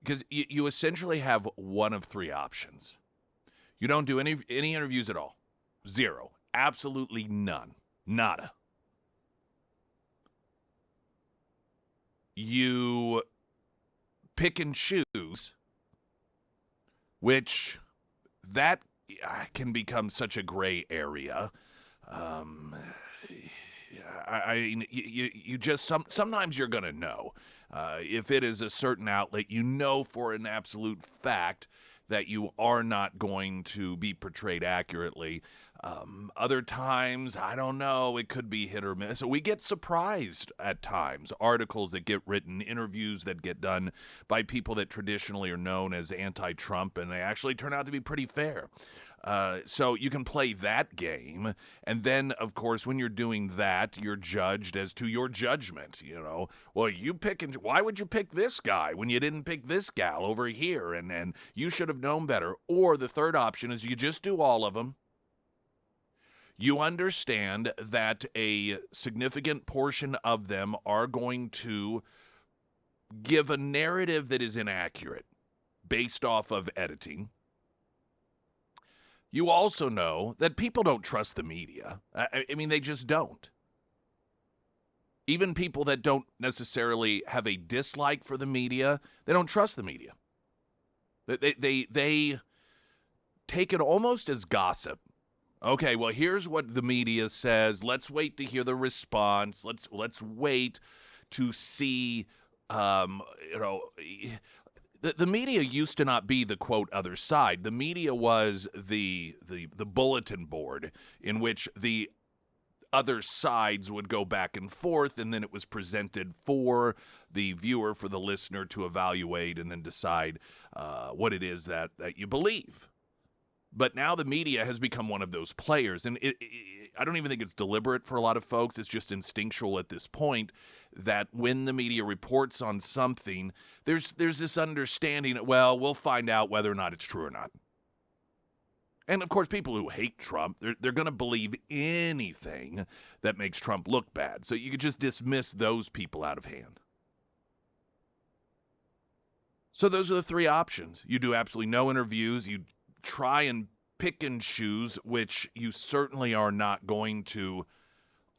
Because you essentially have one of three options. You don't do any interviews at all. Zero. Absolutely none. Nada. You pick and choose, which that can become such a gray area. You just sometimes you're gonna know if it is a certain outlet. You know for an absolute fact that you are not going to be portrayed accurately. Other times, I don't know, it could be hit or miss. So we get surprised at times. Articles that get written, interviews that get done by people that traditionally are known as anti-Trump, and they actually turn out to be pretty fair. So you can play that game, and then, of course, when you're doing that, you're judged as to your judgment. Well, why would you pick this guy when you didn't pick this gal over here, and you should have known better. Or the third option is you just do all of them. You understand that a significant portion of them are going to give a narrative that is inaccurate based off of editing. You also know that people don't trust the media. I mean, they just don't. Even people that don't necessarily have a dislike for the media, they don't trust the media. They take it almost as gossip. Okay, well, here's what the media says. Let's wait to hear the response. Let's wait to see. The media used to not be the, quote, other side. The media was the bulletin board in which the other sides would go back and forth, and then it was presented for the viewer, for the listener to evaluate and then decide what it is that you believe. But now the media has become one of those players, and I don't even think it's deliberate for a lot of folks. It's just instinctual at this point that when the media reports on something, there's this understanding that, well, we'll find out whether or not it's true or not. And, of course, people who hate Trump, they're going to believe anything that makes Trump look bad. So you could just dismiss those people out of hand. So those are the three options. You do absolutely no interviews. You try and pick and choose, which you certainly are not going to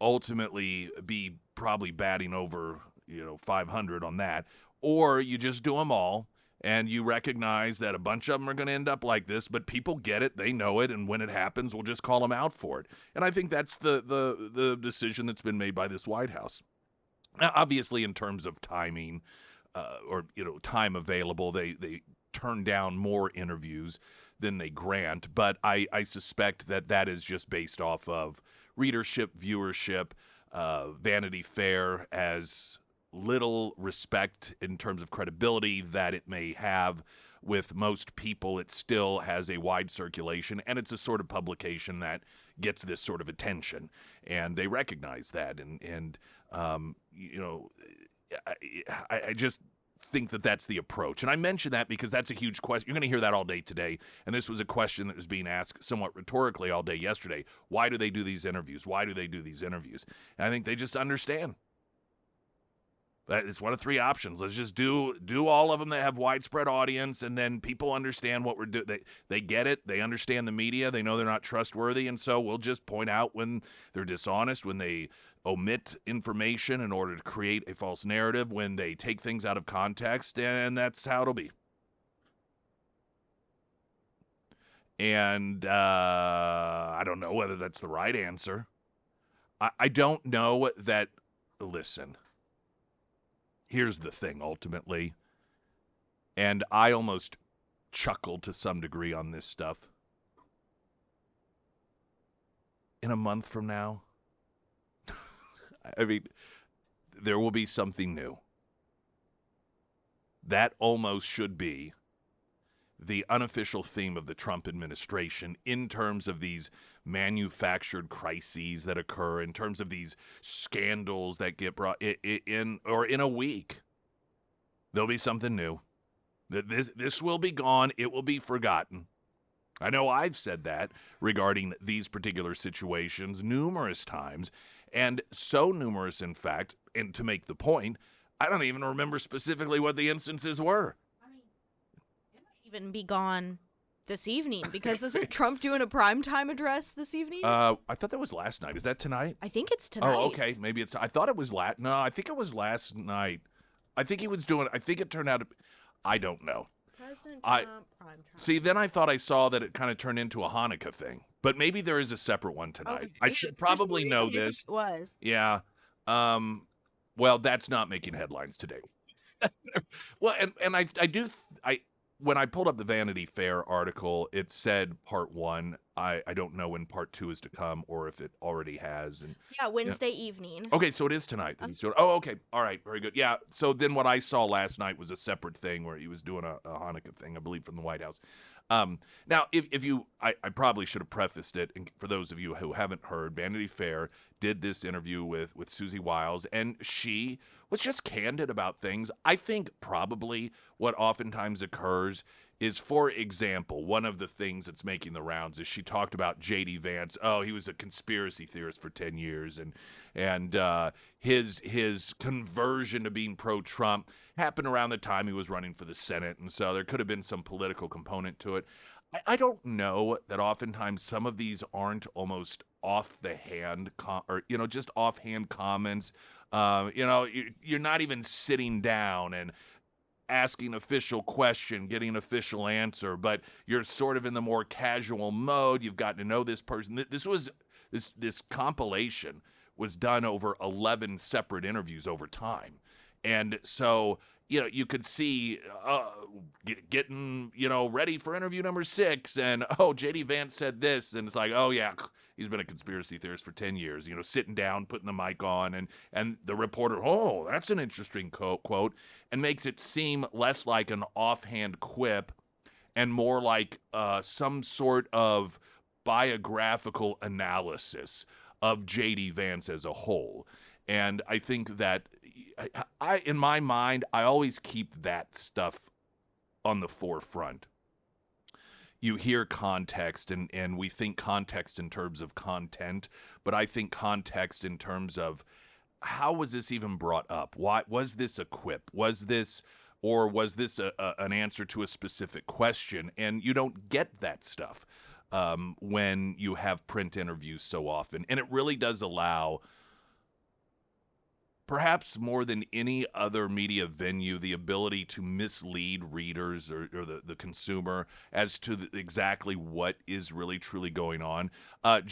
ultimately be probably batting over 500 on that. Or you just do them all, and you recognize that a bunch of them are going to end up like this, but people get it, they know it, and when it happens, we'll just call them out for it. And I think that's the decision that's been made by this White House. Now, obviously, in terms of timing or time available, they turn down more interviews than they grant, but I suspect that is just based off of readership, viewership, Vanity Fair as little respect in terms of credibility that it may have with most people. It still has a wide circulation, and it's a sort of publication that gets this sort of attention, and they recognize that, and I just think that that's the approach. And I mention that because that's a huge question. You're going to hear that all day today. And this was a question that was being asked somewhat rhetorically all day yesterday. Why do they do these interviews? Why do they do these interviews? And I think they just understand. That it's one of three options. Let's just do all of them that have widespread audience, and then people understand what we're doing. They get it. They understand the media. They know they're not trustworthy, and so we'll just point out when they're dishonest, when they omit information in order to create a false narrative, when they take things out of context, and that's how it'll be. And I don't know whether that's the right answer. I don't know that. Listen. Here's the thing, ultimately, and I almost chuckle to some degree on this stuff. In a month from now, I mean, there will be something new. That almost should be the unofficial theme of the Trump administration in terms of these manufactured crises that occur, in terms of these scandals that get brought in a week. There'll be something new. This will be gone. It will be forgotten. I know I've said that regarding these particular situations numerous times, and so numerous, in fact, and to make the point, I don't even remember specifically what the instances were. even be gone this evening because isn't Trump doing a primetime address this evening? I thought that was last night. Is that tonight? I think it's Oh, tonight. okay. Maybe it's. I thought it was last. No, I think it was last night. I think he was doing. I think it turned out. I don't know. President I Trump primetime. see. Then I thought I saw that it kind of turned into a Hanukkah thing, but maybe there is a separate one Oh, tonight. I should for some probably know reason I thought this. it was. Yeah. Um. Well, that's not making headlines today. Well, and I do I when I pulled up the Vanity Fair article, it said part one. I don't know when part two is to come or if it already has. And Yeah, yeah. Wednesday evening. Okay, so it is tonight that he's doing. Oh, okay, all right, very good. Yeah. So then what I saw last night was a separate thing where he was doing a Hanukkah thing, I believe, from the White House. Now, if you, I probably should have prefaced it, and for those of you who haven't heard, Vanity Fair did this interview with Susie Wiles, and she was just candid about things. I think probably what oftentimes occurs is, for example, one of the things that's making the rounds is she talked about J.D. Vance. Oh, he was a conspiracy theorist for 10 years, and his conversion to being pro-Trump happened around the time he was running for the Senate, and so there could have been some political component to it. I don't know that oftentimes some of these aren't almost off the hand or just offhand comments. You're not even sitting down and asking official question, getting official answer, but you're sort of in the more casual mode. You've gotten to know this person. This compilation was done over 11 separate interviews over time. And so, you could see getting, ready for interview number 6. And, oh, J.D. Vance said this. And it's like, oh, yeah, he's been a conspiracy theorist for 10 years, sitting down, putting the mic on. And the reporter, oh, that's an interesting quote, and makes it seem less like an offhand quip and more like some sort of biographical analysis of J.D. Vance as a whole. And I think that in my mind, I always keep that stuff on the forefront. You hear context, and we think context in terms of content, but I think context in terms of how was this even brought up? Why was this a quip? Was this an answer to a specific question? And you don't get that stuff when you have print interviews so often, and it really does allow, perhaps more than any other media venue, the ability to mislead readers or the consumer as to exactly what is really truly going on. Well,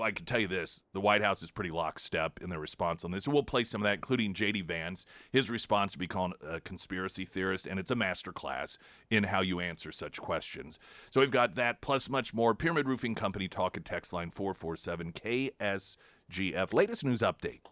I can tell you this, the White House is pretty lockstep in their response on this. And we'll play some of that, including J.D. Vance, his response to be called a conspiracy theorist, and it's a masterclass in how you answer such questions. So we've got that, plus much more. Pyramid Roofing Company talk and text line 447 KSGF. Latest news update.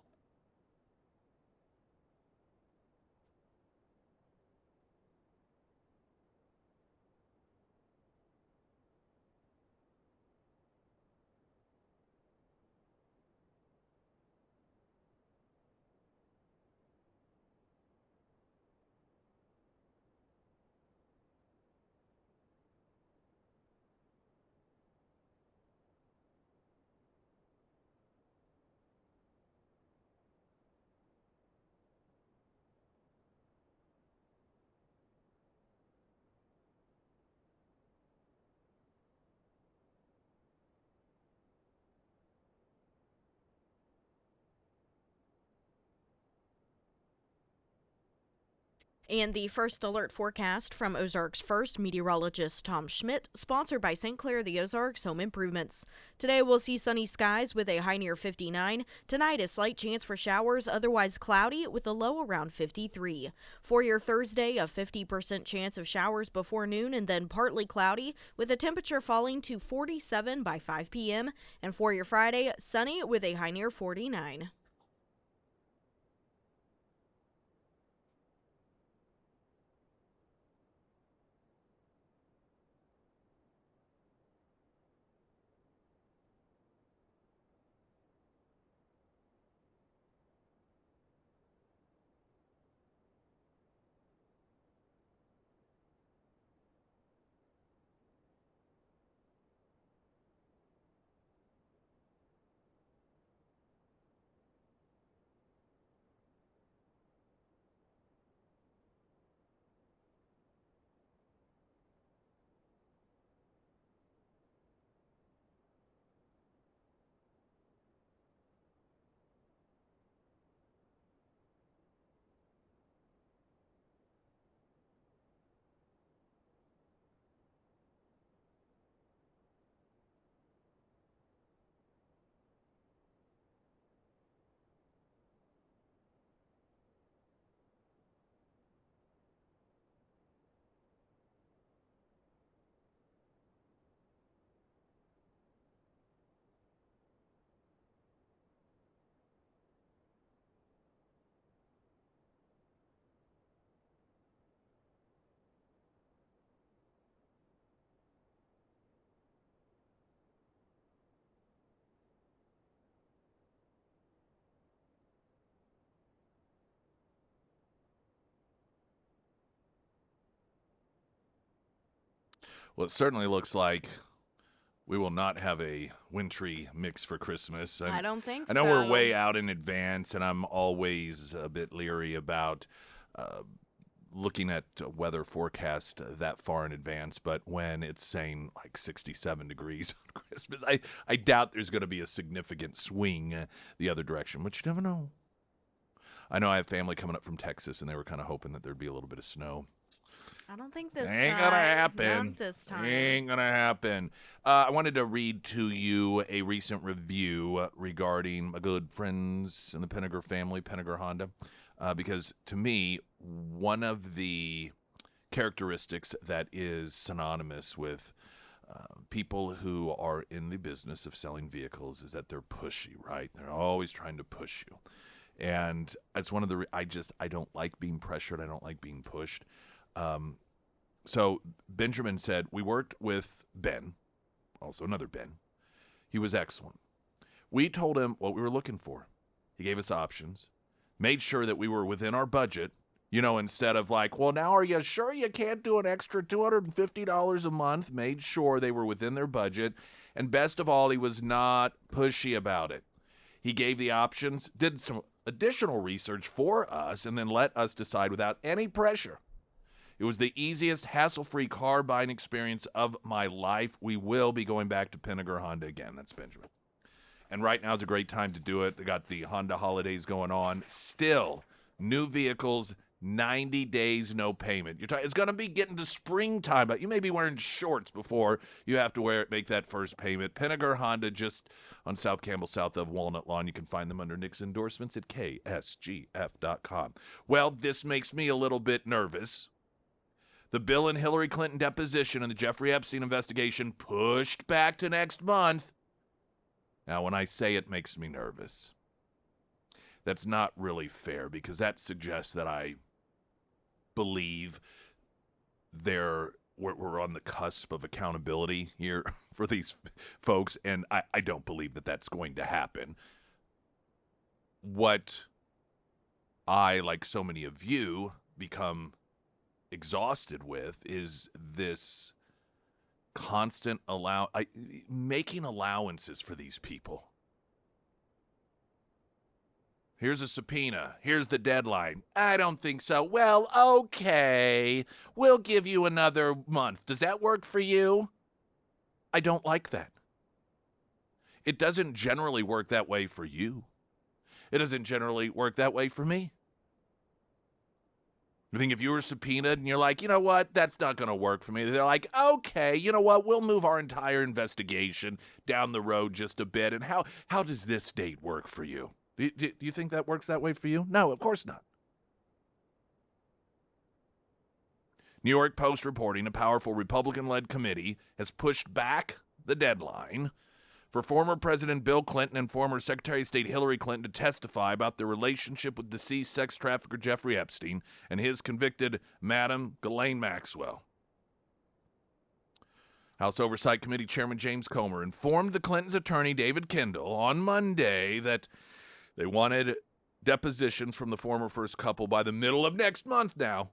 And the first alert forecast from Ozarks First meteorologist Tom Schmidt, sponsored by St. Clair the Ozarks Home Improvements. Today we'll see sunny skies with a high near 59. Tonight a slight chance for showers, otherwise cloudy with a low around 53. For your Thursday, a 50% chance of showers before noon and then partly cloudy with a temperature falling to 47 by 5 p.m. And for your Friday, sunny with a high near 49. Well, it certainly looks like we will not have a wintry mix for Christmas. I don't think I know we're so. way out in advance, and I'm always a bit leery about looking at weather forecast that far in advance. But when it's saying like 67 degrees on Christmas, I doubt there's going to be a significant swing the other direction, but you never know. I know I have family coming up from Texas, and they were kind of hoping that there'd be a little bit of snow. I don't think this Ain't time. gonna happen. Not this time. Ain't gonna happen. I wanted to read to you a recent review regarding my good friends in the Penniger family, Penniger Honda, because to me, one of the characteristics that is synonymous with people who are in the business of selling vehicles is that they're pushy, right? They're always trying to push you. And it's one of the, I don't like being pressured. I don't like being pushed. So Benjamin said, we worked with Ben, also another Ben. He was excellent. We told him what we were looking for. He gave us options, made sure that we were within our budget, instead of like, well, now are you sure you can't do an extra $250 a month? Made sure they were within their budget. And best of all, he was not pushy about it. He gave the options, did some additional research for us, and then let us decide without any pressure. It was the easiest, hassle-free car buying experience of my life. We will be going back to Penniger Honda again. That's Benjamin. And right now is a great time to do it. They got the Honda holidays going on. Still, new vehicles, 90 days, no payment. It's going to be getting to springtime, but you may be wearing shorts before you have to make that first payment. Penniger Honda, just on South Campbell, south of Walnut Lawn. You can find them under Nick's endorsements at ksgf.com. Well, this makes me a little bit nervous. The Bill and Hillary Clinton deposition and the Jeffrey Epstein investigation pushed back to next month. Now, when I say it makes me nervous, that's not really fair because that suggests that I believe we're on the cusp of accountability here for these folks, and I don't believe that that's going to happen. What I, like so many of you, become exhausted with is this constant making allowances for these people. Here's a subpoena. Here's the deadline. I don't think so. Well, okay. We'll give you another month. Does that work for you? I don't like that. It doesn't generally work that way for you. It doesn't generally work that way for me. I think if you were subpoenaed and you're like, you know what, that's not going to work for me. They're like, okay, you know what, we'll move our entire investigation down the road just a bit. And how does this date work for you? Do you think that works that way for you? No, of course not. New York Post reporting a powerful Republican-led committee has pushed back the deadline for former President Bill Clinton and former Secretary of State Hillary Clinton to testify about their relationship with deceased sex trafficker Jeffrey Epstein and his convicted Madam Ghislaine Maxwell. House Oversight Committee Chairman James Comer informed the Clintons' attorney David Kendall on Monday that they wanted depositions from the former first couple by the middle of next month now.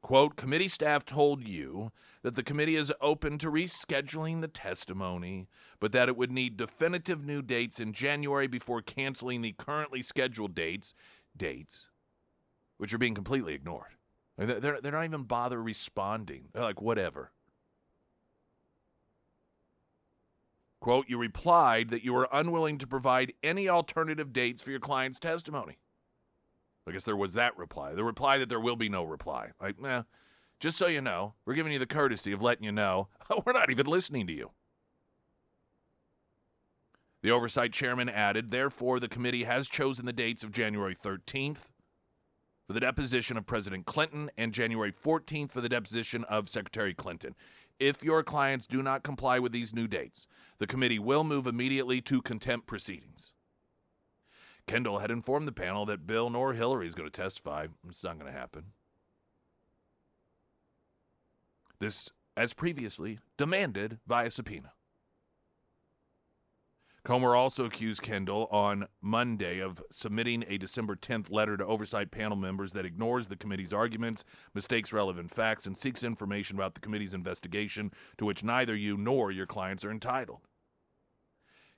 Quote, committee staff told you that the committee is open to rescheduling the testimony, but that it would need definitive new dates in January before canceling the currently scheduled dates, which are being completely ignored. They're not even bother responding. They're like, whatever. Quote, you replied that you were unwilling to provide any alternative dates for your client's testimony. I guess there was that reply. The reply that there will be no reply. Like, just so you know, we're giving you the courtesy of letting you know we're not even listening to you. The oversight chairman added, therefore, the committee has chosen the dates of January 13th for the deposition of President Clinton and January 14th for the deposition of Secretary Clinton. If your clients do not comply with these new dates, the committee will move immediately to contempt proceedings. Kendall had informed the panel that Bill nor Hillary is going to testify. It's not going to happen. This, as previously, demanded via subpoena. Comer also accused Kendall on Monday of submitting a December 10th letter to oversight panel members that ignores the committee's arguments, mistakes relevant facts, and seeks information about the committee's investigation to which neither you nor your clients are entitled.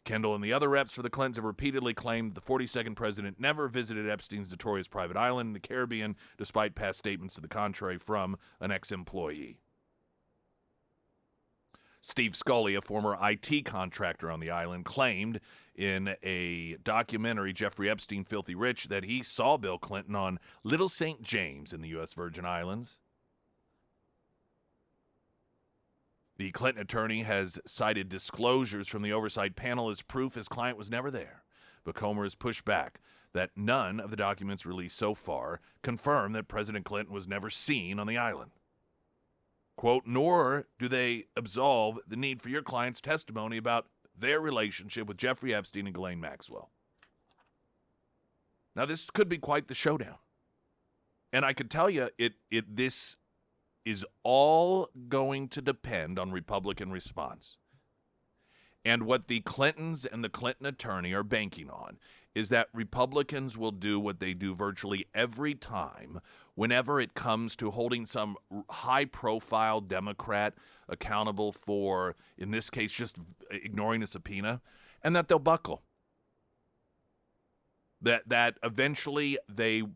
Kendall and the other reps for the Clintons have repeatedly claimed the 42nd president never visited Epstein's notorious private island in the Caribbean, despite past statements to the contrary from an ex-employee. Steve Scully, a former IT contractor on the island, claimed in a documentary, Jeffrey Epstein, Filthy Rich, that he saw Bill Clinton on Little St. James in the U.S. Virgin Islands. The Clinton attorney has cited disclosures from the oversight panel as proof his client was never there, but Comer has pushed back that none of the documents released so far confirm that President Clinton was never seen on the island. Quote, nor do they absolve the need for your client's testimony about their relationship with Jeffrey Epstein and Ghislaine Maxwell. Now, this could be quite the showdown. And I could tell you, this is all going to depend on Republican response. And what the Clintons and the Clinton attorney are banking on is that Republicans will do what they do virtually every time whenever it comes to holding some high-profile Democrat accountable for, in this case, just ignoring a subpoena, and that they'll buckle. That eventually the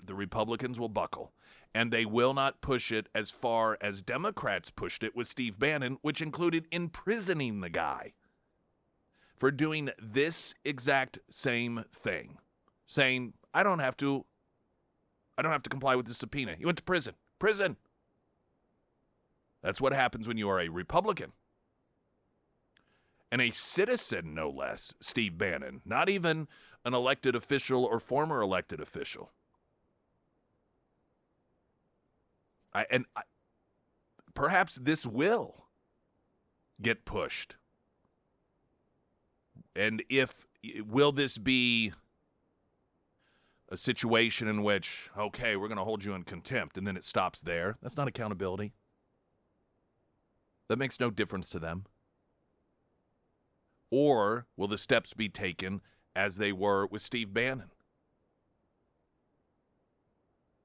Republicans will buckle, and they will not push it as far as Democrats pushed it with Steve Bannon, which included imprisoning the guy for doing this exact same thing, saying, I don't have to comply with the subpoena. He went to prison. Prison. That's what happens when you are a Republican. And a citizen, no less, Steve Bannon, not even an elected official or former elected official. Perhaps this will get pushed. And will this be a situation in which, okay, we're going to hold you in contempt, and then it stops there? That's not accountability. That makes no difference to them. Or will the steps be taken as they were with Steve Bannon?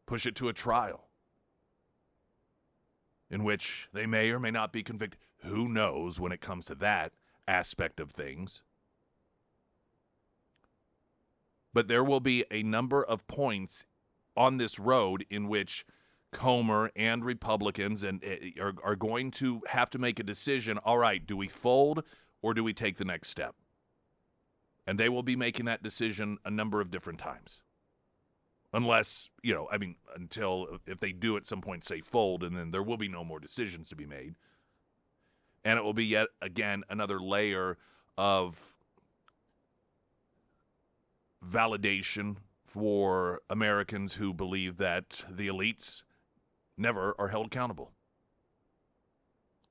Push it to a trial in which they may or may not be convicted. Who knows when it comes to that aspect of things? But there will be a number of points on this road in which Comer and Republicans are going to have to make a decision. All right, do we fold or do we take the next step? And they will be making that decision a number of different times. Unless, until if they do at some point say fold, and then there will be no more decisions to be made. And it will be yet again another layer of validation for Americans who believe that the elites never are held accountable.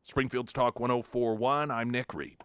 Springfield's Talk 104.1, I'm Nick Reed.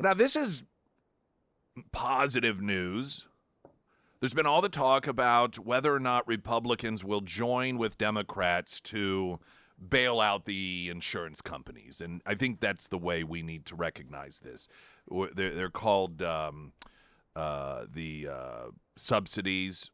Now, this is positive news. There's been all the talk about whether or not Republicans will join with Democrats to bail out the insurance companies. And I think that's the way we need to recognize this. They're called the subsidies,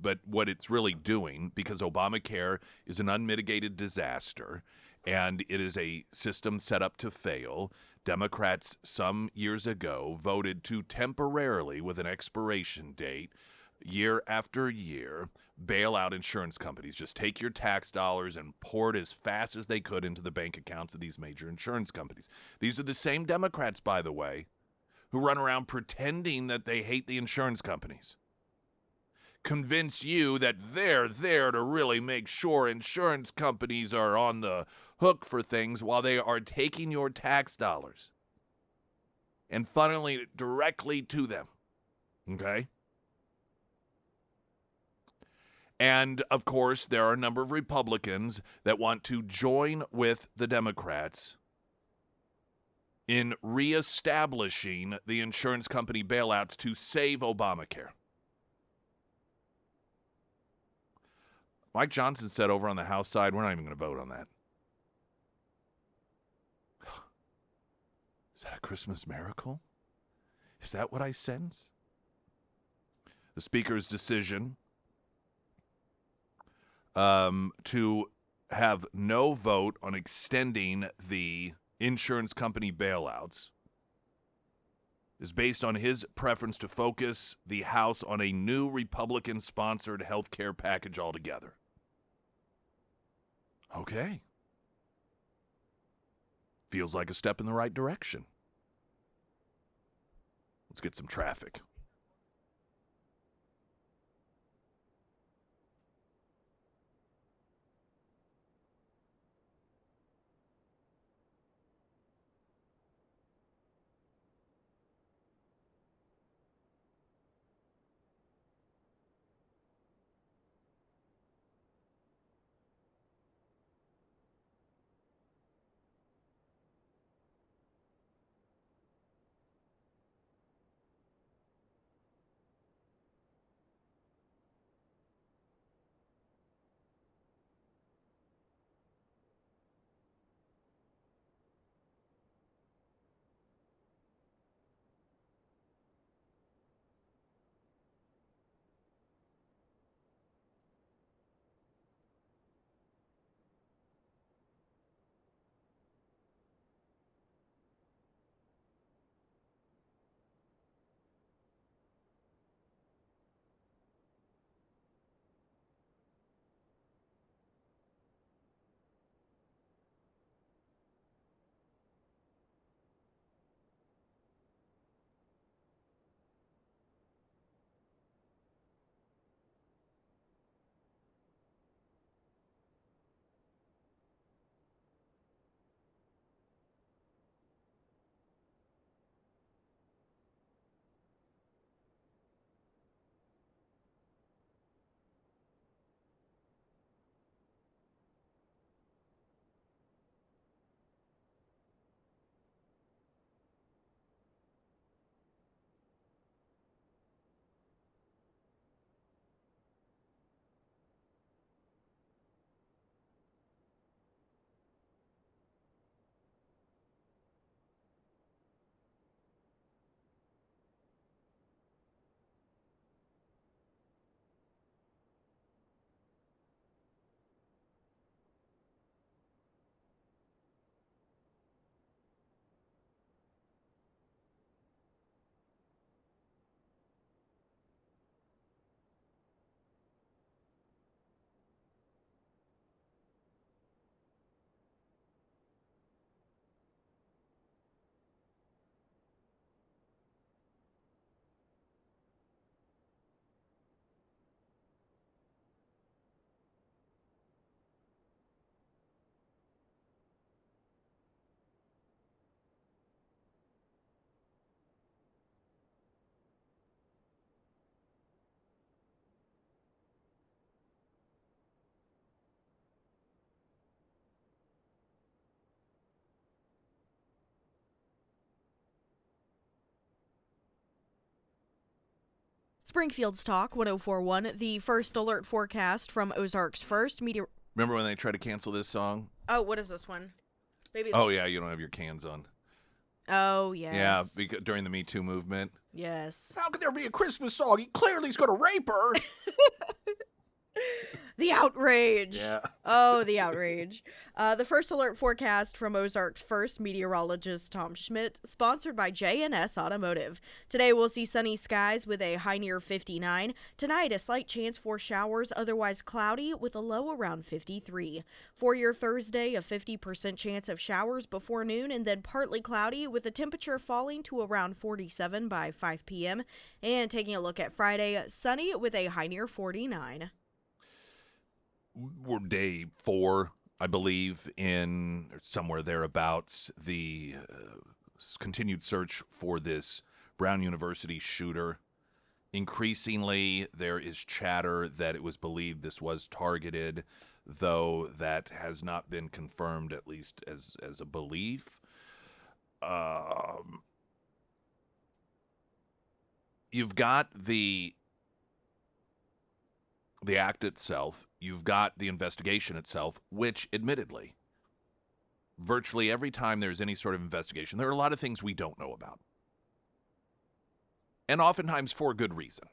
but what it's really doing, because Obamacare is an unmitigated disaster and it is a system set up to fail, Democrats some years ago voted to temporarily, with an expiration date, year after year, bail out insurance companies. Just take your tax dollars and pour it as fast as they could into the bank accounts of these major insurance companies. These are the same Democrats, by the way, who run around pretending that they hate the insurance companies. Convince you that they're there to really make sure insurance companies are on the hook for things while they are taking your tax dollars and funneling it directly to them. Okay? And, of course, there are a number of Republicans that want to join with the Democrats in reestablishing the insurance company bailouts to save Obamacare. Mike Johnson said over on the House side, we're not even going to vote on that. Is that a Christmas miracle? Is that what I sense? The Speaker's decision to have no vote on extending the insurance company bailouts is based on his preference to focus the House on a new Republican-sponsored health care package altogether. Okay. Feels like a step in the right direction. Let's get some traffic. Springfield's Talk 1041, the first alert forecast from Ozarks First Meteor. Remember when they tried to cancel this song? Oh, what is this one? Maybe it's... Oh, yeah, you don't have your cans on. Oh, yes. Yeah, because during the Me Too movement. Yes. How could there be a Christmas song? He clearly is going to rape her. The outrage. Yeah. Oh, the outrage. The first alert forecast from Ozarks First meteorologist Tom Schmidt, sponsored by J&S Automotive. Today we'll see sunny skies with a high near 59. Tonight, a slight chance for showers, otherwise cloudy with a low around 53. For your Thursday, a 50% chance of showers before noon and then partly cloudy with the temperature falling to around 47 by 5 p.m. And taking a look at Friday, sunny with a high near 49. We're day 4, I believe, in or somewhere thereabouts, the continued search for this Brown University shooter. Increasingly, there is chatter that it was believed this was targeted, though that has not been confirmed, at least as a belief. You've got the act itself, you've got the investigation itself, which admittedly, virtually every time there's any sort of investigation, there are a lot of things we don't know about. And oftentimes for good reason.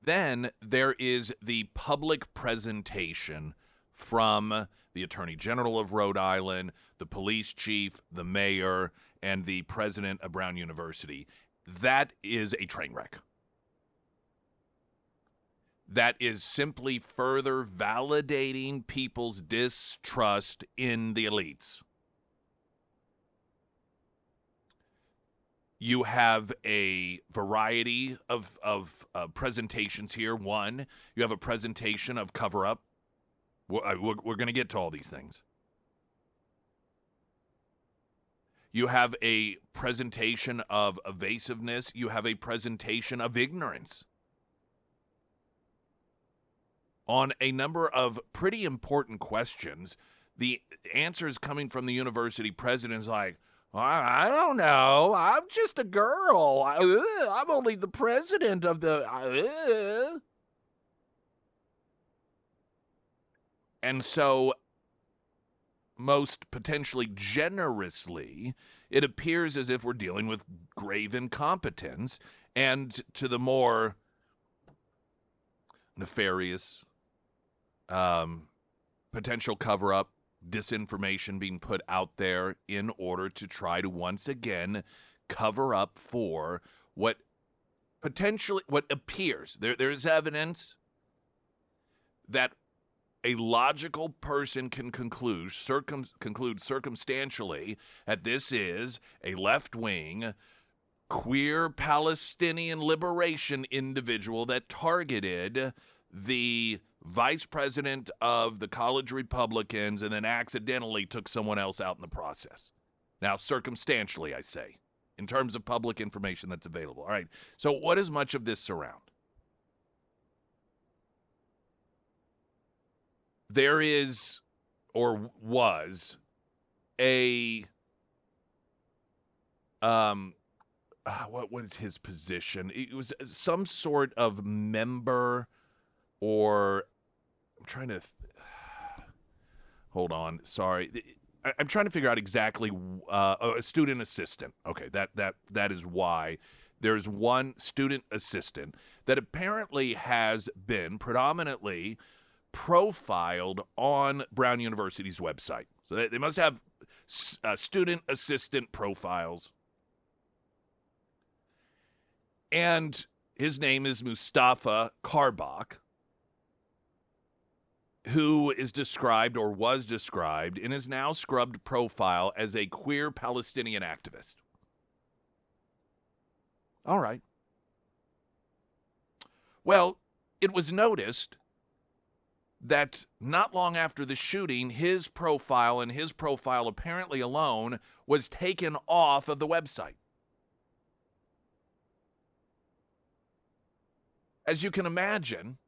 Then there is the public presentation from the Attorney General of Rhode Island, the police chief, the mayor, and the president of Brown University. That is a train wreck. That is simply further validating people's distrust in the elites. You have a variety of presentations here. One, you have a presentation of cover-up. We're going to get to all these things. You have a presentation of evasiveness. You have a presentation of ignorance. On a number of pretty important questions, the answers coming from the university president is like, I don't know. I'm just a girl. I'm only the president of the... And so, most potentially generously, it appears as if we're dealing with grave incompetence, and to the more nefarious potential cover-up, disinformation being put out there in order to try to once again cover up for what appears. There's evidence that a logical person can conclude circumstantially that this is a left-wing, queer Palestinian liberation individual that targeted the vice president of the college Republicans and then accidentally took someone else out in the process. Now, circumstantially, I say, in terms of public information that's available. All right, so what does much of this surround? There is, or was, a, what is his position? It was some sort of member, or I'm trying to hold on. Sorry, I'm trying to figure out exactly a student assistant. Okay, that is why there's one student assistant that apparently has been predominantly profiled on Brown University's website. So they must have student assistant profiles, and his name is Mustafa Karbach, who is described or was described in his now scrubbed profile as a queer Palestinian activist. All right. Well, it was noticed that not long after the shooting, his profile and his profile apparently alone was taken off of the website. As you can imagine,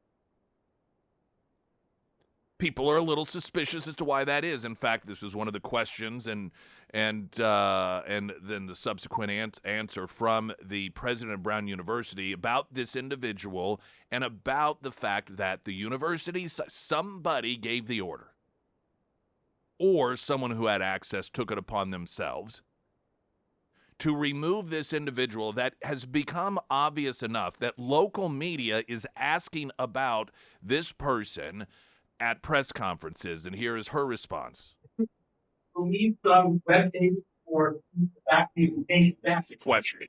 People are a little suspicious as to why that is. In fact, this was one of the questions, and then the subsequent answer from the president of Brown University about this individual and about the fact that the university, somebody gave the order, or someone who had access took it upon themselves to remove this individual. That has become obvious enough that local media is asking about this person at press conferences, and here is her response. Believe some web pages for back to page back. That's the question.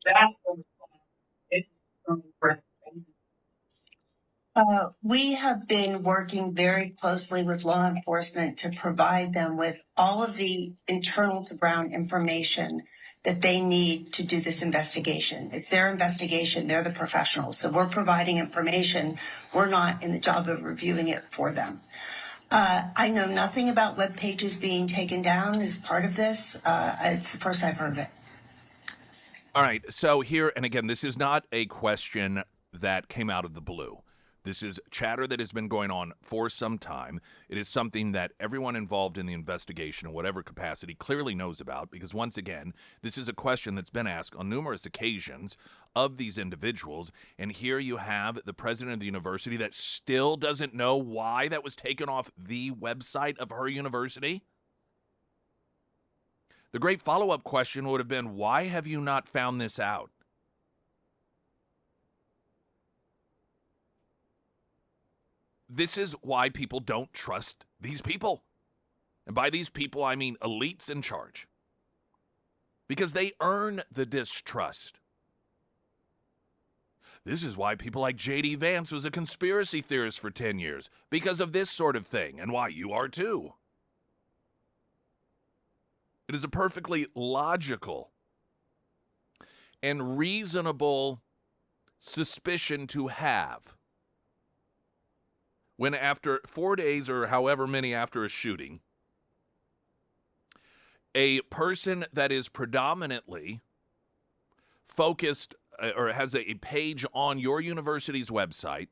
We have been working very closely with law enforcement to provide them with all of the internal to Brown information that they need to do this investigation. It's their investigation. They're the professionals. So we're providing information. We're not in the job of reviewing it for them. I know nothing about web pages being taken down as part of this. It's the first I've heard of it. All right. So here, and again, this is not a question that came out of the blue. This is chatter that has been going on for some time. It is something that everyone involved in the investigation in whatever capacity clearly knows about, because once again, this is a question that's been asked on numerous occasions of these individuals. And here you have the president of the university that still doesn't know why that was taken off the website of her university. The great follow-up question would have been, why have you not found this out? This is why people don't trust these people. And by these people, I mean elites in charge. Because they earn the distrust. This is why people like J.D. Vance was a conspiracy theorist for 10 years. Because of this sort of thing, and why you are too. It is a perfectly logical and reasonable suspicion to have when after 4 days or however many after a shooting, a person that is predominantly focused or has a page on your university's website,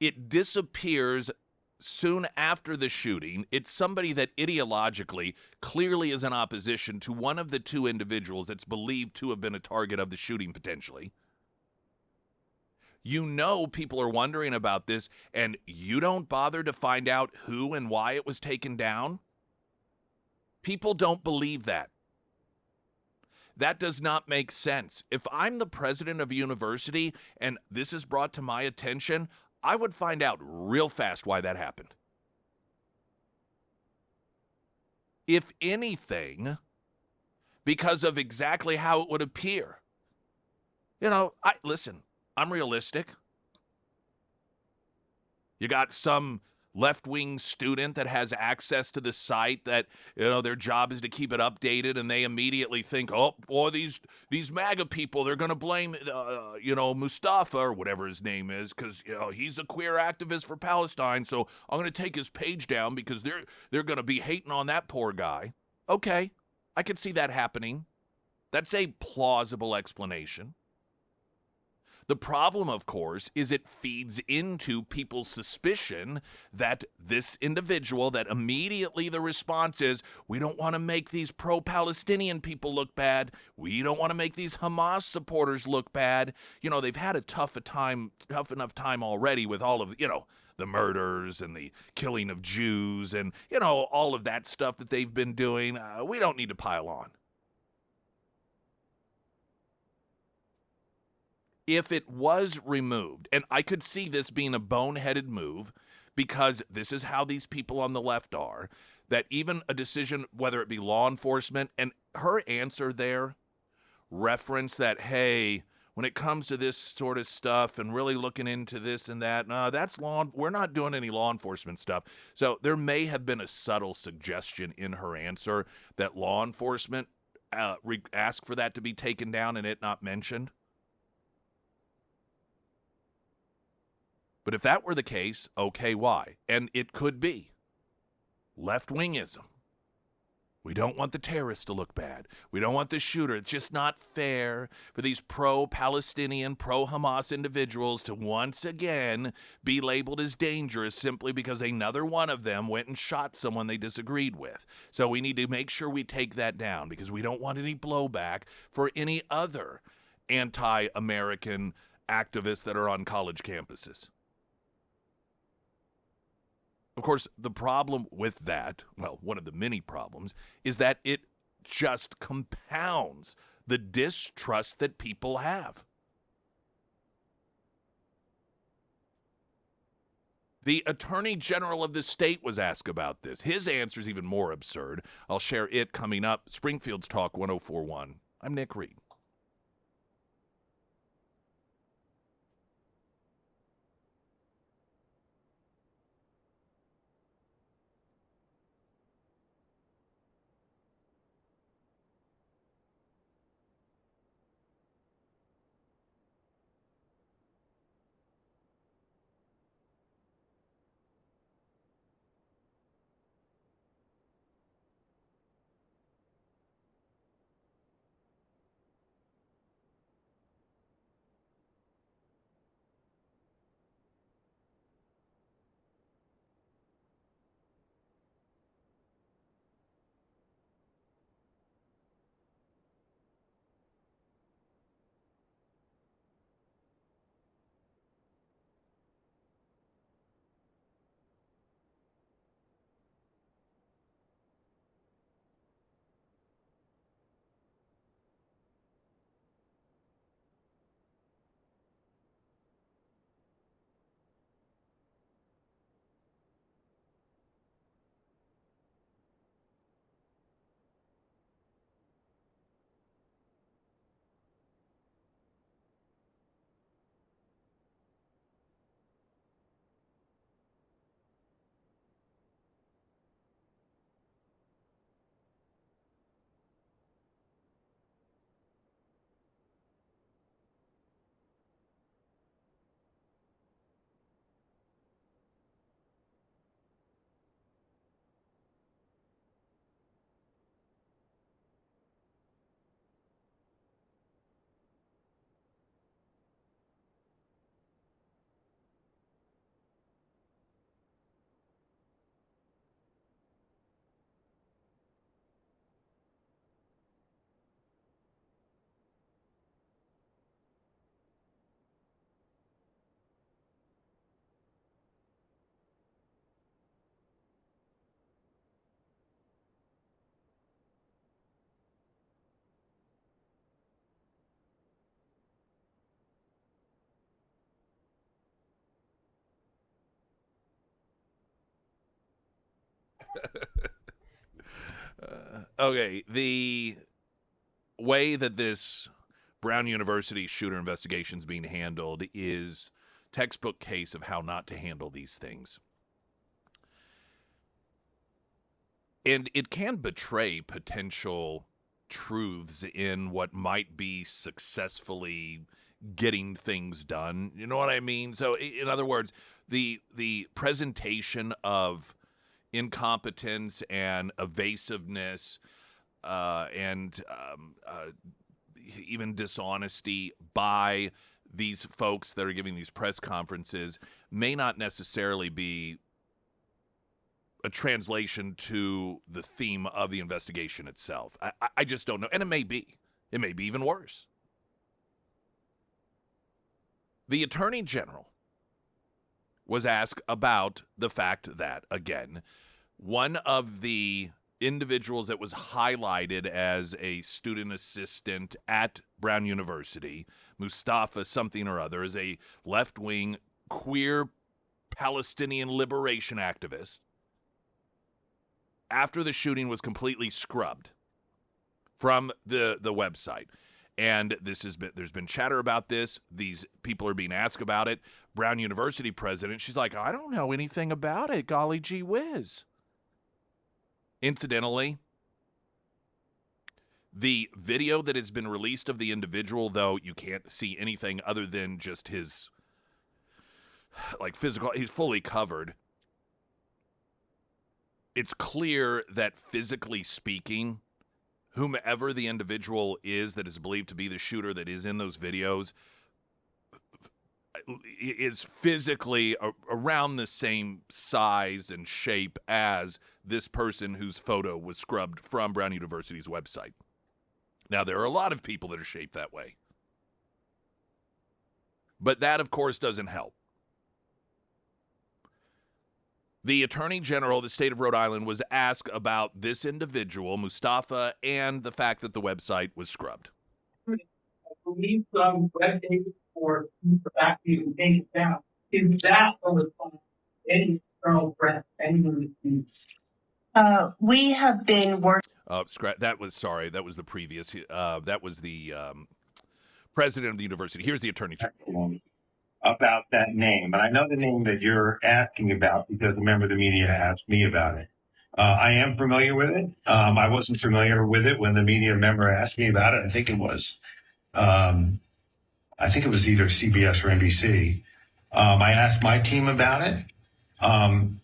it disappears soon after the shooting. It's somebody that ideologically clearly is in opposition to one of the two individuals that's believed to have been a target of the shooting potentially. You know people are wondering about this, and you don't bother to find out who and why it was taken down? People don't believe that. That does not make sense. If I'm the president of a university and this is brought to my attention, I would find out real fast why that happened. If anything, because of exactly how it would appear. You know, listen, I'm realistic. You got some left-wing student that has access to the site that, you know, their job is to keep it updated, and they immediately think, oh, boy, these MAGA people, they're going to blame, Mustafa or whatever his name is, because, you know, he's a queer activist for Palestine, so I'm going to take his page down because they're going to be hating on that poor guy. Okay, I could see that happening. That's a plausible explanation. The problem, of course, is it feeds into people's suspicion that this individual, that immediately the response is, we don't want to make these pro-Palestinian people look bad. We don't want to make these Hamas supporters look bad. You know, they've had a tough enough time already with all of, you know, the murders and the killing of Jews and, you know, all of that stuff that they've been doing. We don't need to pile on. If it was removed, and I could see this being a boneheaded move because this is how these people on the left are, that even a decision, whether it be law enforcement, and her answer there referenced that, hey, when it comes to this sort of stuff and really looking into this and that, no, we're not doing any law enforcement stuff. So there may have been a subtle suggestion in her answer that law enforcement asked for that to be taken down and it not mentioned. But if that were the case, okay, why? And it could be left-wingism. We don't want the terrorists to look bad. We don't want the shooter. It's just not fair for these pro-Palestinian, pro-Hamas individuals to once again be labeled as dangerous simply because another one of them went and shot someone they disagreed with. So we need to make sure we take that down because we don't want any blowback for any other anti-American activists that are on college campuses. Of course, the problem with that, well, one of the many problems, is that it just compounds the distrust that people have. The Attorney General of the state was asked about this. His answer is even more absurd. I'll share it coming up. Springfield's Talk 1041. I'm Nick Reed. Okay, the way that this Brown University shooter investigation is being handled is textbook case of how not to handle these things. And it can betray potential truths in what might be successfully getting things done. You know what I mean? So, in other words, the presentation of incompetence and evasiveness and even dishonesty by these folks that are giving these press conferences may not necessarily be a translation to the theme of the investigation itself. I just don't know. And it may be. It may be even worse. The Attorney General was asked about the fact that, again, one of the individuals that was highlighted as a student assistant at Brown University, Mustafa something or other, is a left-wing queer Palestinian liberation activist. After the shooting was completely scrubbed from the website. And there's been chatter about this. These people are being asked about it. Brown University president, she's like, I don't know anything about it. Golly gee whiz. Incidentally, the video that has been released of the individual, though you can't see anything other than just his physical, he's fully covered. it's clear that physically speaking, whomever the individual is that is believed to be the shooter that is in those videos is physically around the same size and shape as this person whose photo was scrubbed from Brown University's website. Now, there are a lot of people that are shaped that way. But that, of course, doesn't help. The Attorney General of the state of Rhode Island was asked about this individual, Mustafa, and the fact that the website was scrubbed. I believe some web pages for the back view and take it down. Is that a response to any external threat anyone receives? We have been working. That was the previous. That was the president of the university. Here's the Attorney General. About that name, and I know the name that you're asking about because a member of the media asked me about it. I am familiar with it. I wasn't familiar with it when the media member asked me about it. I think it was either CBS or NBC. I asked my team about it, and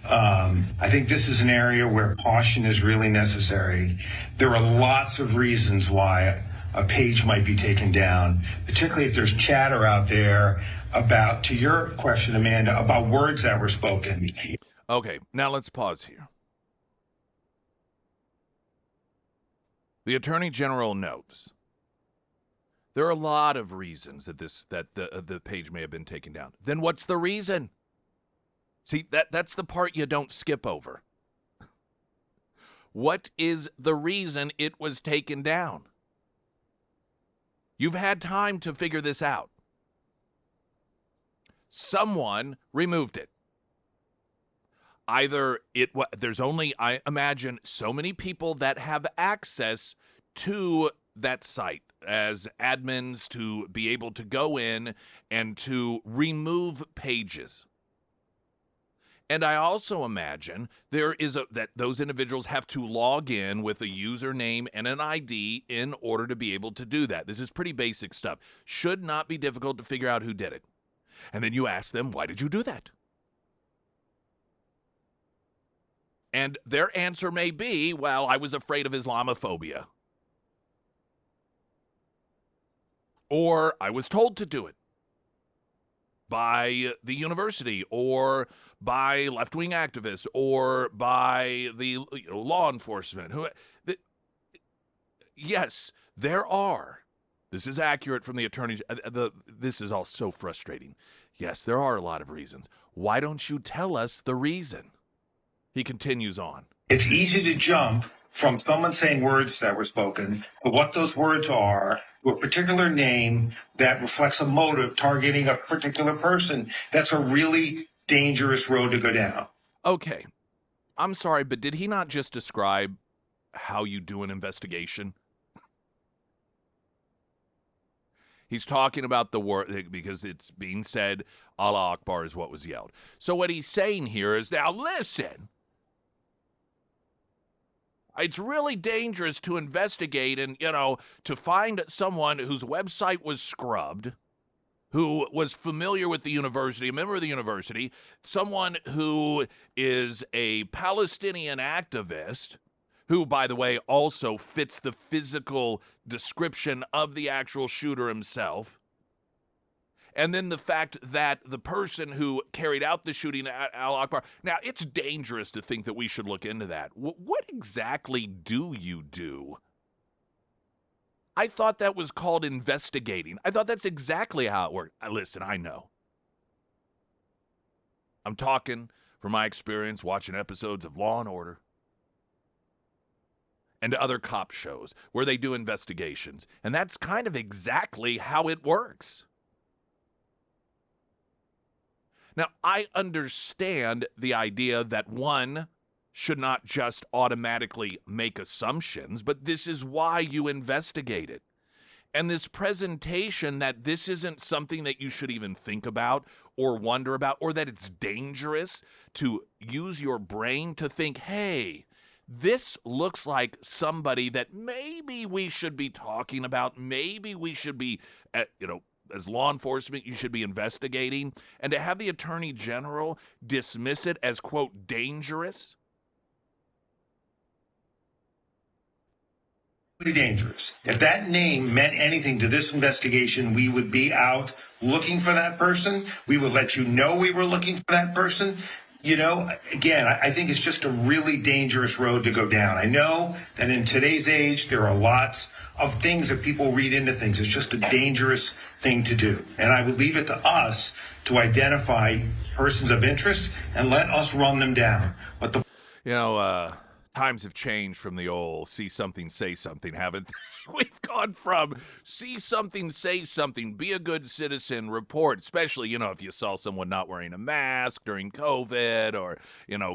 I think this is an area where caution is really necessary. There are lots of reasons why a page might be taken down, particularly if there's chatter out there about, to your question, Amanda, about words that were spoken. Okay, now let's pause here. The Attorney General notes there are a lot of reasons that the page may have been taken down. Then what's the reason? See, that's the part you don't skip over. What is the reason it was taken down? You've had time to figure this out. Someone removed it. Either there's only, I imagine, so many people that have access to that site as admins to be able to go in and to remove pages. And I also imagine that those individuals have to log in with a username and an ID in order to be able to do that. This is pretty basic stuff. Should not be difficult to figure out who did it. And then you ask them, why did you do that? And their answer may be, well, I was afraid of Islamophobia. Or I was told to do it by the university or by left-wing activists or by the law enforcement. Yes, there are. This is accurate from the attorney. This is all so frustrating. Yes, there are a lot of reasons. Why don't you tell us the reason? He continues on. It's easy to jump from someone saying words that were spoken to what those words are, to a particular name that reflects a motive targeting a particular person. That's a really dangerous road to go down. Okay. I'm sorry, but did he not just describe how you do an investigation? He's talking about the word because it's being said, Allah Akbar is what was yelled. So what he's saying here is, now listen, it's really dangerous to investigate and, to find someone whose website was scrubbed, who was familiar with the university, a member of the university, someone who is a Palestinian activist, who, by the way, also fits the physical description of the actual shooter himself. And then the fact that the person who carried out the shooting at Al Akbar. Now, it's dangerous to think that we should look into that. What exactly do you do? I thought that was called investigating. I thought that's exactly how it worked. Listen, I know. I'm talking from my experience watching episodes of Law & Order and other cop shows where they do investigations. And that's kind of exactly how it works. Now, I understand the idea that one should not just automatically make assumptions, but this is why you investigate it. And this presentation that this isn't something that you should even think about or wonder about, or that it's dangerous to use your brain to think, hey, this looks like somebody that maybe we should be talking about, maybe we should be, as law enforcement, you should be investigating, and to have the Attorney General dismiss it as, quote, dangerous, dangerous. If that name meant anything to this investigation, we would be out looking for that person. We would let you know we were looking for that person. You know, again, I think it's just a really dangerous road to go down. I know that in today's age, there are lots of things that people read into things. It's just a dangerous thing to do. And I would leave it to us to identify persons of interest and let us run them down. But the times have changed from the old see something, say something, haven't they? We've gone from see something, say something, be a good citizen, report, especially, if you saw someone not wearing a mask during COVID or,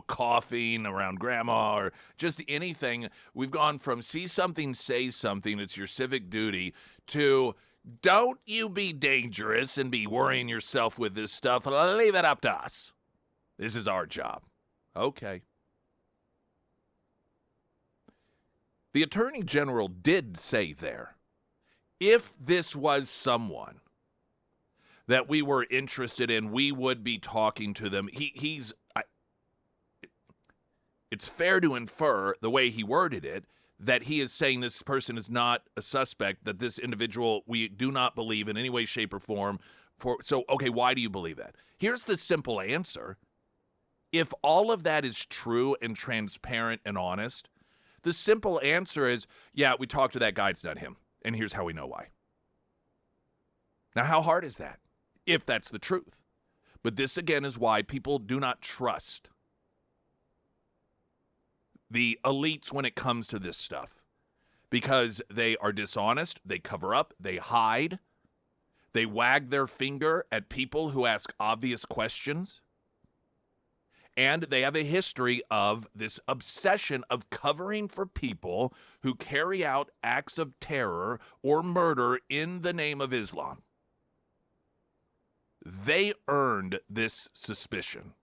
coughing around grandma or just anything. We've gone from see something, say something, it's your civic duty, to don't you be dangerous and be worrying yourself with this stuff. Leave it up to us. This is our job. Okay. The Attorney General did say there, if this was someone that we were interested in, we would be talking to them. It's fair to infer, the way he worded it, that he is saying this person is not a suspect, that this individual we do not believe in any way, shape, or form. So, okay, why do you believe that? Here's the simple answer. If all of that is true and transparent and honest, the simple answer is, yeah, we talked to that guy, it's not him. And here's how we know why. Now, how hard is that? If that's the truth. But this, again, is why people do not trust the elites when it comes to this stuff. Because they are dishonest, they cover up, they hide, they wag their finger at people who ask obvious questions. And they have a history of this obsession of covering for people who carry out acts of terror or murder in the name of Islam. They earned this suspicion.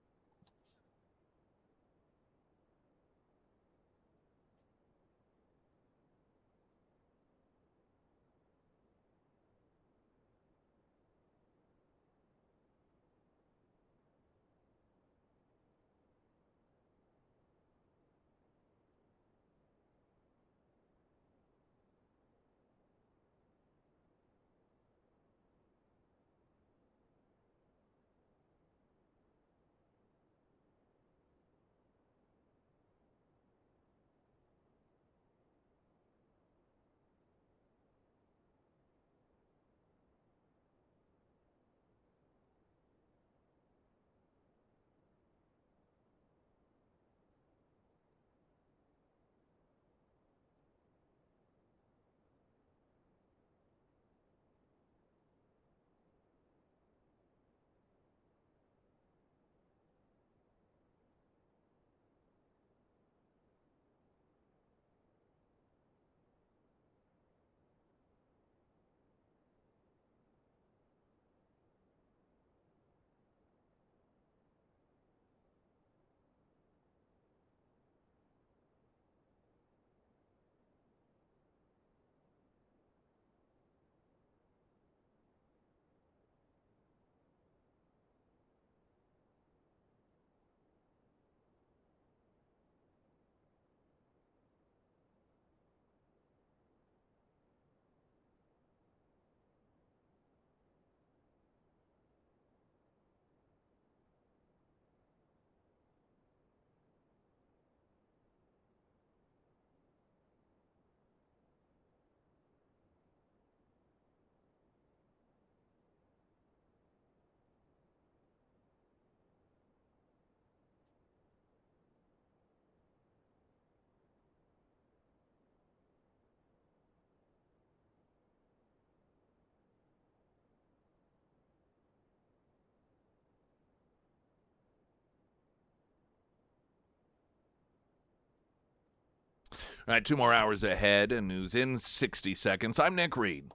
All right, 2 more hours ahead and news in 60 seconds. I'm Nick Reed.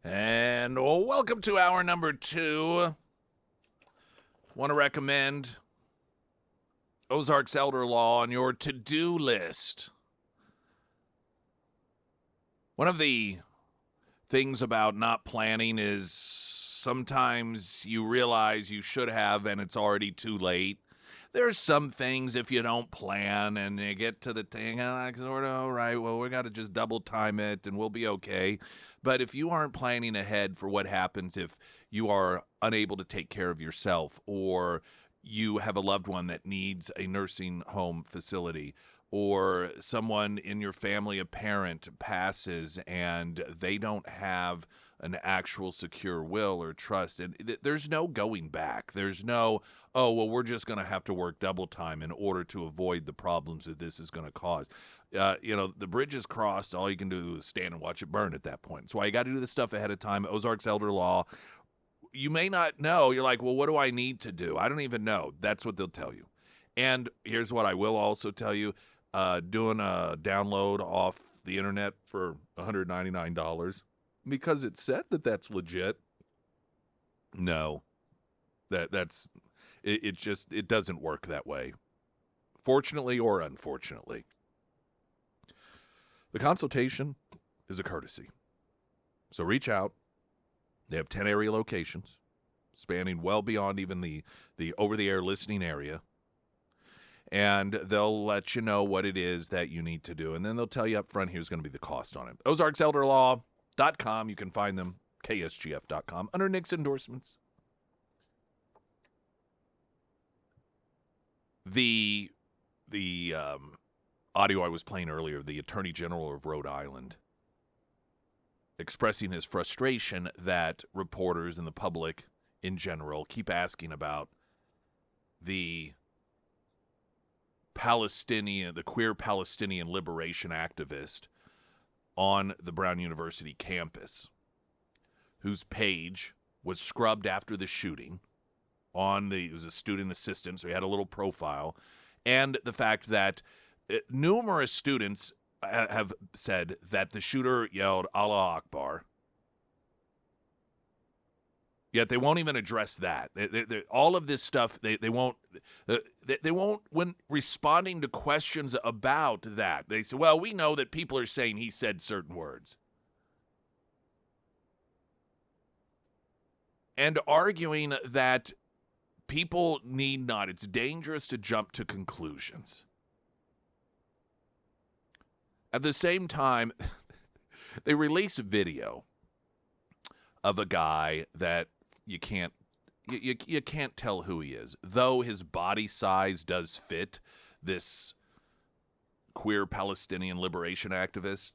And welcome to hour number 2. Want to recommend Ozarks Elder Law on your to-do list. One of the things about not planning is sometimes you realize you should have and it's already too late. There's some things if you don't plan and you get to the thing, all right, well, we got to just double time it and we'll be okay. But if you aren't planning ahead for what happens if you are unable to take care of yourself, or you have a loved one that needs a nursing home facility, or someone in your family, a parent, passes and they don't have an actual secure will or trust, and there's no going back. There's no, oh, well, we're just going to have to work double time in order to avoid the problems that this is going to cause. The bridge is crossed. All you can do is stand and watch it burn at that point. That's why you got to do this stuff ahead of time. Ozarks Elder Law. You may not know. You're like, well, what do I need to do? I don't even know. That's what they'll tell you. And here's what I will also tell you. Doing a download off the internet for $199 because it said that that's legit. No, that's it. It doesn't work that way, fortunately or unfortunately. The consultation is a courtesy, so reach out. They have 10 area locations, spanning well beyond even the over-the-air listening area. And they'll let you know what it is that you need to do. And then they'll tell you up front here's going to be the cost on it. OzarksElderLaw.com. You can find them, KSGF.com, under Nick's endorsements. The audio I was playing earlier, the Attorney General of Rhode Island expressing his frustration that reporters and the public in general keep asking about the queer Palestinian liberation activist on the Brown University campus, whose page was scrubbed after the shooting. He was a student assistant, so he had a little profile, and the fact that numerous students have said that the shooter yelled Allah Akbar. Yet they won't even address that. All of this stuff, they won't. They won't, when responding to questions about that. They say, "Well, we know that people are saying he said certain words," and arguing that people need not. It's dangerous to jump to conclusions. At the same time, they release a video of a guy that you can't tell who he is, though his body size does fit this queer Palestinian liberation activist.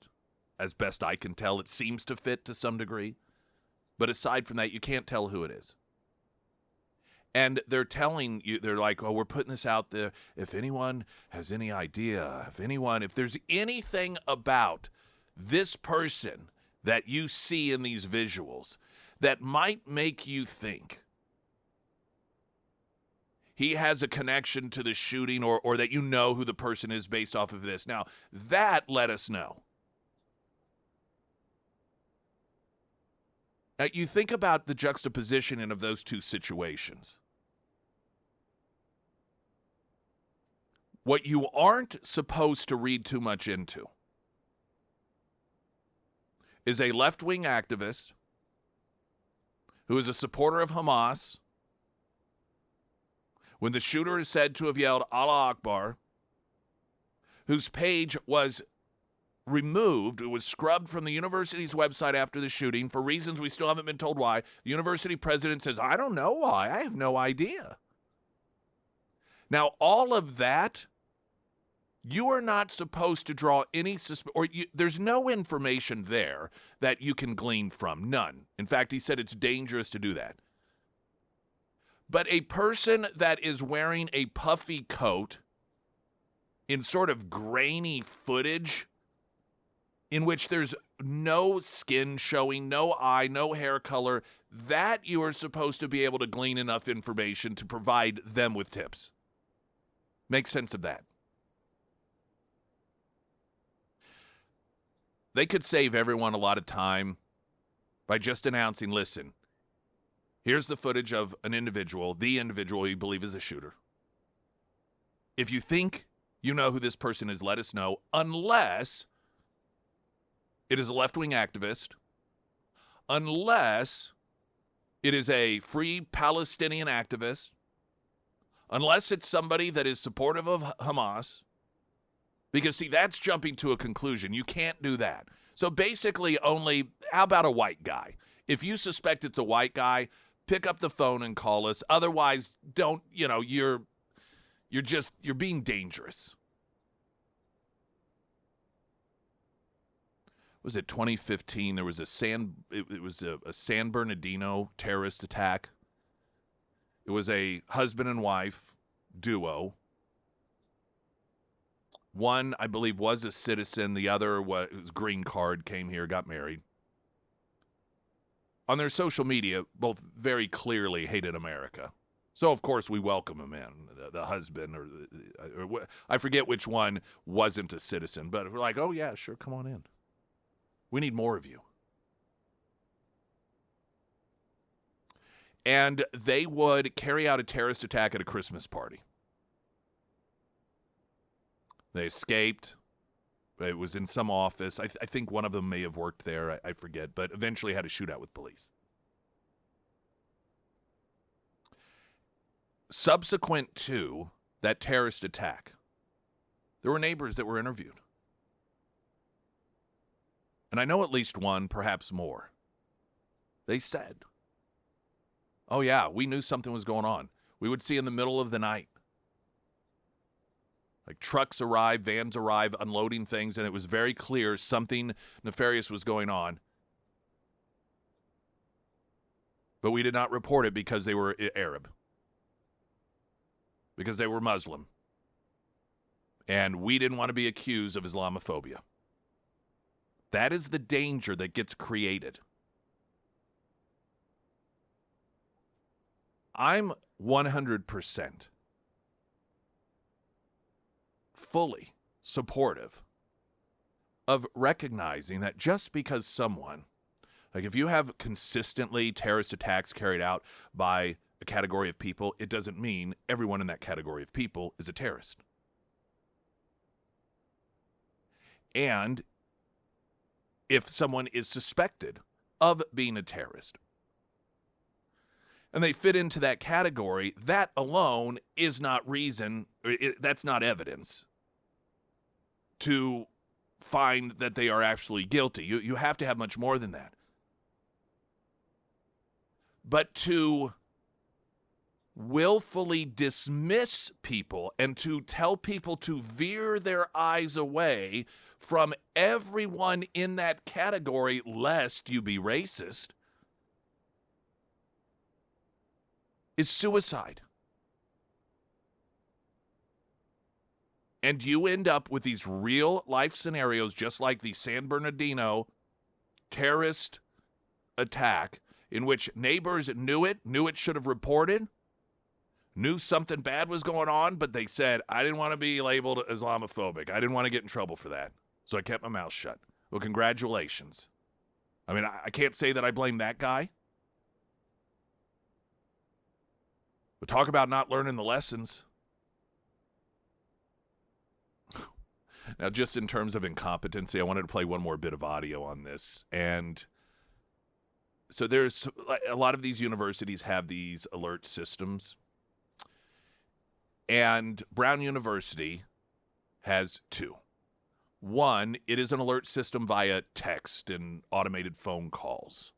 As best I can tell, it seems to fit to some degree. But aside from that, you can't tell who it is. And they're telling you, they're like, oh, we're putting this out there. If anyone has any idea, if there's anything about this person that you see in these visuals that might make you think he has a connection to the shooting, or that you know who the person is based off of this. Now, that let us know. Now, you think about the juxtaposition of those two situations. What you aren't supposed to read too much into is a left-wing activist who is a supporter of Hamas, when the shooter is said to have yelled Allah Akbar, whose page was removed, it was scrubbed from the university's website after the shooting for reasons we still haven't been told why. The university president says, I don't know why. I have no idea. Now, all of that, you are not supposed to draw any there's no information there that you can glean from. None. In fact, he said it's dangerous to do that. But a person that is wearing a puffy coat in sort of grainy footage in which there's no skin showing, no eye, no hair color, that you are supposed to be able to glean enough information to provide them with tips. Make sense of that. They could save everyone a lot of time by just announcing, listen, here's the footage of the individual you believe is a shooter. If you think you know who this person is, let us know, unless it is a left-wing activist, unless it is a free Palestinian activist, unless it's somebody that is supportive of Hamas, because, see, that's jumping to a conclusion. You can't do that. So basically how about a white guy? If you suspect it's a white guy, pick up the phone and call us. Otherwise, don't, you're being dangerous. Was it 2015? There was a San Bernardino terrorist attack. It was a husband and wife duo. One, I believe, was a citizen. The other was green card, came here, got married. On their social media, both very clearly hated America. So, of course, we welcome him in. The husband, or I forget which one wasn't a citizen, but we're like, oh, yeah, sure, come on in. We need more of you. And they would carry out a terrorist attack at a Christmas party. They escaped. It was in some office. I think one of them may have worked there. I forget. But eventually had a shootout with police. Subsequent to that terrorist attack, there were neighbors that were interviewed. And I know at least one, perhaps more. They said, oh, yeah, we knew something was going on. We would see in the middle of the night, like trucks arrive, vans arrive, unloading things, and it was very clear something nefarious was going on. But we did not report it because they were Arab, because they were Muslim. And we didn't want to be accused of Islamophobia. That is the danger that gets created. I'm 100% fully supportive of recognizing that just because someone, like if you have consistently terrorist attacks carried out by a category of people, it doesn't mean everyone in that category of people is a terrorist. And if someone is suspected of being a terrorist and they fit into that category, that alone is not reason, that's not evidence to find that they are actually guilty. You have to have much more than that. But to willfully dismiss people and to tell people to veer their eyes away from everyone in that category lest you be racist is suicide. And you end up with these real life scenarios just like the San Bernardino terrorist attack in which neighbors knew it should have reported, knew something bad was going on, but they said, I didn't want to be labeled Islamophobic. I didn't want to get in trouble for that. So I kept my mouth shut. Well, congratulations. I mean, I can't say that I blame that guy. But talk about not learning the lessons. Now, just in terms of incompetency, I wanted to play one more bit of audio on this. And so there's a lot of these universities have these alert systems. And Brown University has two. One, it is an alert system via text and automated phone calls.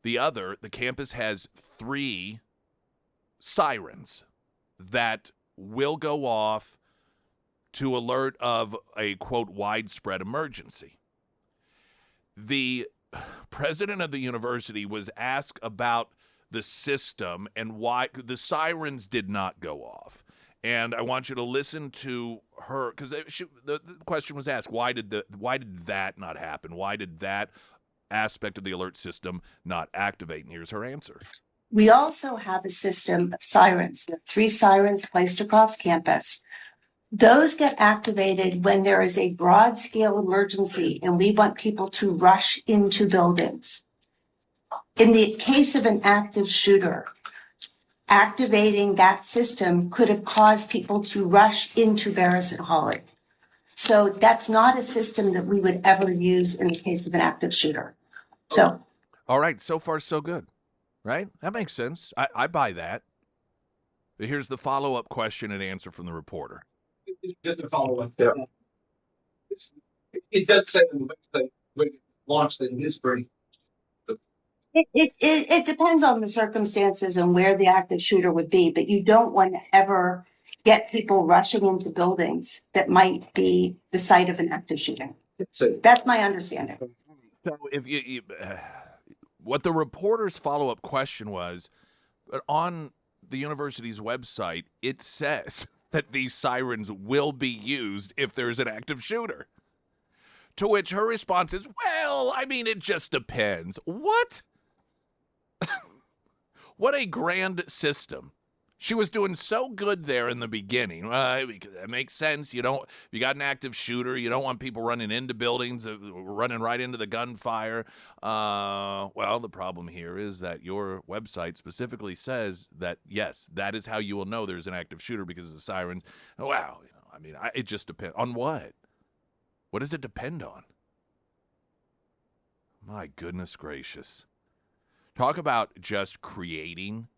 The other, the campus has 3 sirens that will go off to alert of a, quote, widespread emergency. The president of the university was asked about the system and why the sirens did not go off. And I want you to listen to her, because the question was asked, why did that not happen? Why did that aspect of the alert system not activate? And here's her answer. We also have a system of sirens. There are 3 sirens placed across campus. Those get activated when there is a broad scale emergency and we want people to rush into buildings. In the case of an active shooter, activating that system could have caused people to rush into Barris and Holly. So that's not a system that we would ever use in the case of an active shooter. So, All right, so far so good, right? That makes sense. I buy that. But here's the follow-up question and answer from the reporter. Just to follow up there, it does say on the website when it launched that it is free. it depends on the circumstances and where the active shooter would be, but you don't want to ever get people rushing into buildings that might be the site of an active shooting. So That's my understanding. So if what the reporter's follow-up question was, on the university's website, it says that these sirens will be used if there's an active shooter. To which her response is, well, I mean, it just depends. What? What a grand system. She was doing so good there in the beginning. Because that makes sense. You got an active shooter. You don't want people running into buildings, running right into the gunfire. Well, the problem here is that your website specifically says that, yes, that is how you will know there's an active shooter because of the sirens. Wow. It just depends. On what? What does it depend on? My goodness gracious. Talk about just creating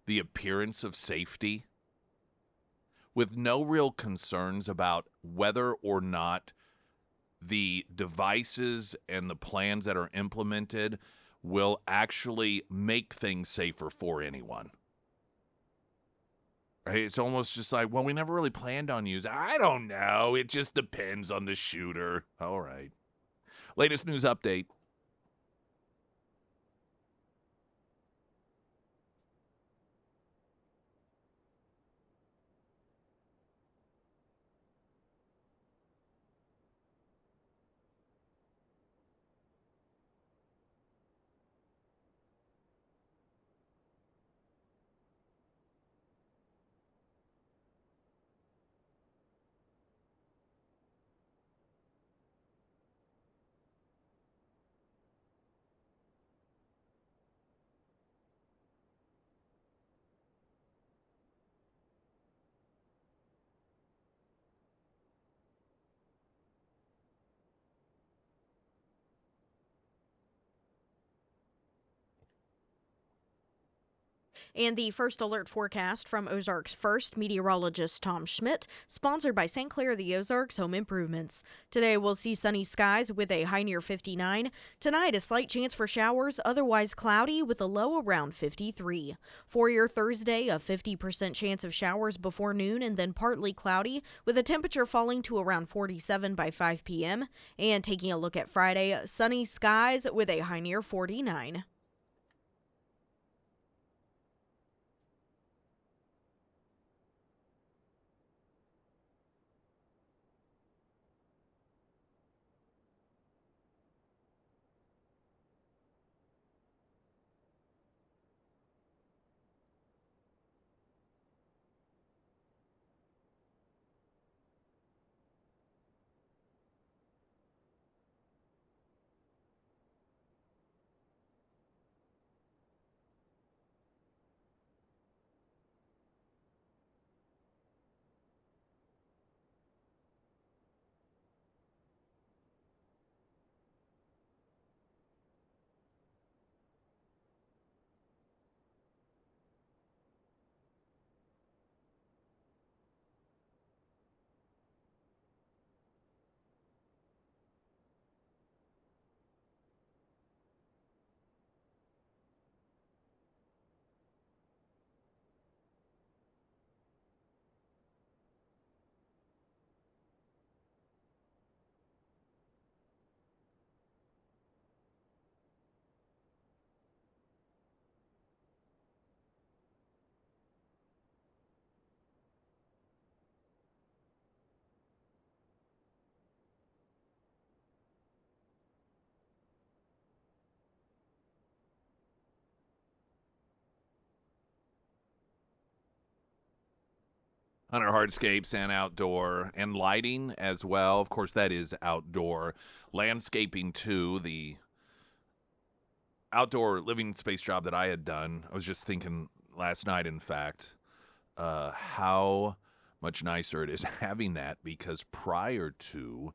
the appearance of safety with no real concerns about whether or not the devices and the plans that are implemented will actually make things safer for anyone. Right? It's almost just like, well, we never really planned on using. I don't know. It just depends on the shooter. All right. Latest news update. And the first alert forecast from Ozarks First meteorologist Tom Schmidt, sponsored by St. Clair the Ozarks Home Improvements. Today we'll see sunny skies with a high near 59. Tonight a slight chance for showers, otherwise cloudy with a low around 53. For your Thursday, a 50% chance of showers before noon and then partly cloudy with a temperature falling to around 47 by 5 p.m. And taking a look at Friday, sunny skies with a high near 49. Hunter Hardscapes and outdoor, and lighting as well. Of course, that is outdoor. Landscaping, too. The outdoor living space job that I had done, I was just thinking last night, in fact, how much nicer it is having that, because prior to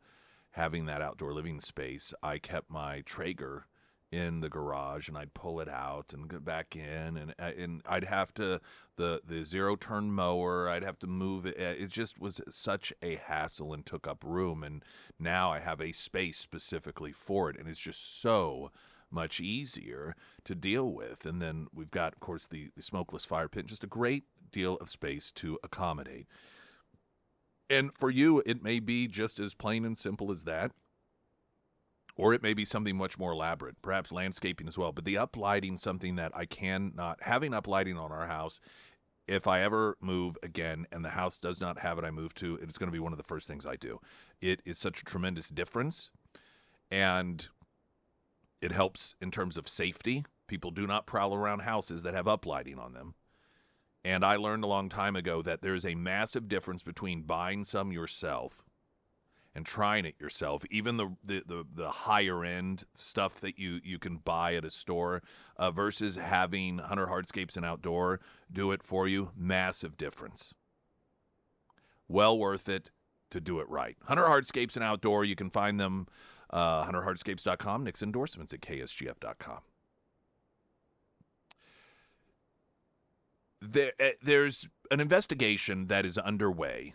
having that outdoor living space, I kept my Traeger in the garage, and I'd pull it out and go back in, and I'd have to the zero turn mower, I'd have to move it. It just was such a hassle and took up room, and now I have a space specifically for it, and it's just so much easier to deal with. And then we've got, of course, the smokeless fire pit, just a great deal of space to accommodate. And for you, it may be just as plain and simple as that, or it may be something much more elaborate, perhaps landscaping as well. But the uplighting, something that I cannot, having uplighting on our house, if I ever move again and the house does not have it I move to, it's going to be one of the first things I do. It is such a tremendous difference, and it helps in terms of safety. People do not prowl around houses that have uplighting on them. And I learned a long time ago that there's a massive difference between buying some yourself and trying it yourself, even the higher end stuff that you can buy at a store, versus having Hunter Hardscapes and Outdoor do it for you. Massive difference. Well worth it to do it right. Hunter Hardscapes and Outdoor, you can find them hunterhardscapes.com, Nick's endorsements at KSGF.com. There's an investigation that is underway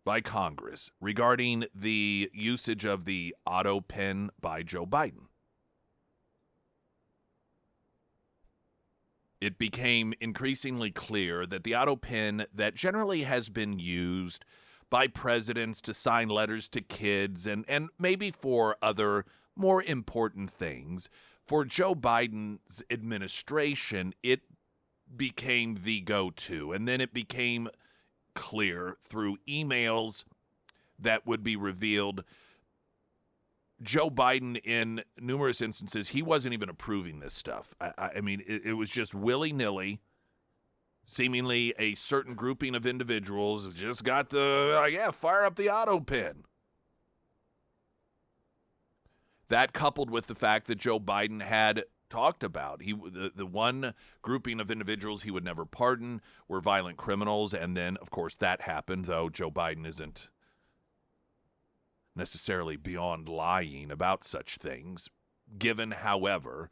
by Congress regarding the usage of the auto pen by Joe Biden. It became increasingly clear that the auto pen that generally has been used by presidents to sign letters to kids and maybe for other more important things, for Joe Biden's administration, it became the go-to. And then it became clear through emails that would be revealed, Joe Biden, in numerous instances, he wasn't even approving this stuff. I mean, it was just willy-nilly. Seemingly a certain grouping of individuals just got to, fire up the auto pen. That, coupled with the fact that Joe Biden had talked about, the one grouping of individuals he would never pardon were violent criminals, and then, of course, that happened, though Joe Biden isn't necessarily beyond lying about such things, given, however,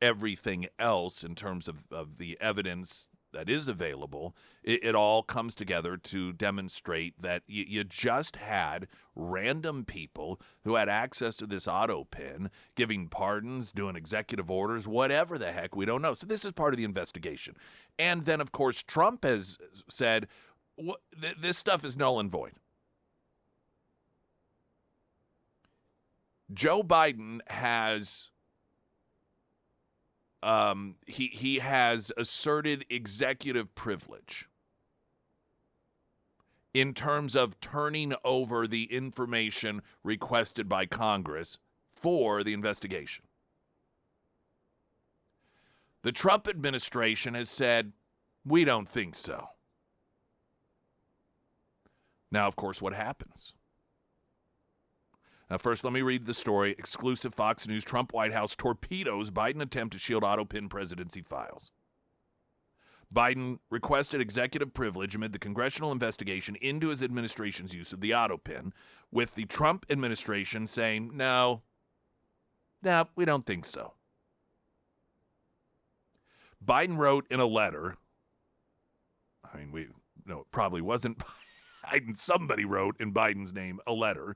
everything else in terms of the evidence that is available. It all comes together to demonstrate that you just had random people who had access to this auto pen giving pardons, doing executive orders, whatever the heck, we don't know. So this is part of the investigation. And then, of course, Trump has said this stuff is null and void. Joe Biden has he has asserted executive privilege in terms of turning over the information requested by Congress for the investigation. The Trump administration has said, we don't think so. Now, of course, what happens? Now, first, let me read the story. Exclusive Fox News. Trump White House torpedoes Biden attempt to shield auto pen presidency files. Biden requested executive privilege amid the congressional investigation into his administration's use of the auto pen, with the Trump administration saying, no, we don't think so. Biden wrote in a letter, it probably wasn't Biden, somebody wrote in Biden's name a letter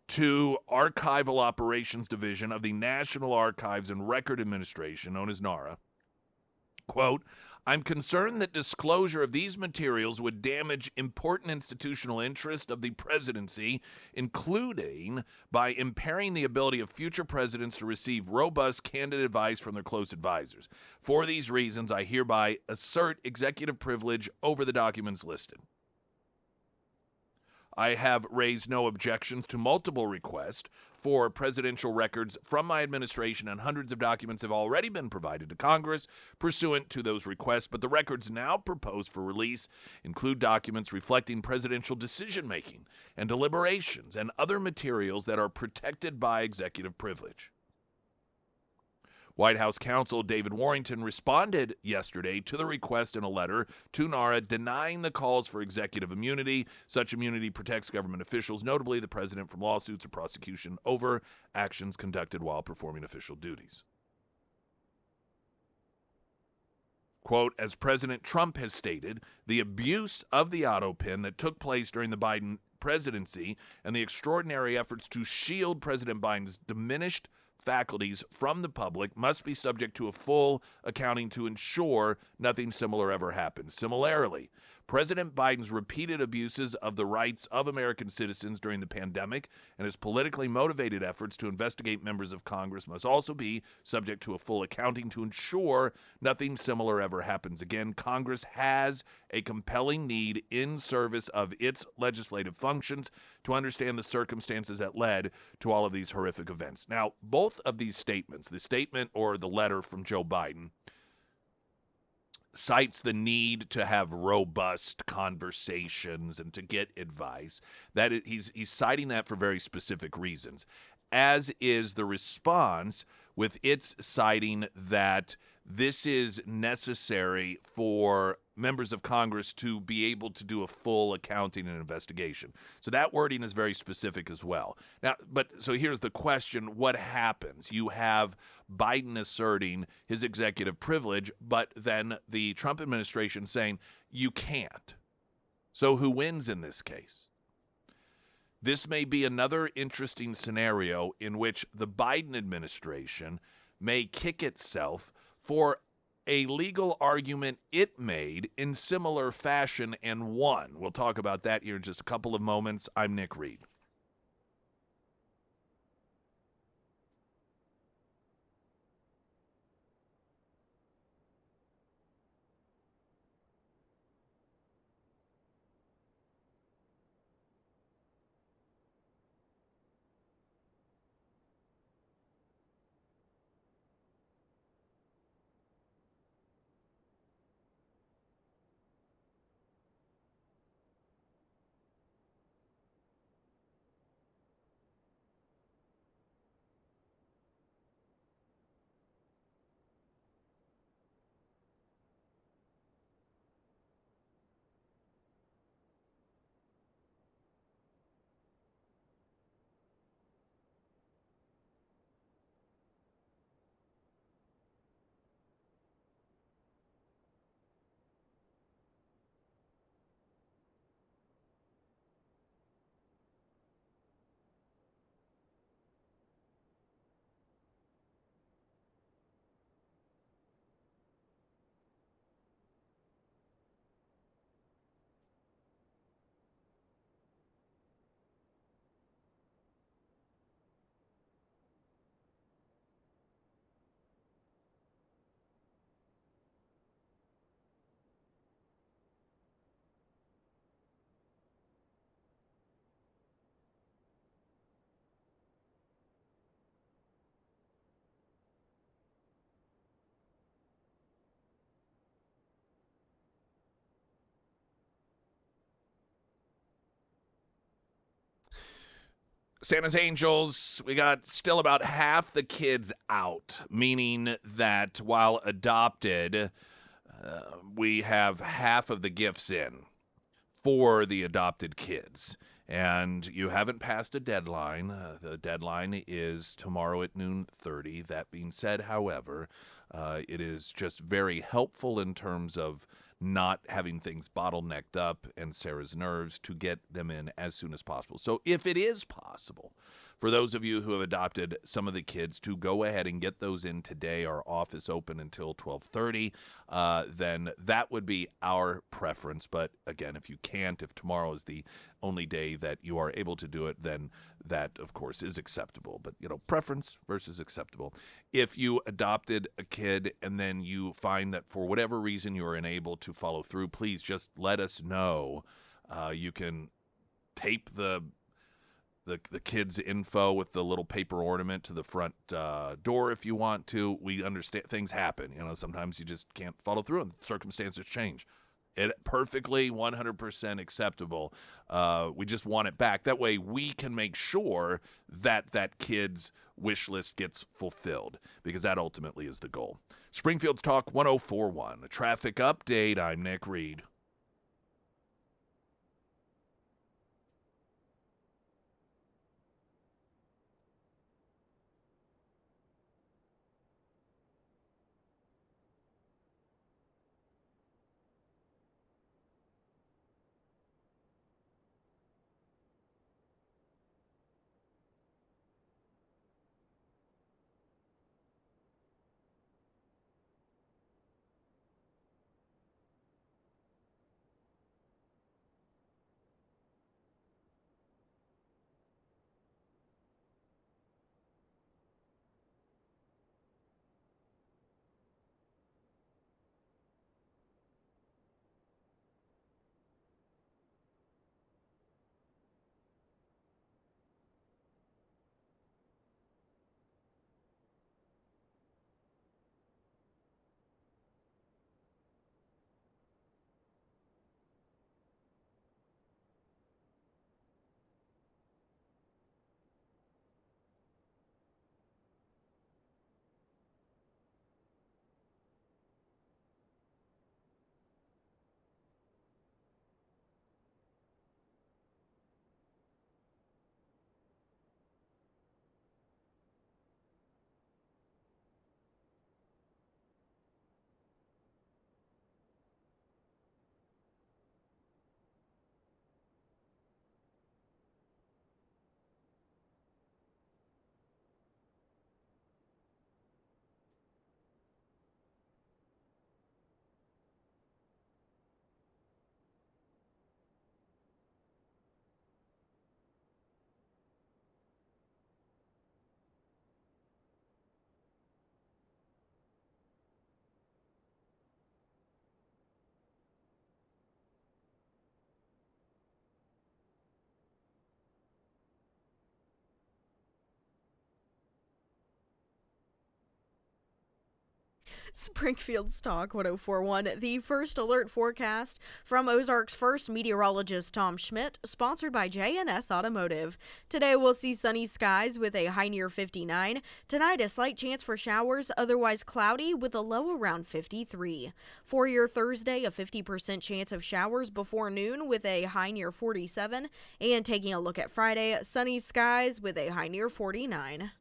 to Archival Operations Division of the National Archives and Record Administration, known as NARA. Quote, I'm concerned that disclosure of these materials would damage important institutional interest of the presidency, including by impairing the ability of future presidents to receive robust candidate advice from their close advisors. For these reasons, I hereby assert executive privilege over the documents listed. I have raised no objections to multiple requests for presidential records from my administration, and hundreds of documents have already been provided to Congress pursuant to those requests. But the records now proposed for release include documents reflecting presidential decision-making and deliberations and other materials that are protected by executive privilege. White House counsel David Warrington responded yesterday to the request in a letter to NARA denying the calls for executive immunity. Such immunity protects government officials, notably the president, from lawsuits or prosecution over actions conducted while performing official duties. Quote, as President Trump has stated, the abuse of the auto pen that took place during the Biden presidency and the extraordinary efforts to shield President Biden's diminished faculties from the public must be subject to a full accounting to ensure nothing similar ever happens. Similarly, President Biden's repeated abuses of the rights of American citizens during the pandemic and his politically motivated efforts to investigate members of Congress must also be subject to a full accounting to ensure nothing similar ever happens again. Congress has a compelling need in service of its legislative functions to understand the circumstances that led to all of these horrific events. Now, both of these statements, the statement or the letter from Joe Biden, cites the need to have robust conversations and to get advice. He's citing that for very specific reasons, as is the response with its citing that this is necessary for members of Congress to be able to do a full accounting and investigation. So that wording is very specific as well. Now, so here's the question: what happens? You have Biden asserting his executive privilege, but then the Trump administration saying you can't. So who wins in this case? This may be another interesting scenario in which the Biden administration may kick itself for a legal argument it made in similar fashion and won. We'll talk about that here in just a couple of moments. I'm Nick Reed. Santa's Angels, we got still about half the kids out, meaning that while adopted, we have half of the gifts in for the adopted kids. And you haven't passed a deadline. The deadline is tomorrow at noon 30. That being said, however, it is just very helpful in terms of not having things bottlenecked up and Sarah's nerves to get them in as soon as possible. So if it is possible for those of you who have adopted some of the kids to go ahead and get those in today, our office open until 12:30, then that would be our preference. But again, if you can't, if tomorrow is the only day that you are able to do it, then that, of course, is acceptable. But, preference versus acceptable. If you adopted a kid and then you find that for whatever reason you are unable to follow through, please just let us know. You can tape the kid's info with the little paper ornament to the front door if you want to. We understand things happen. Sometimes you just can't follow through and circumstances change. It perfectly 100% acceptable. We just want it back. That way we can make sure that that kid's wish list gets fulfilled, because that ultimately is the goal. Springfield's Talk 1041, a traffic update. I'm Nick Reed. Springfield's Talk 1041, the first alert forecast from Ozarks First meteorologist Tom Schmidt, sponsored by J&S Automotive. Today we'll see sunny skies with a high near 59. Tonight a slight chance for showers, otherwise cloudy with a low around 53. For your Thursday, a 50% chance of showers before noon with a high near 47. And taking a look at Friday, sunny skies with a high near 49.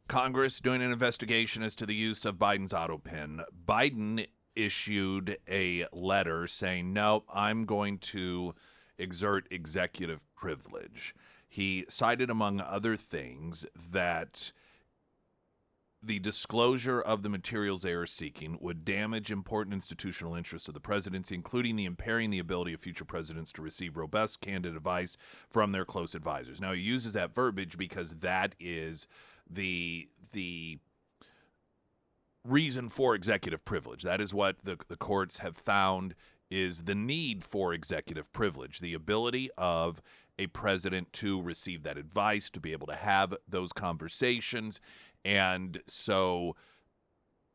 Congress doing an investigation as to the use of Biden's auto pen. Biden issued a letter saying, no, I'm going to exert executive privilege. He cited, among other things, that the disclosure of the materials they are seeking would damage important institutional interests of the presidency, including the impairing the ability of future presidents to receive robust, candid advice from their close advisors. Now, he uses that verbiage because that is the reason for executive privilege. That is what the courts have found is the need for executive privilege, the ability of a president to receive that advice, to be able to have those conversations. And so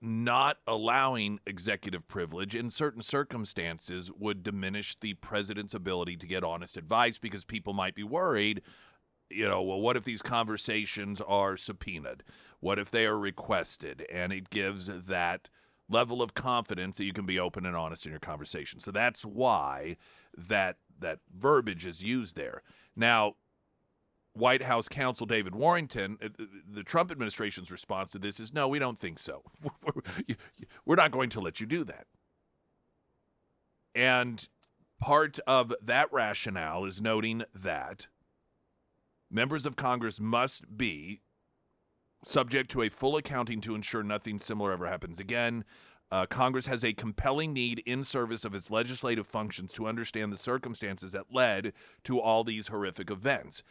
not allowing executive privilege in certain circumstances would diminish the president's ability to get honest advice, because people might be worried, well, what if these conversations are subpoenaed? What if they are requested? And it gives that level of confidence that you can be open and honest in your conversation. So that's why that verbiage is used there. Now, White House counsel David Warrington, the Trump administration's response to this is, no, we don't think so. We're not going to let you do that. And part of that rationale is noting that members of Congress must be subject to a full accounting to ensure nothing similar ever happens again. Congress has a compelling need in service of its legislative functions to understand the circumstances that led to all these horrific events.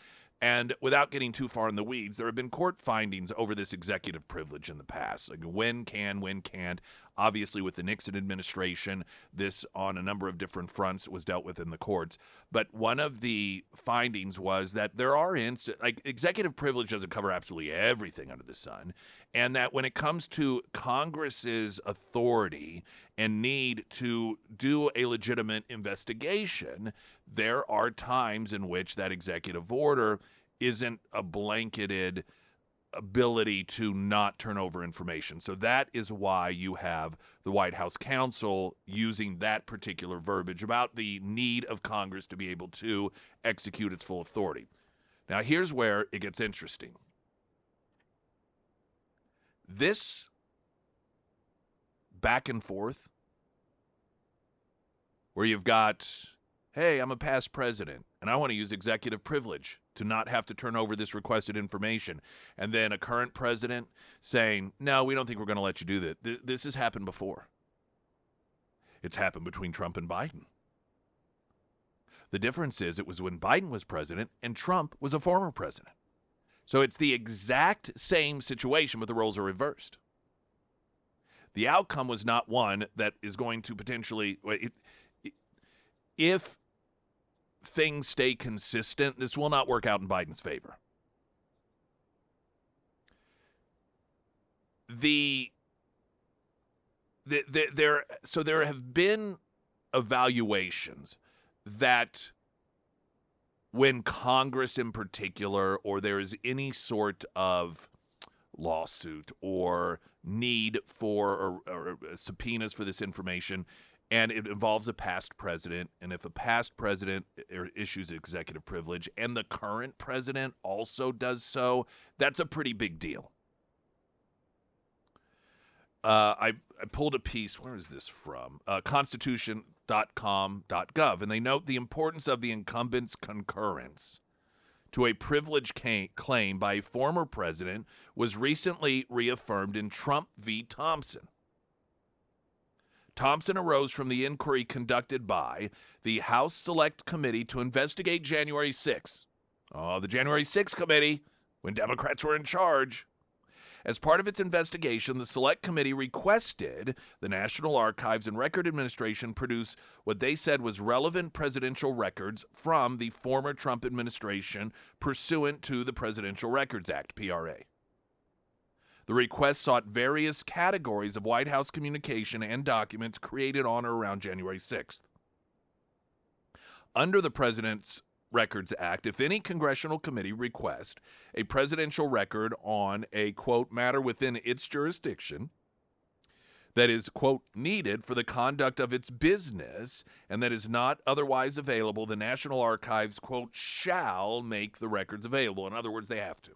And without getting too far in the weeds, there have been court findings over this executive privilege in the past. Like when can, when can't. Obviously, with the Nixon administration, this on a number of different fronts was dealt with in the courts. But one of the findings was that there are like executive privilege doesn't cover absolutely everything under the sun, and that when it comes to Congress's authority and need to do a legitimate investigation, there are times in which that executive order isn't a blanketed ability to not turn over information. So that is why you have the White House counsel using that particular verbiage about the need of Congress to be able to execute its full authority. Now, here's where it gets interesting. This back and forth, where you've got, hey, I'm a past president, and I want to use executive privilege to not have to turn over this requested information. And then a current president saying, no, we don't think we're going to let you do that. This has happened before. It's happened between Trump and Biden. The difference is it was when Biden was president and Trump was a former president. So it's the exact same situation, but the roles are reversed. The outcome was not one that is going to potentially, if things stay consistent, this will not work out in Biden's favor. There have been evaluations that when Congress in particular, or there is any sort of lawsuit or need for or subpoenas for this information, and it involves a past president, and if a past president issues executive privilege and the current president also does so, that's a pretty big deal. I pulled a piece, where is this from? Constitution.com.gov, and they note the importance of the incumbent's concurrence to a privilege claim by a former president was recently reaffirmed in Trump v. Thompson. Thompson arose from the inquiry conducted by the House Select Committee to investigate January 6th. Oh, the January 6th committee, when Democrats were in charge. As part of its investigation, the Select Committee requested the National Archives and Record Administration produce what they said was relevant presidential records from the former Trump administration pursuant to the Presidential Records Act, PRA. The request sought various categories of White House communication and documents created on or around January 6th. Under the President's Records Act, if any congressional committee requests a presidential record on a, quote, matter within its jurisdiction that is, quote, needed for the conduct of its business and that is not otherwise available, the National Archives, quote, shall make the records available. In other words, they have to.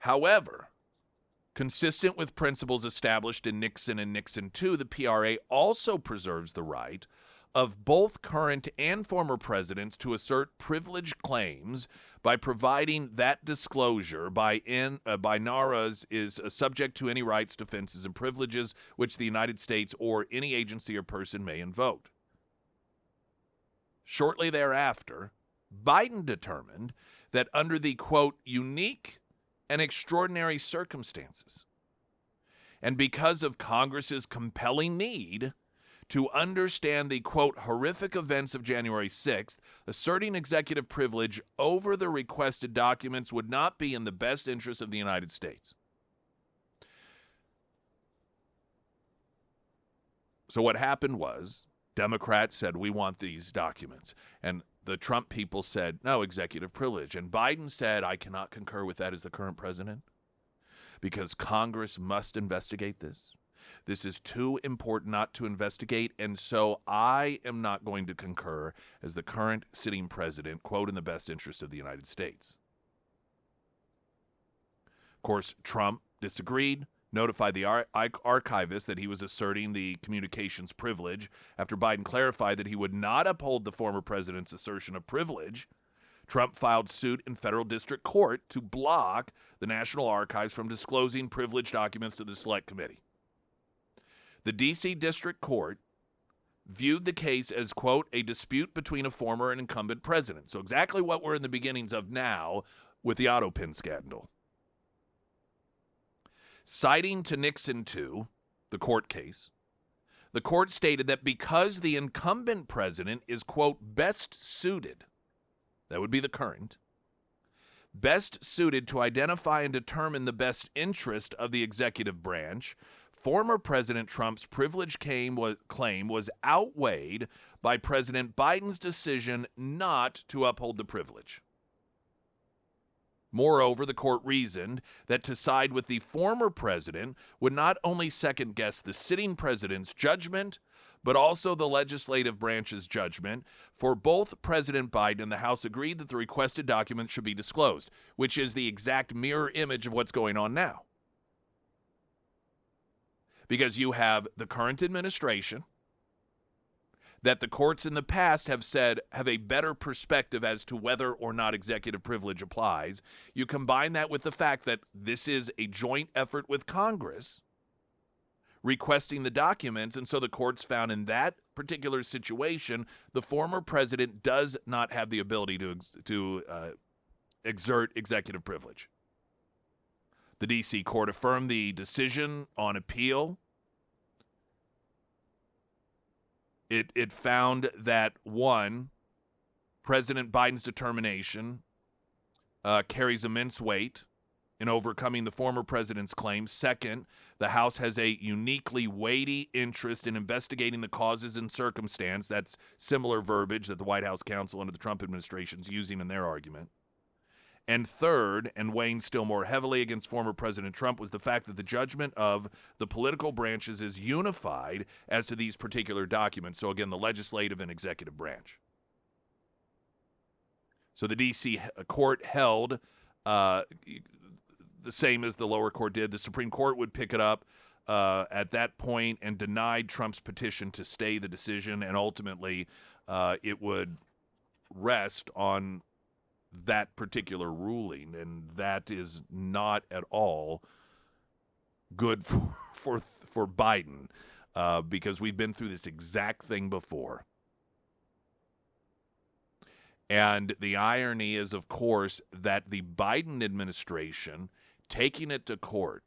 However, consistent with principles established in Nixon and Nixon II, the PRA also preserves the right of both current and former presidents to assert privilege claims by providing that disclosure by NARAs is subject to any rights, defenses, and privileges which the United States or any agency or person may invoke. Shortly thereafter, Biden determined that under the, quote, unique and extraordinary circumstances, and because of Congress's compelling need to understand the, quote, horrific events of January 6th, asserting executive privilege over the requested documents would not be in the best interest of the United States. So what happened was Democrats said, we want these documents. And the Trump people said, no, executive privilege. And Biden said, I cannot concur with that as the current president because Congress must investigate this. This is too important not to investigate, and so I am not going to concur as the current sitting president, quote, in the best interest of the United States. Of course, Trump disagreed, notified the archivist that he was asserting the communications privilege after Biden clarified that he would not uphold the former president's assertion of privilege. Trump filed suit in federal district court to block the National Archives from disclosing privileged documents to the Select Committee. The D.C. District Court viewed the case as, quote, a dispute between a former and incumbent president. So exactly what we're in the beginnings of now with the Autopin scandal. Citing to Nixon 2, the court case, the court stated that because the incumbent president is, quote, best suited, that would be the current, best suited to identify and determine the best interest of the executive branch, former President Trump's privilege claim was outweighed by President Biden's decision not to uphold the privilege. Moreover, the court reasoned that to side with the former president would not only second-guess the sitting president's judgment, but also the legislative branch's judgment. For both President Biden and the House agreed that the requested documents should be disclosed, which is the exact mirror image of what's going on now. Because you have the current administration that the courts in the past have said have a better perspective as to whether or not executive privilege applies. You combine that with the fact that this is a joint effort with Congress requesting the documents, and so the courts found in that particular situation the former president does not have the ability to exert executive privilege. The D.C. court affirmed the decision on appeal. It found that, one, President Biden's determination carries immense weight in overcoming the former president's claims. Second, the House has a uniquely weighty interest in investigating the causes and circumstance. That's similar verbiage that the White House counsel under the Trump administration is using in their argument. And third, and weighing still more heavily against former President Trump, was the fact that the judgment of the political branches is unified as to these particular documents. So again, the legislative and executive branch. So the D.C. court held the same as the lower court did. The Supreme Court would pick it up at that point and denied Trump's petition to stay the decision, and ultimately it would rest on that particular ruling, and that is not at all good for Biden, because we've been through this exact thing before. And the irony is, of course, that the Biden administration taking it to court,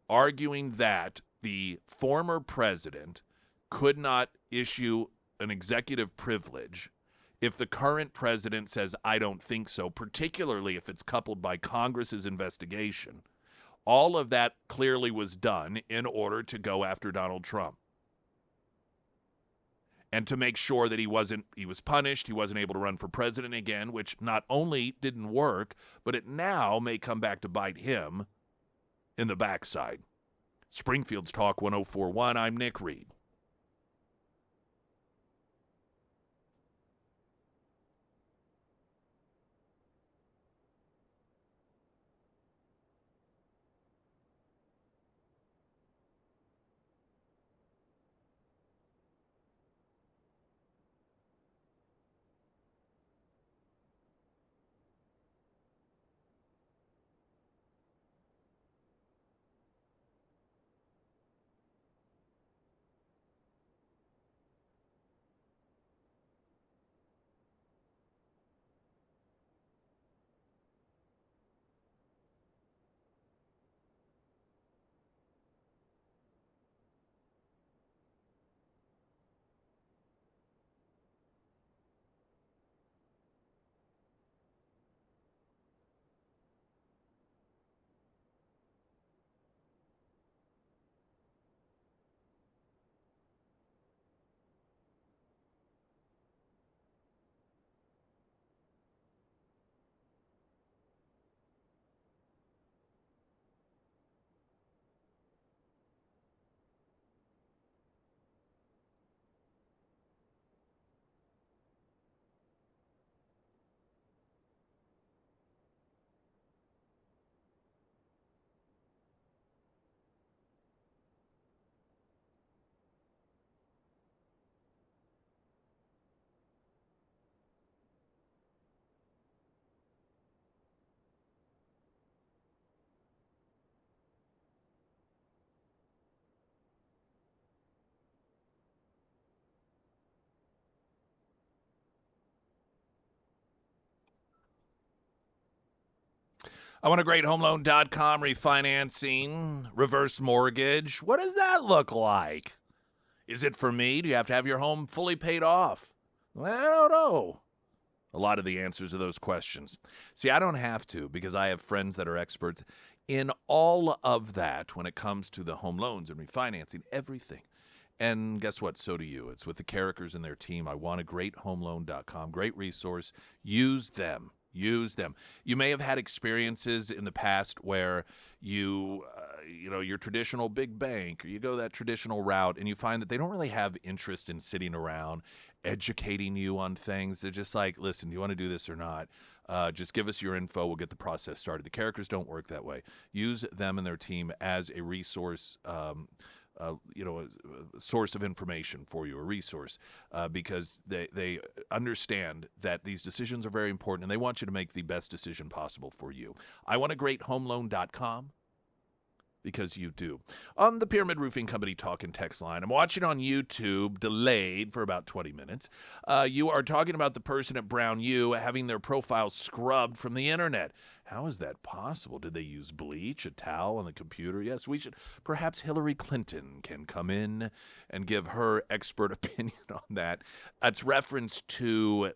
arguing that the former president could not issue an executive privilege if the current president says, I don't think so, particularly if it's coupled by Congress's investigation. All of that clearly was done in order to go after Donald Trump and to make sure that he was punished, he wasn't able to run for president again, which not only didn't work, but it now may come back to bite him in the backside. Springfield's Talk 104.1, I'm Nick Reed. I want a great homeloan.com refinancing, reverse mortgage. What does that look like? Is it for me? Do you have to have your home fully paid off? Well, I don't know. A lot of the answers to those questions. See, I don't have to because I have friends that are experts in all of that when it comes to the home loans and refinancing, everything. And guess what? So do you. It's with the Carrickers and their team. I want a great homeloan.com. Great resource. Use them. Use them. You may have had experiences in the past where your traditional big bank, or you go that traditional route and you find that they don't really have interest in sitting around educating you on things. They're just like, listen, do you want to do this or not? Just give us your info. We'll get the process started. The Carrickers don't work that way. Use them and their team as a resource, a source of information for you, a resource, because they understand that these decisions are very important and they want you to make the best decision possible for you. I want a great homeloan.com. Because you do. On the Pyramid Roofing Company talk and text line, I'm watching on YouTube, delayed for about 20 minutes. You are talking about the person at Brown U having their profile scrubbed from the internet. How is that possible? Did they use bleach, a towel on the computer? Yes, we should. Perhaps Hillary Clinton can come in and give her expert opinion on that. It's reference to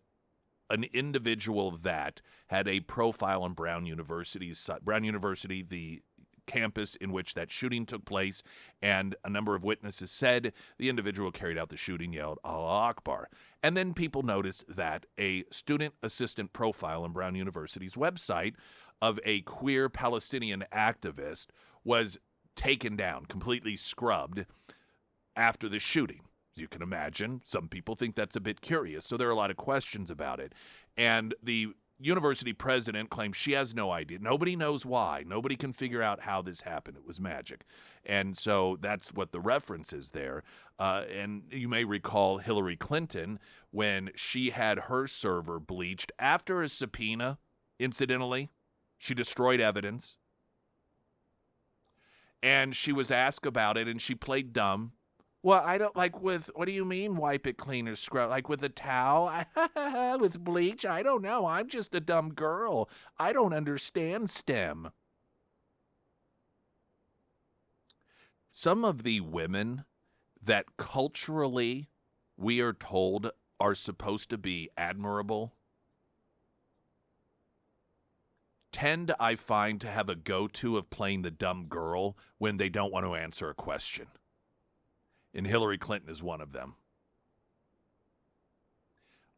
an individual that had a profile on Brown University, the campus in which that shooting took place, and a number of witnesses said the individual carried out the shooting yelled Allah Akbar. And then people noticed that a student assistant profile on Brown University's website of a queer Palestinian activist was taken down, completely scrubbed after the shooting. As you can imagine, some people think that's a bit curious, so there are a lot of questions about it. And the university president claims she has no idea. Nobody knows why. Nobody can figure out how this happened. It was magic. And so that's what the reference is there. And you may recall Hillary Clinton when she had her server bleached after a subpoena, incidentally. She destroyed evidence. And she was asked about it, and she played dumb. Well, I don't what do you mean wipe it clean or scrub? Like with a towel? With bleach? I don't know. I'm just a dumb girl. I don't understand STEM. Some of the women that culturally we are told are supposed to be admirable tend, I find, to have a go-to of playing the dumb girl when they don't want to answer a question. And Hillary Clinton is one of them.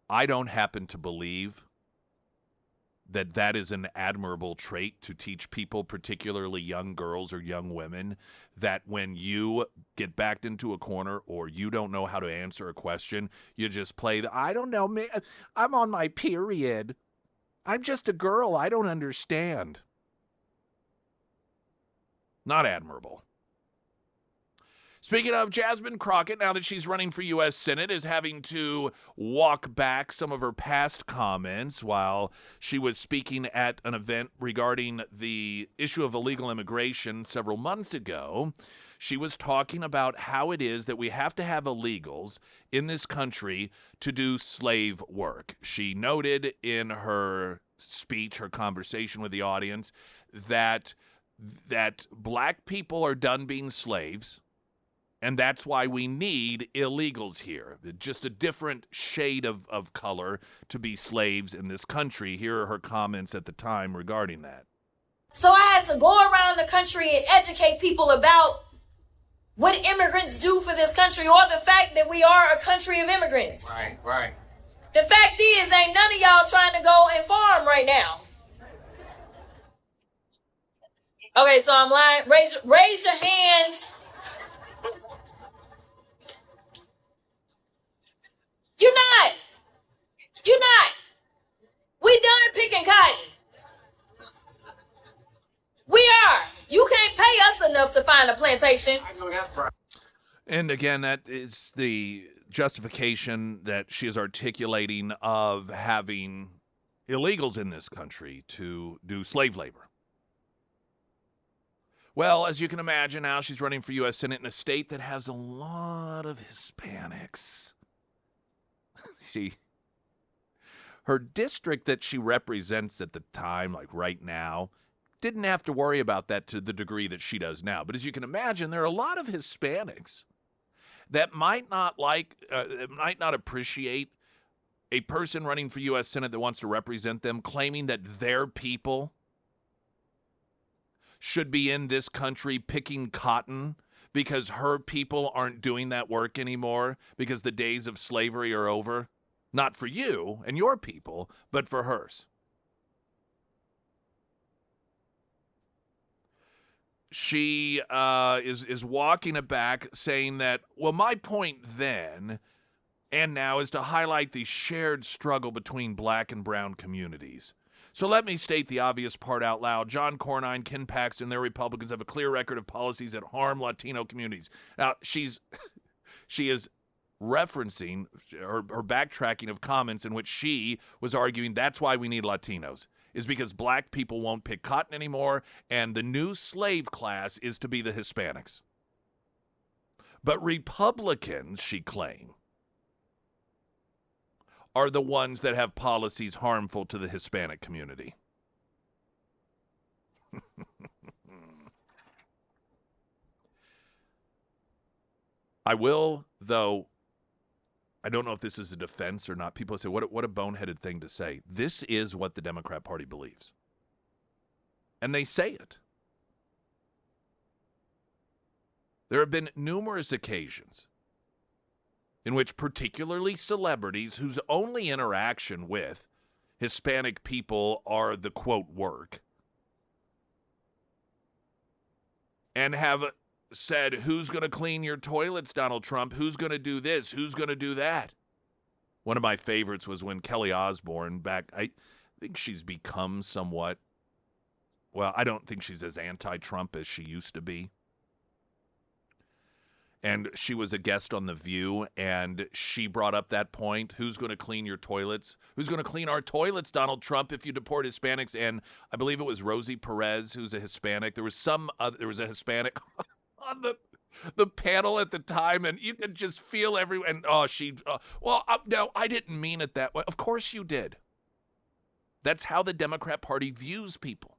I don't happen to believe that that is an admirable trait to teach people, particularly young girls or young women, that when you get backed into a corner or you don't know how to answer a question, you just play I don't know, I'm on my period. I'm just a girl. I don't understand. Not admirable. Speaking of, Jasmine Crockett, now that she's running for U.S. Senate, is having to walk back some of her past comments while she was speaking at an event regarding the issue of illegal immigration several months ago. She was talking about how it is that we have to have illegals in this country to do slave work. She noted in her speech, her conversation with the audience, that black people are done being slaves. And that's why we need illegals here. Just a different shade of color to be slaves in this country. Here are her comments at the time regarding that. So I had to go around the country and educate people about what immigrants do for this country, or the fact that we are a country of immigrants. Right. The fact is, ain't none of y'all trying to go and farm right now. Okay, so I'm lying. Raise your hands. You're not. We done picking cotton. We are. You can't pay us enough to find a plantation. I know that's right. And again, that is the justification that she is articulating of having illegals in this country to do slave labor. Well, as you can imagine, now she's running for U.S. Senate in a state that has a lot of Hispanics. See, her district that she represents at the time, like right now, didn't have to worry about that to the degree that she does now. But as you can imagine, there are a lot of Hispanics that might not appreciate a person running for U.S. Senate that wants to represent them claiming that their people should be in this country picking cotton because her people aren't doing that work anymore because the days of slavery are over. Not for you and your people, but for hers. She is walking it back saying that, well, my point then and now is to highlight the shared struggle between black and brown communities. So let me state the obvious part out loud. John Cornyn, Ken Paxton, their Republicans have a clear record of policies that harm Latino communities. Now, she is referencing her backtracking of comments in which she was arguing that's why we need Latinos, is because black people won't pick cotton anymore, and the new slave class is to be the Hispanics. But Republicans, she claimed, are the ones that have policies harmful to the Hispanic community. I will, though, I don't know if this is a defense or not. People say, what a boneheaded thing to say. This is what the Democrat Party believes. And they say it. There have been numerous occasions in which particularly celebrities whose only interaction with Hispanic people are the, quote, work, and have said, who's going to clean your toilets, Donald Trump? Who's going to do this? Who's going to do that? One of my favorites was when Kelly Osbourne I think she's become somewhat, well, I don't think she's as anti-Trump as she used to be. And she was a guest on The View, and she brought up that point. Who's going to clean your toilets? Who's going to clean our toilets, Donald Trump, if you deport Hispanics? And I believe it was Rosie Perez, who's a Hispanic. There was a Hispanic on the panel at the time, and you could just feel everyone. No, I didn't mean it that way. Of course you did. That's how the Democrat Party views people.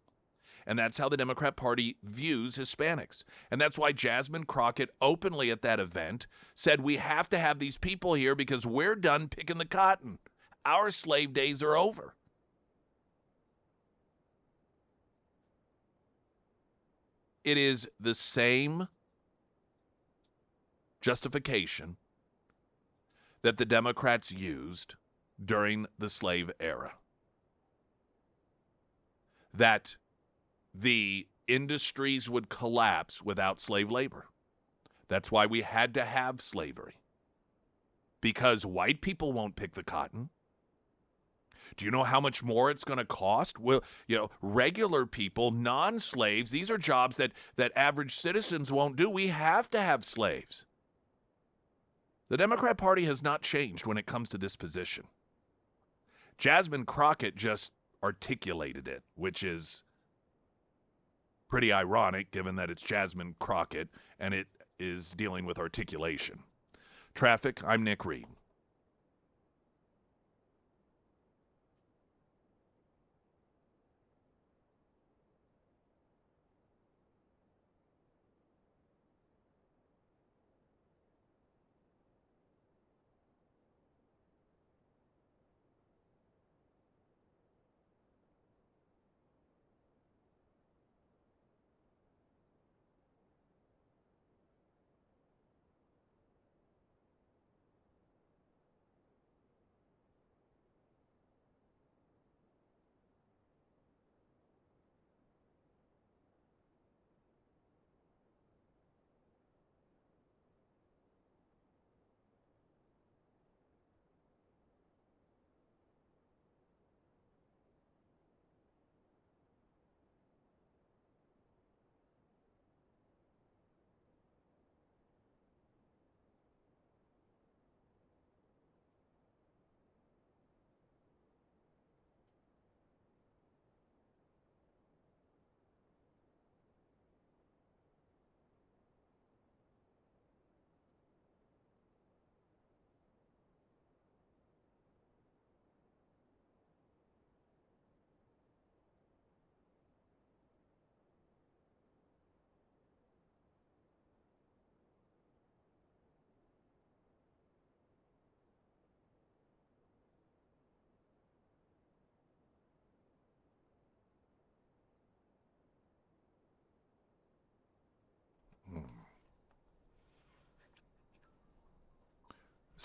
And that's how the Democrat Party views Hispanics. And that's why Jasmine Crockett openly at that event said we have to have these people here because we're done picking the cotton. Our slave days are over. It is the same justification that the Democrats used during the slave era. That the industries would collapse without slave labor. That's why we had to have slavery. Because white people won't pick the cotton. Do you know how much more it's going to cost? Well, regular people, non-slaves, these are jobs that average citizens won't do. We have to have slaves. The Democrat Party has not changed when it comes to this position. Jasmine Crockett just articulated it, which is pretty ironic given that it's Jasmine Crockett and it is dealing with articulation. Traffic, I'm Nick Reed.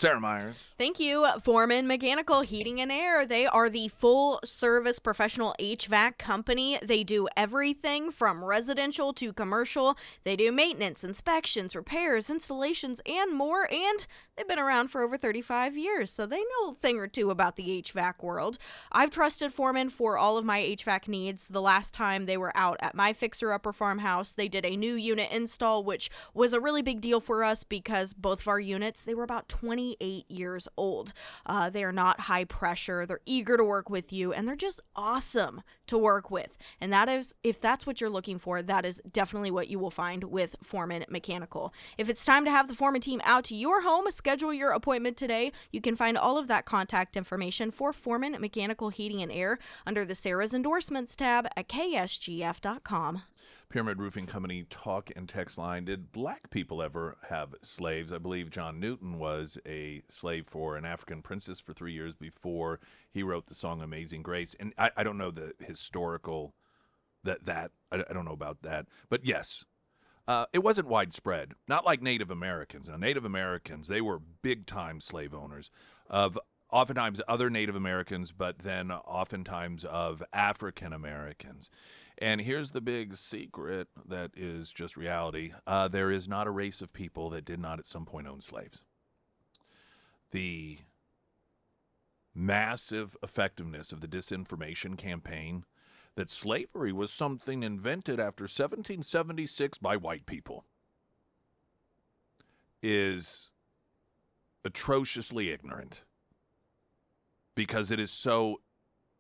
Sarah Myers. Thank you, Foreman Mechanical Heating and Air. They are the full-service professional HVAC company. They do everything from residential to commercial. They do maintenance, inspections, repairs, installations, and more. And they've been around for over 35 years, so they know a thing or two about the HVAC world. I've trusted Foreman for all of my HVAC needs. The last time they were out at my fixer-upper farmhouse, they did a new unit install, which was a really big deal for us because both of our units, they were about 28 years old. They are not high pressure. They're eager to work with you, and they're just awesome to work with. And that is, if that's what you're looking for, that is definitely what you will find with Foreman Mechanical. If it's time to have the Foreman team out to your home, schedule your appointment today. You can find all of that contact information for Foreman Mechanical Heating and Air under the Sarah's Endorsements tab at ksgf.com. Pyramid Roofing Company talk and text line. Did black people ever have slaves? I believe John Newton was a slave for an African princess for 3 years before he wrote the song Amazing Grace. And I don't know the historical, I don't know about that. But yes, it wasn't widespread. Not like Native Americans. Now, Native Americans, they were big-time slave owners of oftentimes other Native Americans, but then oftentimes of African Americans. And here's the big secret that is just reality. There is not a race of people that did not at some point own slaves. The massive effectiveness of the disinformation campaign that slavery was something invented after 1776 by white people is atrociously ignorant because it is so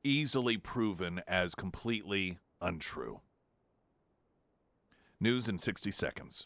easily proven as completely untrue. News in 60 seconds.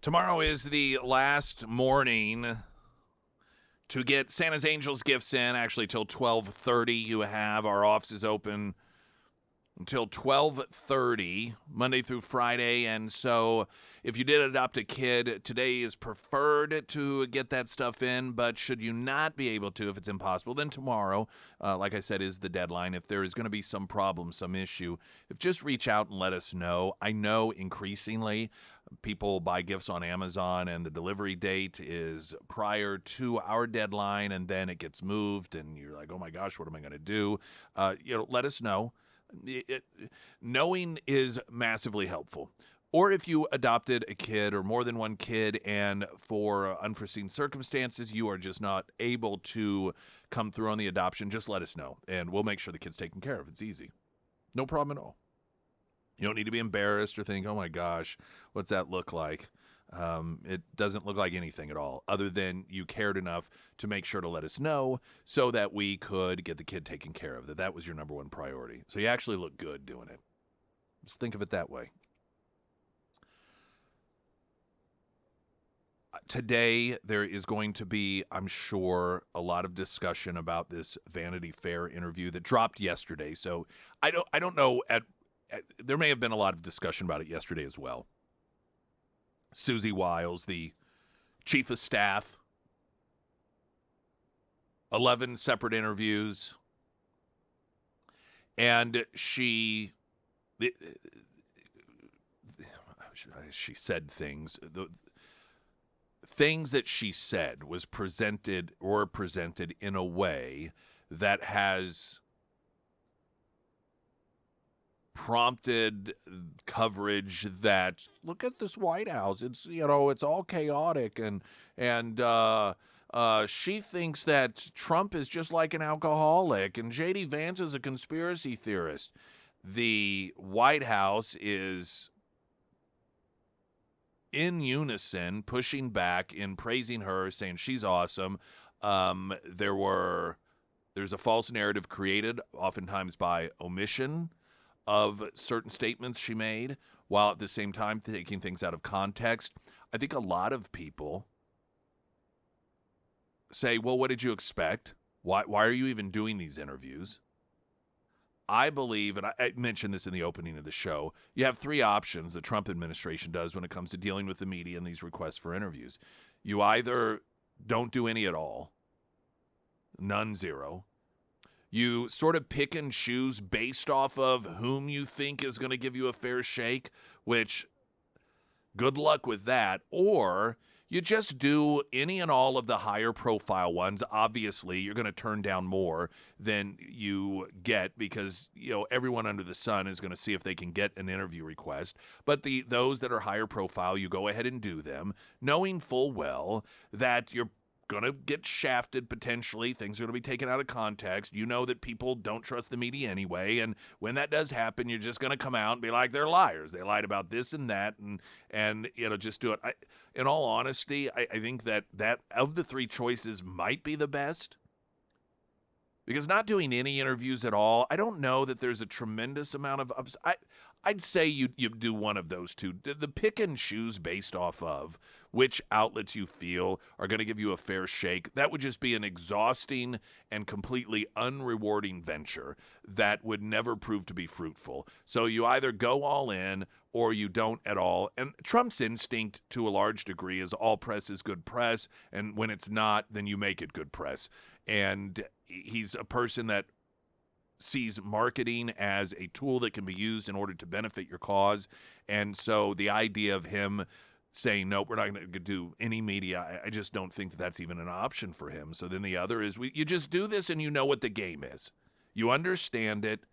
Tomorrow is the last morning to get Santa's Angels gifts in, actually till 12:30. You have our offices open until 12:30, Monday through Friday. And so if you did adopt a kid, today is preferred to get that stuff in. But should you not be able to, if it's impossible, then tomorrow, like I said, is the deadline. If there is going to be some problem, some issue, just reach out and let us know. I know increasingly people buy gifts on Amazon and the delivery date is prior to our deadline, and then it gets moved and you're like, oh my gosh, what am I going to do? Let us know. Knowing is massively helpful. Or if you adopted a kid or more than one kid and for unforeseen circumstances you are just not able to come through on the adoption, just let us know and we'll make sure the kid's taken care of. It's easy. No problem at all. You don't need to be embarrassed or think, oh my gosh, what's that look like? It doesn't look like anything at all, other than you cared enough to make sure to let us know so that we could get the kid taken care of, that was your number one priority. So you actually look good doing it. Just think of it that way. Today, there is going to be, I'm sure, a lot of discussion about this Vanity Fair interview that dropped yesterday. So I don't know there may have been a lot of discussion about it yesterday as well. Susie Wiles, the chief of staff, 11 separate interviews, and she said things. The things that she said were presented in a way that has prompted coverage that, look at this White House, it's it's all chaotic, and she thinks that Trump is just like an alcoholic and J.D. Vance is a conspiracy theorist. The White House is in unison pushing back in praising her, saying she's awesome. There's a false narrative created oftentimes by omission of certain statements she made, while at the same time taking things out of context. I think a lot of people say, well, what did you expect? Why are you even doing these interviews? I believe, and I mentioned this in the opening of the show, you have three options the Trump administration does when it comes to dealing with the media and these requests for interviews. You either don't do any at all, none, zero. You sort of pick and choose based off of whom you think is going to give you a fair shake, which good luck with that. Or you just do any and all of the higher profile ones. Obviously, you're going to turn down more than you get because, everyone under the sun is going to see if they can get an interview request. But those that are higher profile, you go ahead and do them, knowing full well that you're going to get shafted potentially. Things are going to be taken out of context. You know that people don't trust the media anyway, and when that does happen, you're just going to come out and be like, they're liars. They lied about this and that, and just do it. In all honesty, I think that of the three choices might be the best, because not doing any interviews at all, I don't know that there's a tremendous amount of I'd say you do one of those two. The pick and choose based off of which outlets you feel are going to give you a fair shake. That would just be an exhausting and completely unrewarding venture that would never prove to be fruitful. So you either go all in or you don't at all. And Trump's instinct to a large degree is all press is good press, and when it's not, then you make it good press. And he's a person that sees marketing as a tool that can be used in order to benefit your cause. And so the idea of him saying, no, we're not going to do any media, I just don't think that that's even an option for him. So then the other is you just do this and you know what the game is. You understand it,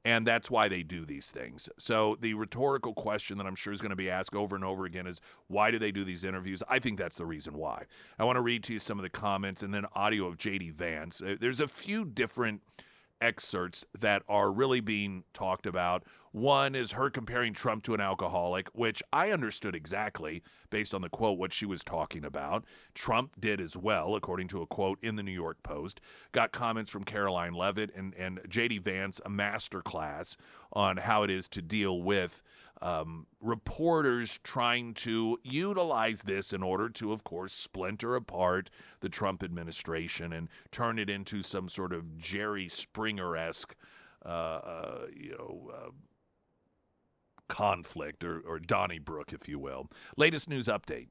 and that's why they do these things. So the rhetorical question that I'm sure is going to be asked over and over again is, why do they do these interviews? I think that's the reason why. I want to read to you some of the comments and then audio of J.D. Vance. There's a few different excerpts that are really being talked about. One is her comparing Trump to an alcoholic, which I understood exactly based on the quote what she was talking about. Trump did as well, according to a quote in the New York Post. Got comments from Caroline Levitt and J.D. Vance, a master class on how it is to deal with reporters trying to utilize this in order to, of course, splinter apart the Trump administration and turn it into some sort of Jerry Springer-esque, conflict or Donnybrook, if you will. Latest news update.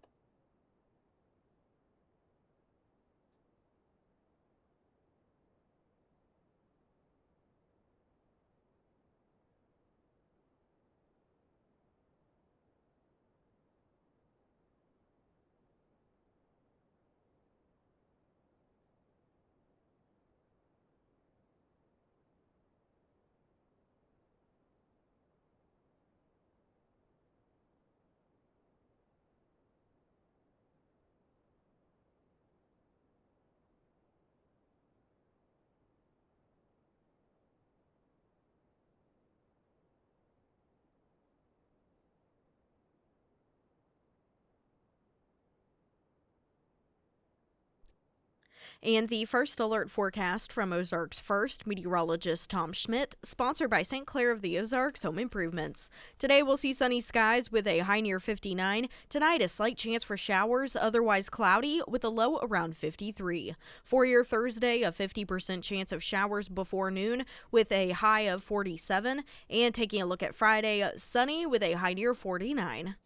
And the first alert forecast from Ozarks First meteorologist Tom Schmidt, sponsored by St. Clair of the Ozarks Home Improvements. Today we'll see sunny skies with a high near 59. Tonight a slight chance for showers, otherwise cloudy with a low around 53. For your Thursday, a 50% chance of showers before noon with a high of 47. And taking a look at Friday, sunny with a high near 49.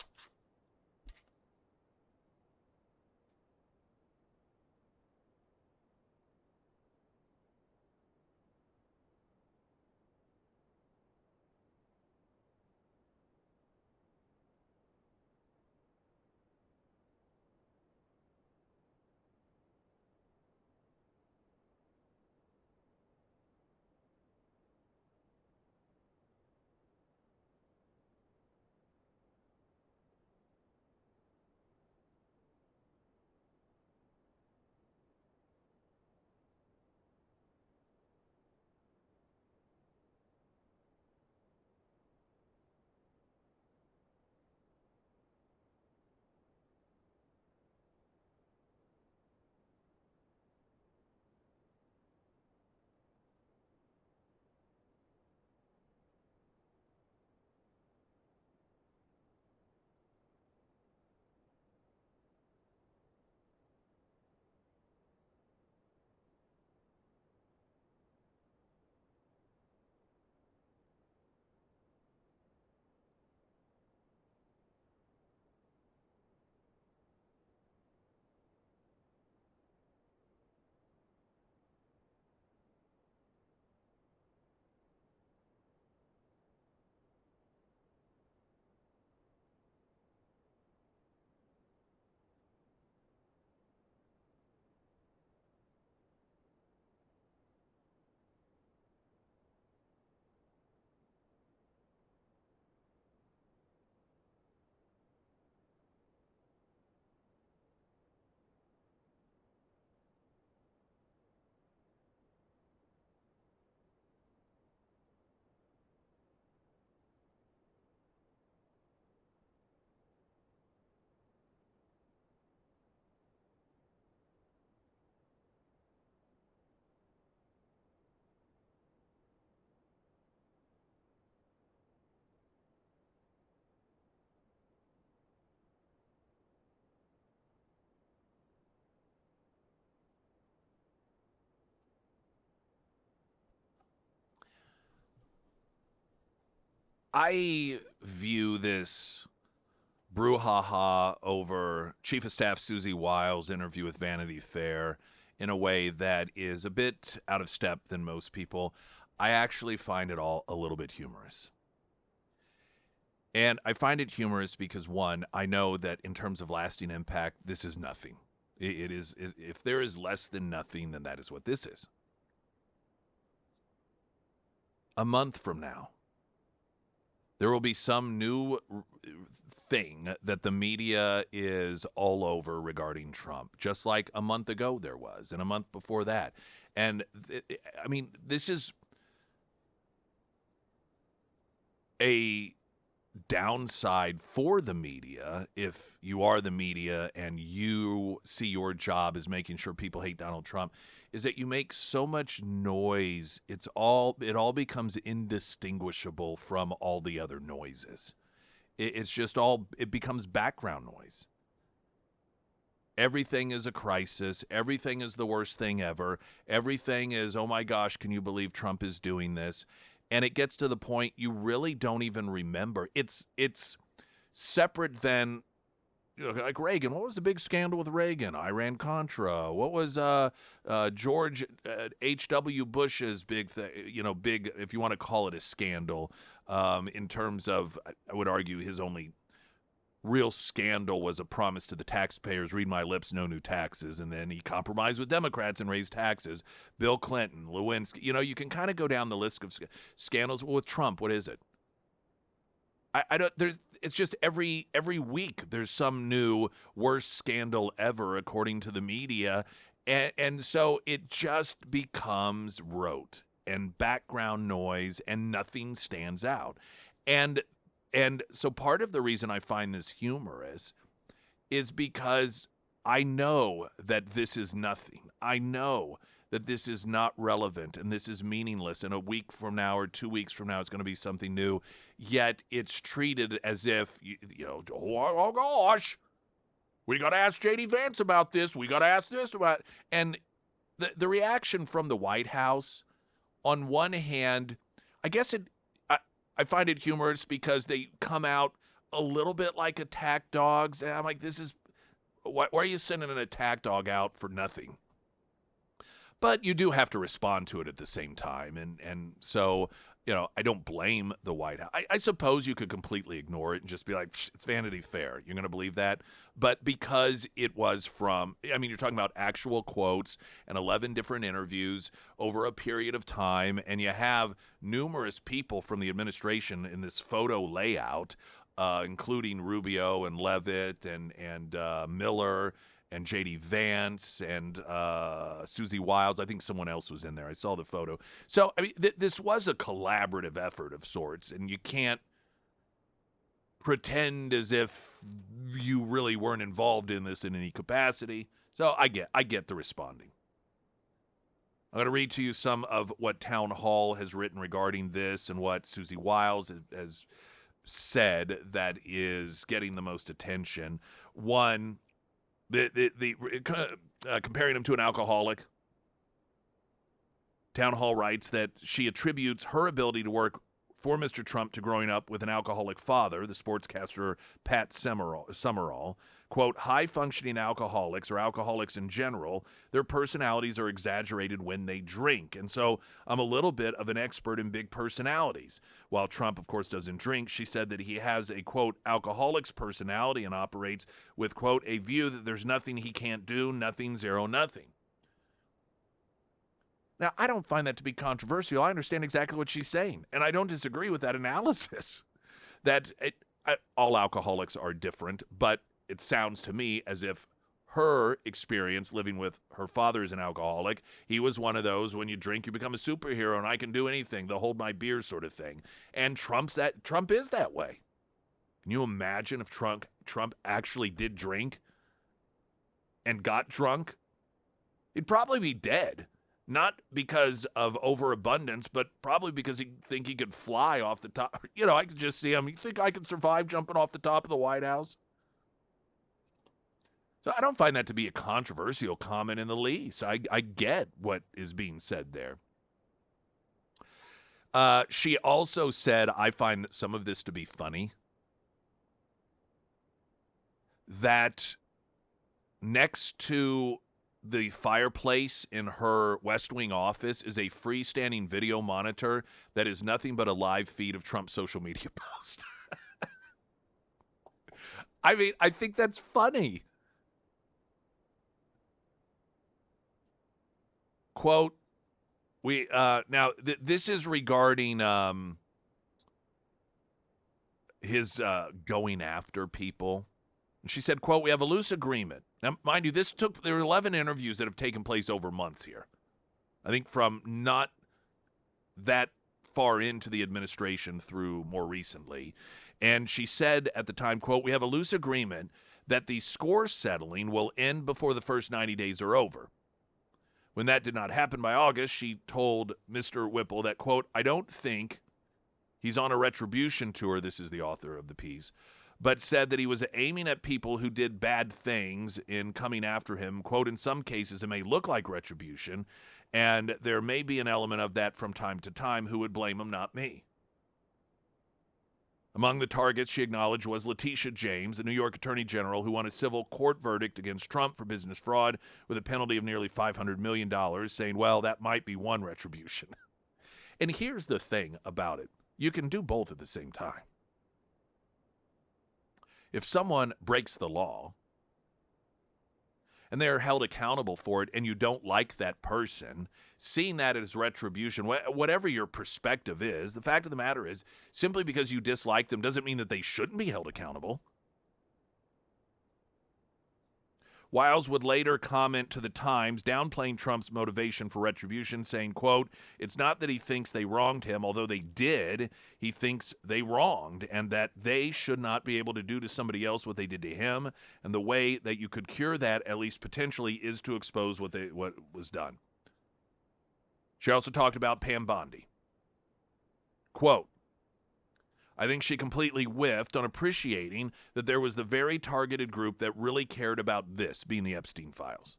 I view this brouhaha over Chief of Staff Susie Wiles' interview with Vanity Fair in a way that is a bit out of step than most people. I actually find it all a little bit humorous. And I find it humorous because, one, I know that in terms of lasting impact, this is nothing. If there is less than nothing, then that is what this is. A month from now, there will be some new thing that the media is all over regarding Trump, just like a month ago there was, and a month before that. And this is a downside for the media if you are the media and you see your job as making sure people hate Donald Trump, is that you make so much noise. It all becomes indistinguishable from all the other noises. It's just it becomes background noise. Everything is a crisis. Everything is the worst thing ever. Everything is, oh my gosh, can you believe Trump is doing this? And it gets to the point you really don't even remember. It's separate than, like Reagan. What was the big scandal with Reagan? Iran-Contra. What was George H.W. Bush's big thing? Big, if you want to call it a scandal, in terms of, I would argue his only real scandal was a promise to the taxpayers, read my lips, no new taxes, and then he compromised with Democrats and raised taxes. Bill Clinton, Lewinsky, you can kind of go down the list of scandals. Well, with Trump, what is it? I don't, it's just every week there's some new worst scandal ever, according to the media, and so it just becomes rote and background noise, and nothing stands out. And so part of the reason I find this humorous is because I know that this is nothing. I know that this is not relevant and this is meaningless. And a week from now or 2 weeks from now, it's going to be something new. Yet it's treated as if, oh gosh, we got to ask J.D. Vance about this. We got to ask this about it. And the reaction from the White House, on one hand, I guess I find it humorous because they come out a little bit like attack dogs. And I'm like, why are you sending an attack dog out for nothing? But you do have to respond to it at the same time. And so, I don't blame the White House. I suppose you could completely ignore it and just be like, it's Vanity Fair. You're going to believe that? But because it was you're talking about actual quotes and 11 different interviews over a period of time, and you have numerous people from the administration in this photo layout, including Rubio and Leavitt and Miller and J.D. Vance and Susie Wiles. I think someone else was in there. I saw the photo. So, this was a collaborative effort of sorts, and you can't pretend as if you really weren't involved in this in any capacity. So I get the responding. I'm going to read to you some of what Town Hall has written regarding this and what Susie Wiles has said that is getting the most attention. One, comparing him to an alcoholic. Town Hall writes that she attributes her ability to work for Mr. Trump to growing up with an alcoholic father, the sportscaster Pat Summerall. Quote, high-functioning alcoholics or alcoholics in general, their personalities are exaggerated when they drink. And so I'm a little bit of an expert in big personalities. While Trump, of course, doesn't drink, she said that he has a, quote, alcoholic's personality and operates with, quote, a view that there's nothing he can't do, nothing, zero, nothing. Now, I don't find that to be controversial. I understand exactly what she's saying, and I don't disagree with that analysis, that all alcoholics are different, but it sounds to me as if her experience living with her father as an alcoholic, he was one of those, when you drink, you become a superhero, and I can do anything, they'll hold my beer sort of thing. And Trump is that way. Can you imagine if Trump actually did drink and got drunk? He'd probably be dead. Not because of overabundance, but probably because he think he could fly off the top. I could just see him. You think I could survive jumping off the top of the White House? So I don't find that to be a controversial comment in the least. I get what is being said there. She also said, I find some of this to be funny, that next to the fireplace in her West Wing office is a freestanding video monitor that is nothing but a live feed of Trump's social media post. I think that's funny. Quote, this is regarding his going after people. And she said, quote, we have a loose agreement. Now, mind you, there were 11 interviews that have taken place over months here. I think from not that far into the administration through more recently. And she said at the time, quote, we have a loose agreement that the score settling will end before the first 90 days are over. When that did not happen by August, she told Mr. Whipple that, quote, I don't think He's on a retribution tour, this is the author of the piece, but said that he was aiming at people who did bad things in coming after him. Quote, in some cases, it may look like retribution, and there may be an element of that from time to time. Who would blame him? Not me. Among the targets she acknowledged was Letitia James, the New York Attorney General, who won a civil court verdict against Trump for business fraud with a penalty of nearly $500 million, saying, well, that might be one retribution. And here's the thing about it. You can do both at the same time. If someone breaks the law and they're held accountable for it and you don't like that person, seeing that as retribution, whatever your perspective is, the fact of the matter is, simply because you dislike them doesn't mean that they shouldn't be held accountable. Wiles would later comment to the Times, downplaying Trump's motivation for retribution, saying, quote, it's not that he thinks they wronged him, although they did. He thinks they wronged and that they should not be able to do to somebody else what they did to him. And the way that you could cure that, at least potentially, is to expose what was done. She also talked about Pam Bondi. Quote, I think she completely whiffed on appreciating that there was the very targeted group that really cared about this, being the Epstein files.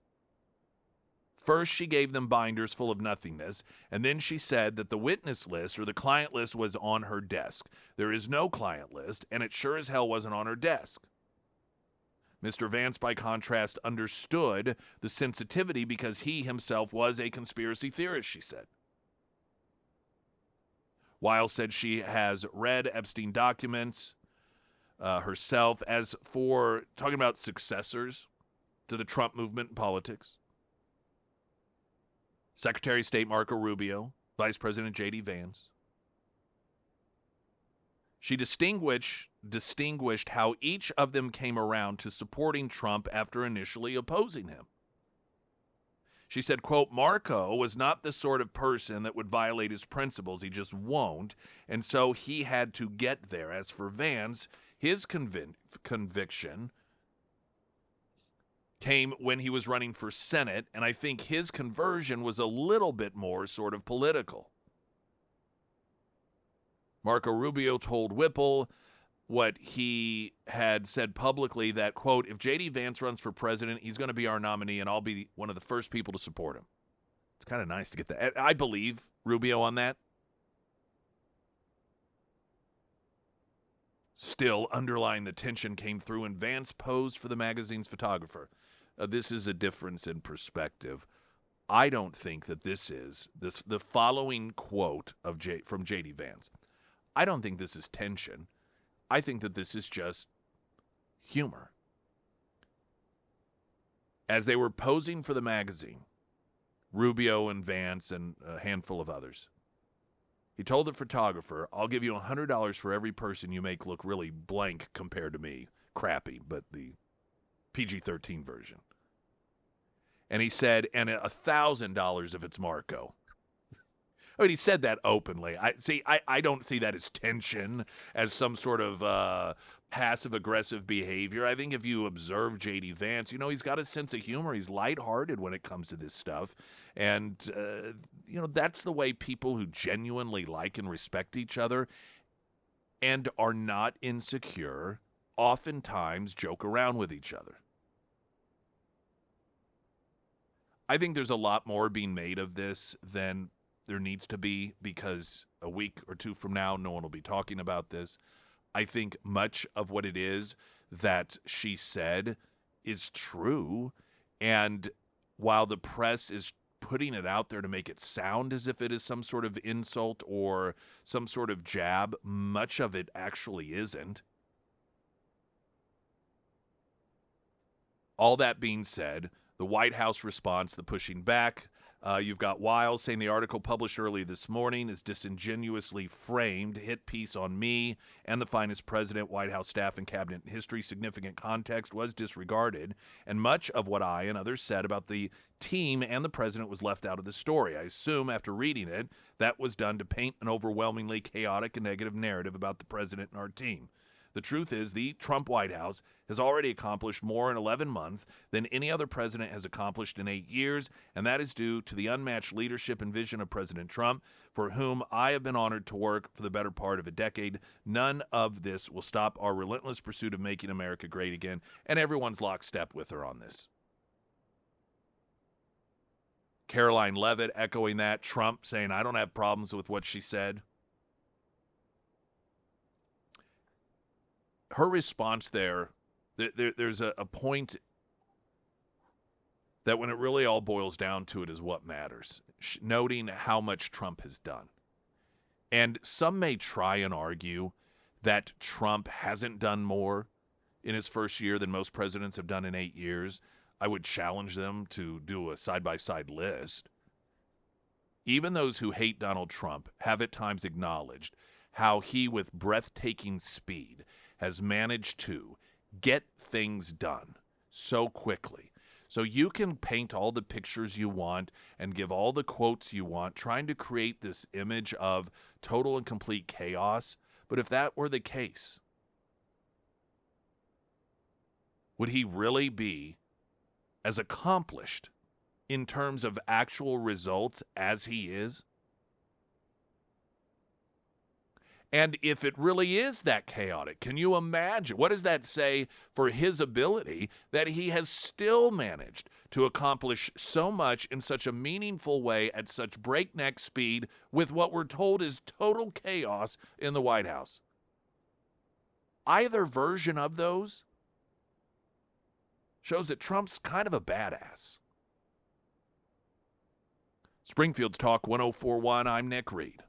First, she gave them binders full of nothingness, and then she said that the witness list or the client list was on her desk. There is no client list, and it sure as hell wasn't on her desk. Mr. Vance, by contrast, understood the sensitivity because he himself was a conspiracy theorist, she said. Wiles said she has read Epstein documents herself. As for talking about successors to the Trump movement in politics, Secretary of State Marco Rubio, Vice President J.D. Vance. She distinguished how each of them came around to supporting Trump after initially opposing him. She said, quote, Marco was not the sort of person that would violate his principles. He just won't. And so he had to get there. As for Vance, his conviction came when he was running for Senate, and I think his conversion was a little bit more sort of political. Marco Rubio told Whipple what he had said publicly, that, quote, if J.D. Vance runs for president, he's going to be our nominee, and I'll be one of the first people to support him. It's kind of nice to get that. I believe Rubio on that. Still, underlying the tension came through, and Vance posed for the magazine's photographer. This is a difference in perspective. I don't think that this is the following quote from J.D. Vance. I don't think this is tension. I think that this is just humor. As they were posing for the magazine, Rubio and Vance and a handful of others, he told the photographer, I'll give you $100 for every person you make look really blank compared to me. Crappy, but the PG-13 version. And he said, and $1,000 if it's Marco. I mean, he said that openly. I don't see that as tension, as some sort of passive-aggressive behavior. I think if you observe J.D. Vance, he's got a sense of humor. He's lighthearted when it comes to this stuff. And, that's the way people who genuinely like and respect each other and are not insecure oftentimes joke around with each other. I think there's a lot more being made of this than there needs to be, because a week or two from now, no one will be talking about this. I think much of what it is that she said is true. And while the press is putting it out there to make it sound as if it is some sort of insult or some sort of jab, much of it actually isn't. All that being said, the White House response, the pushing back. You've got Wiles saying the article published early this morning is disingenuously framed, hit piece on me and the finest president, White House staff, and cabinet in history. Significant context was disregarded, and much of what I and others said about the team and the president was left out of the story. I assume after reading it, that was done to paint an overwhelmingly chaotic and negative narrative about the president and our team. The truth is, the Trump White House has already accomplished more in 11 months than any other president has accomplished in 8 years, and that is due to the unmatched leadership and vision of President Trump, for whom I have been honored to work for the better part of a decade. None of this will stop our relentless pursuit of making America great again, and everyone's lockstep with her on this. Caroline Leavitt echoing that, Trump saying, I don't have problems with what she said. Her response there's a point that when it really all boils down to it is what matters, noting how much Trump has done. And some may try and argue that Trump hasn't done more in his first year than most presidents have done in 8 years. I would challenge them to do a side-by-side list. Even those who hate Donald Trump have at times acknowledged how he, with breathtaking speed, has managed to get things done so quickly. So you can paint all the pictures you want and give all the quotes you want, trying to create this image of total and complete chaos. But if that were the case, would he really be as accomplished in terms of actual results as he is? And if it really is that chaotic, can you imagine? What does that say for his ability that he has still managed to accomplish so much in such a meaningful way at such breakneck speed with what we're told is total chaos in the White House? Either version of those shows that Trump's kind of a badass. Springfield's Talk 1041, I'm Nick Reed.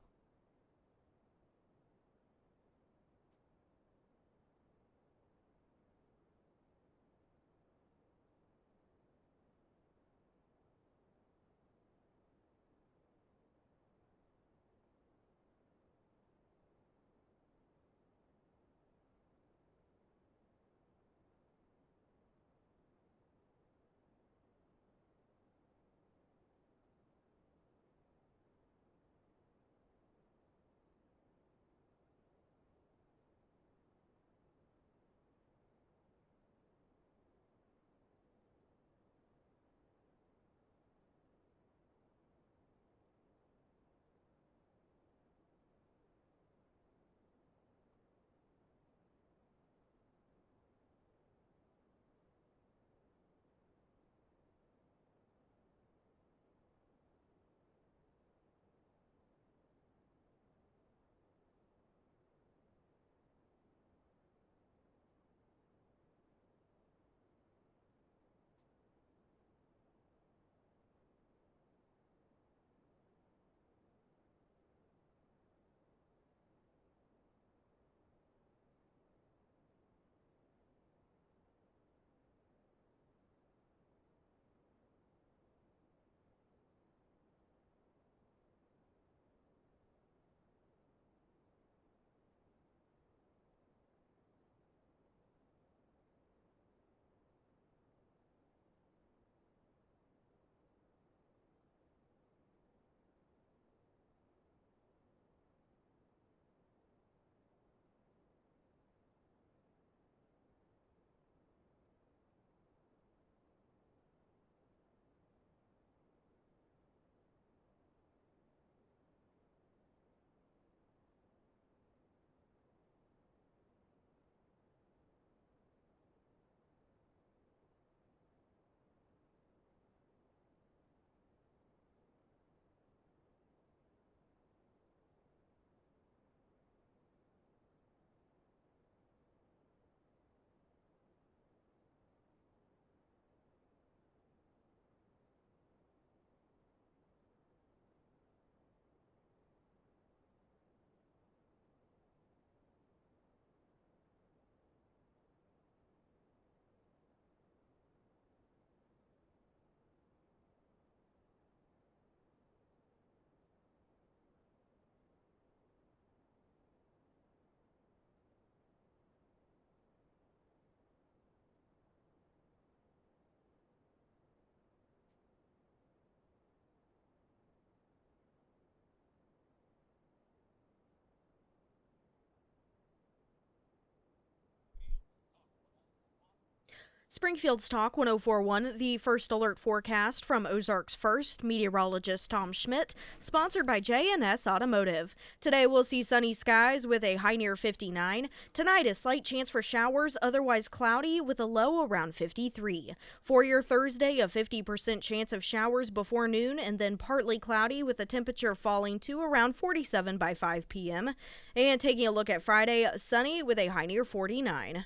Springfield's Talk 1041, the first alert forecast from Ozarks First, meteorologist Tom Schmidt, sponsored by J&S Automotive. Today we'll see sunny skies with a high near 59. Tonight a slight chance for showers, otherwise cloudy with a low around 53. For your Thursday, a 50% chance of showers before noon and then partly cloudy with the temperature falling to around 47 by 5 p.m. And taking a look at Friday, sunny with a high near 49.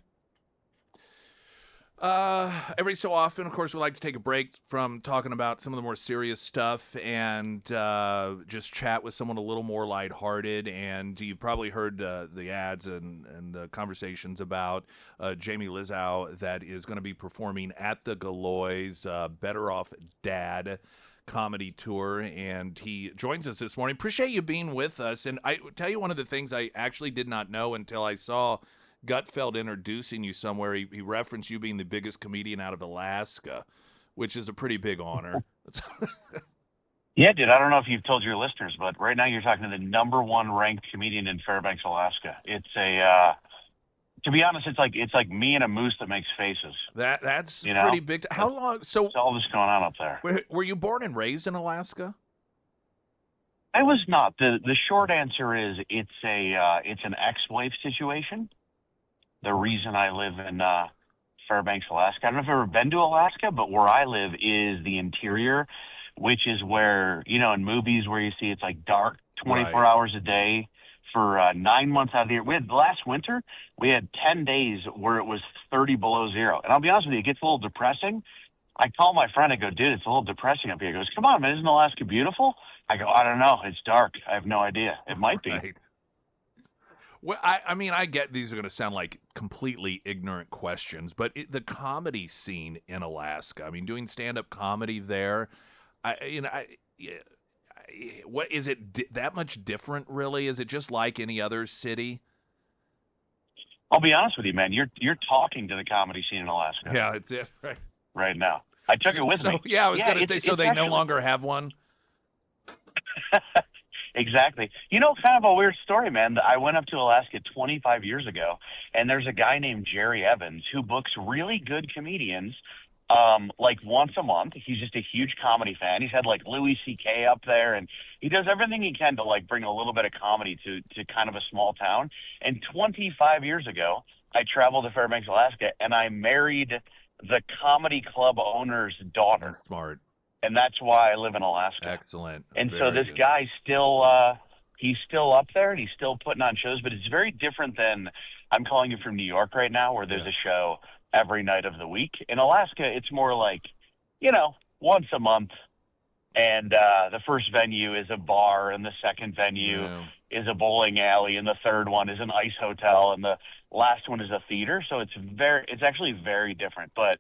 Every so often, of course, we like to take a break from talking about some of the more serious stuff and just chat with someone a little more lighthearted. And you've probably heard the ads and the conversations about Jamie Lizzow that is going to be performing at the Galois Better Off Dad comedy tour, and he joins us this morning. Appreciate you being with us. And I tell you, one of the things I actually did not know until I saw Gutfeld introducing you somewhere, he referenced you being the biggest comedian out of Alaska, which is a pretty big honor. Yeah, dude, I don't know if you've told your listeners, but right now you're talking to the number one ranked comedian in Fairbanks, Alaska. It's to be honest, it's like me and a moose that makes faces. That's pretty big. How long? So it's all this going on up there. Were you born and raised in Alaska? I was not. The short answer is it's an ex-wife situation. The reason I live in Fairbanks, Alaska. I don't know if you've ever been to Alaska, but where I live is the interior, which is where, in movies where you see it's like dark 24 hours a day for 9 months out of the year. Last winter, we had 10 days where it was 30 below zero. And I'll be honest with you, it gets a little depressing. I call my friend, I go, dude, it's a little depressing up here. He goes, come on, man, isn't Alaska beautiful? I go, I don't know. It's dark. I have no idea. It might be. Well, I mean, I get these are going to sound like completely ignorant questions, but the comedy scene in Alaska, I mean, doing stand-up comedy there, what is it that much different, really? Is it just like any other city? I'll be honest with you, man. You're talking to the comedy scene in Alaska. Yeah, that's it, right now. I took it with me. Yeah, I was going to say, so they no longer have one? Exactly. Kind of a weird story, man. I went up to Alaska 25 years ago, and there's a guy named Jerry Evans who books really good comedians like once a month. He's just a huge comedy fan. He's had like Louis C.K. up there, and he does everything he can to like bring a little bit of comedy to kind of a small town. And 25 years ago, I traveled to Fairbanks, Alaska, and I married the comedy club owner's daughter. That's smart. And that's why I live in Alaska. Excellent. And so this guy still, he's still up there and he's still putting on shows, but it's very different than, I'm calling you from New York right now, where there's a show every night of the week. In Alaska, it's more like, once a month. And the first venue is a bar, and the second venue is a bowling alley, and the third one is an ice hotel, and the last one is a theater. So it's actually very different. But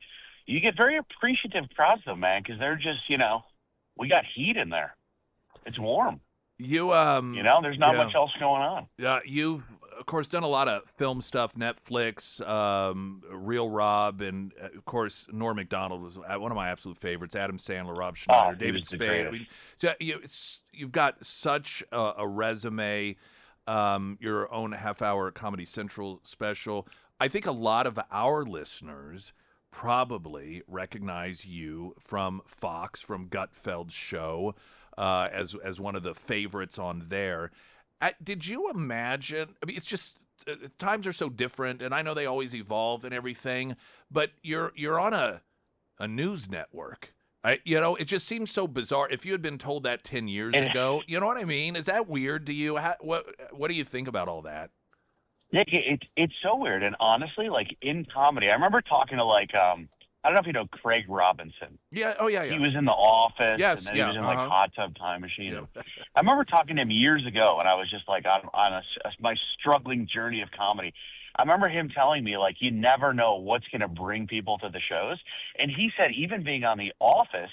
you get very appreciative crowds, though, man, because they're just, we got heat in there. It's warm. There's not much else going on. You've, of course, done a lot of film stuff, Netflix, Real Rob, and, of course, Norm Macdonald was one of my absolute favorites, Adam Sandler, Rob Schneider, David Spade. I mean, so you've got such a resume, your own half-hour Comedy Central special. I think a lot of our listeners probably recognize you from Fox, from Gutfeld's show, as one of the favorites on there. Did you imagine? I mean, it's just times are so different, and I know they always evolve and everything. But you're on a news network. It just seems so bizarre. If you had been told that 10 years ago, you know what I mean? Is that weird to you? What do you think about all that? Nick, it's so weird. And honestly, like in comedy, I remember talking to I don't know if you know Craig Robinson. Yeah. Oh, yeah. He was in The Office. Yes. And then he was in like Hot Tub Time Machine. Yeah. I remember talking to him years ago, and I was just like on my struggling journey of comedy. I remember him telling me like you never know what's going to bring people to the shows, and he said even being on The Office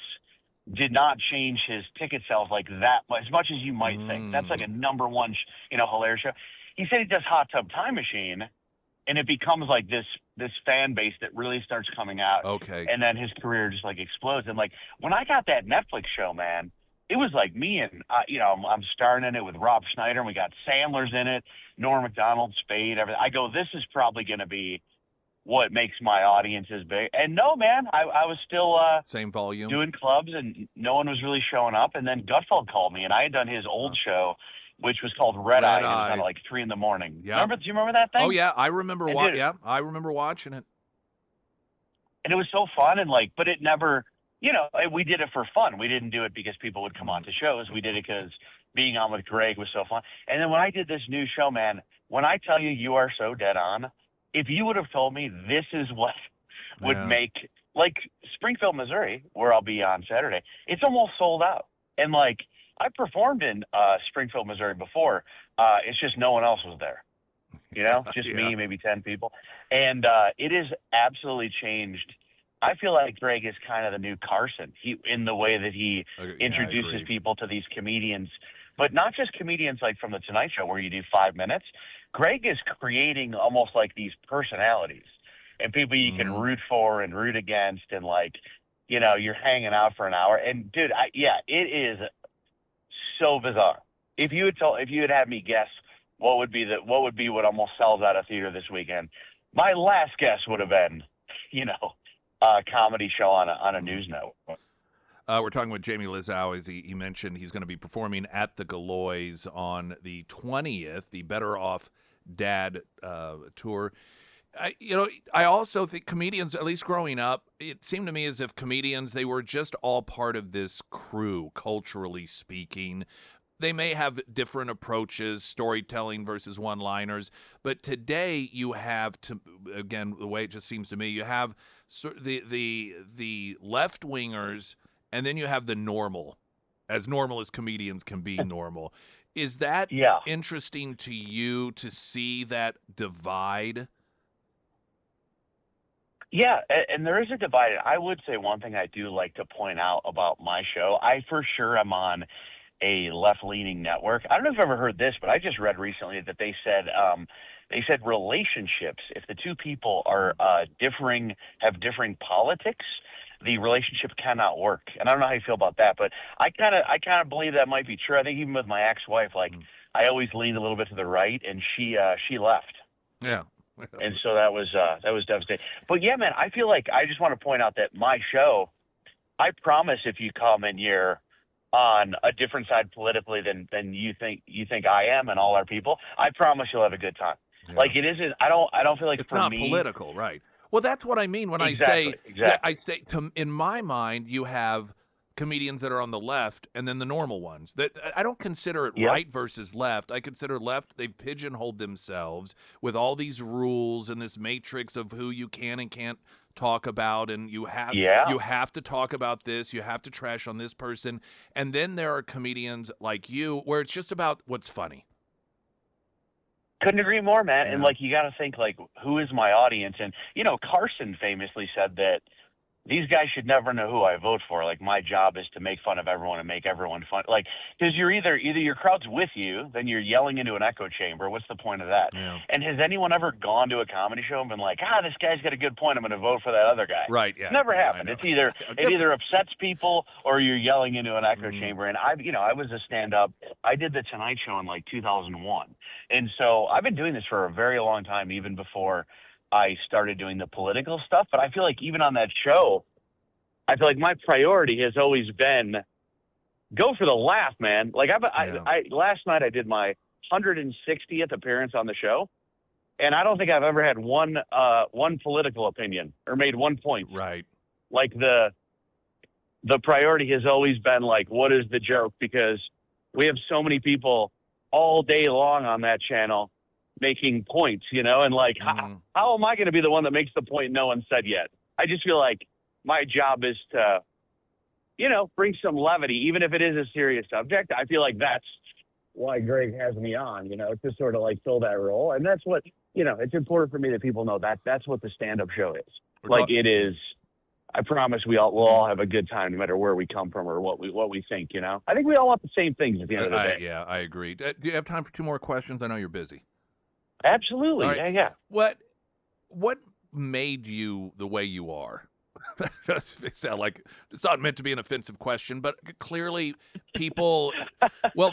did not change his ticket sales like that as much as you might think. That's like a number one, hilarious show. He said he does Hot Tub Time Machine, and it becomes like this fan base that really starts coming out. Okay. And then his career just like explodes. And like when I got that Netflix show, man, it was like me and I'm starring in it with Rob Schneider, and we got Sandler's in it, Norm Macdonald, Spade, everything. I go, this is probably going to be what makes my audiences big. And no, man, I was still Same volume. doing clubs, and no one was really showing up. And then Gutfeld called me, and I had done his old show, which was called Red Eye. And it was on at like 3 a.m. Yeah. Do you remember that thing? Oh yeah, I remember. Dude, Yeah, I remember watching it. And it was so fun, and like, but it never, we did it for fun. We didn't do it because people would come on to shows. We did it because being on with Greg was so fun. And then when I did this new show, man, when I tell you, you are so dead on, if you would have told me this is what would make, like Springfield, Missouri, where I'll be on Saturday, it's almost sold out. And like, I performed in Springfield, Missouri before. It's just no one else was there. Just me, maybe 10 people. And it has absolutely changed. I feel like Greg is kind of the new Carson in the way that he introduces people to these comedians, but not just comedians like from the Tonight Show where you do 5 minutes. Greg is creating almost like these personalities and people you can root for and root against, and like, you're hanging out for an hour. And dude, it is so bizarre. If you had had me guess what would be what almost sells out a theater this weekend, my last guess would have been, a comedy show on a news network. We're talking with Jamie Lizzow, as he mentioned he's going to be performing at the Galois on the 20th, the Better Off Dad tour. I also think comedians, at least growing up, it seemed to me as if comedians, they were just all part of this crew, culturally speaking. They may have different approaches, storytelling versus one-liners, but today you have again, the way it just seems to me, you have the left-wingers, and then you have the normal as comedians can be normal. Is that interesting to you to see that divide? Yeah, and there is a divide. I would say one thing I do like to point out about my show, I for sure am on a left-leaning network. I don't know if you've ever heard this, but I just read recently that they said relationships, if the two people are have differing politics, the relationship cannot work. And I don't know how you feel about that, but I kind of believe that might be true. I think even with my ex-wife, like I always leaned a little bit to the right, and she left. Yeah. And so that was devastating. But yeah, man, I feel like I just want to point out that my show, I promise if you come and you're on a different side politically than you think I am and all our people, I promise you'll have a good time. Yeah. Like it isn't. I don't feel like it's for not me, political, right? Well, that's what I mean when I say. In my mind, you have comedians that are on the left and then the normal ones. That I don't consider it right versus left. I consider left, they've pigeonholed themselves with all these rules and this matrix of who you can and can't talk about, and you have to talk about this, you have to trash on this person. And then there are comedians like you where it's just about what's funny. Couldn't agree more, man. Yeah. And like, you got to think like, who is my audience? And Carson famously said that these guys should never know who I vote for. Like, my job is to make fun of everyone and make everyone fun. Like, because you're either your crowd's with you, then you're yelling into an echo chamber. What's the point of that? Yeah. And has anyone ever gone to a comedy show and been like, this guy's got a good point, I'm going to vote for that other guy? Right. Yeah. Never happened. It's either it either upsets people or you're yelling into an echo chamber. And I was a stand-up. I did the Tonight Show in like 2001, and so I've been doing this for a very long time, even before I started doing the political stuff. But I feel like even on that show, I feel like my priority has always been go for the laugh, man. Like I last night I did my 160th appearance on the show, and I don't think I've ever had one political opinion or made one point. Right. Like the priority has always been like, what is the joke? Because we have so many people all day long on that channel making points, and like, how am I going to be the one that makes the point no one said yet? I just feel like my job is to, bring some levity, even if it is a serious subject. I feel like that's why Greg has me on, to sort of like fill that role. And that's what, it's important for me that people know that that's what the stand-up show is. It is. I promise we'll all have a good time no matter where we come from or what we think, I think we all want the same things at the end of the day. Yeah, I agree. Do you have time for two more questions? I know you're busy. Absolutely. Right. Yeah. What made you the way you are? It sounds like it's not meant to be an offensive question, but clearly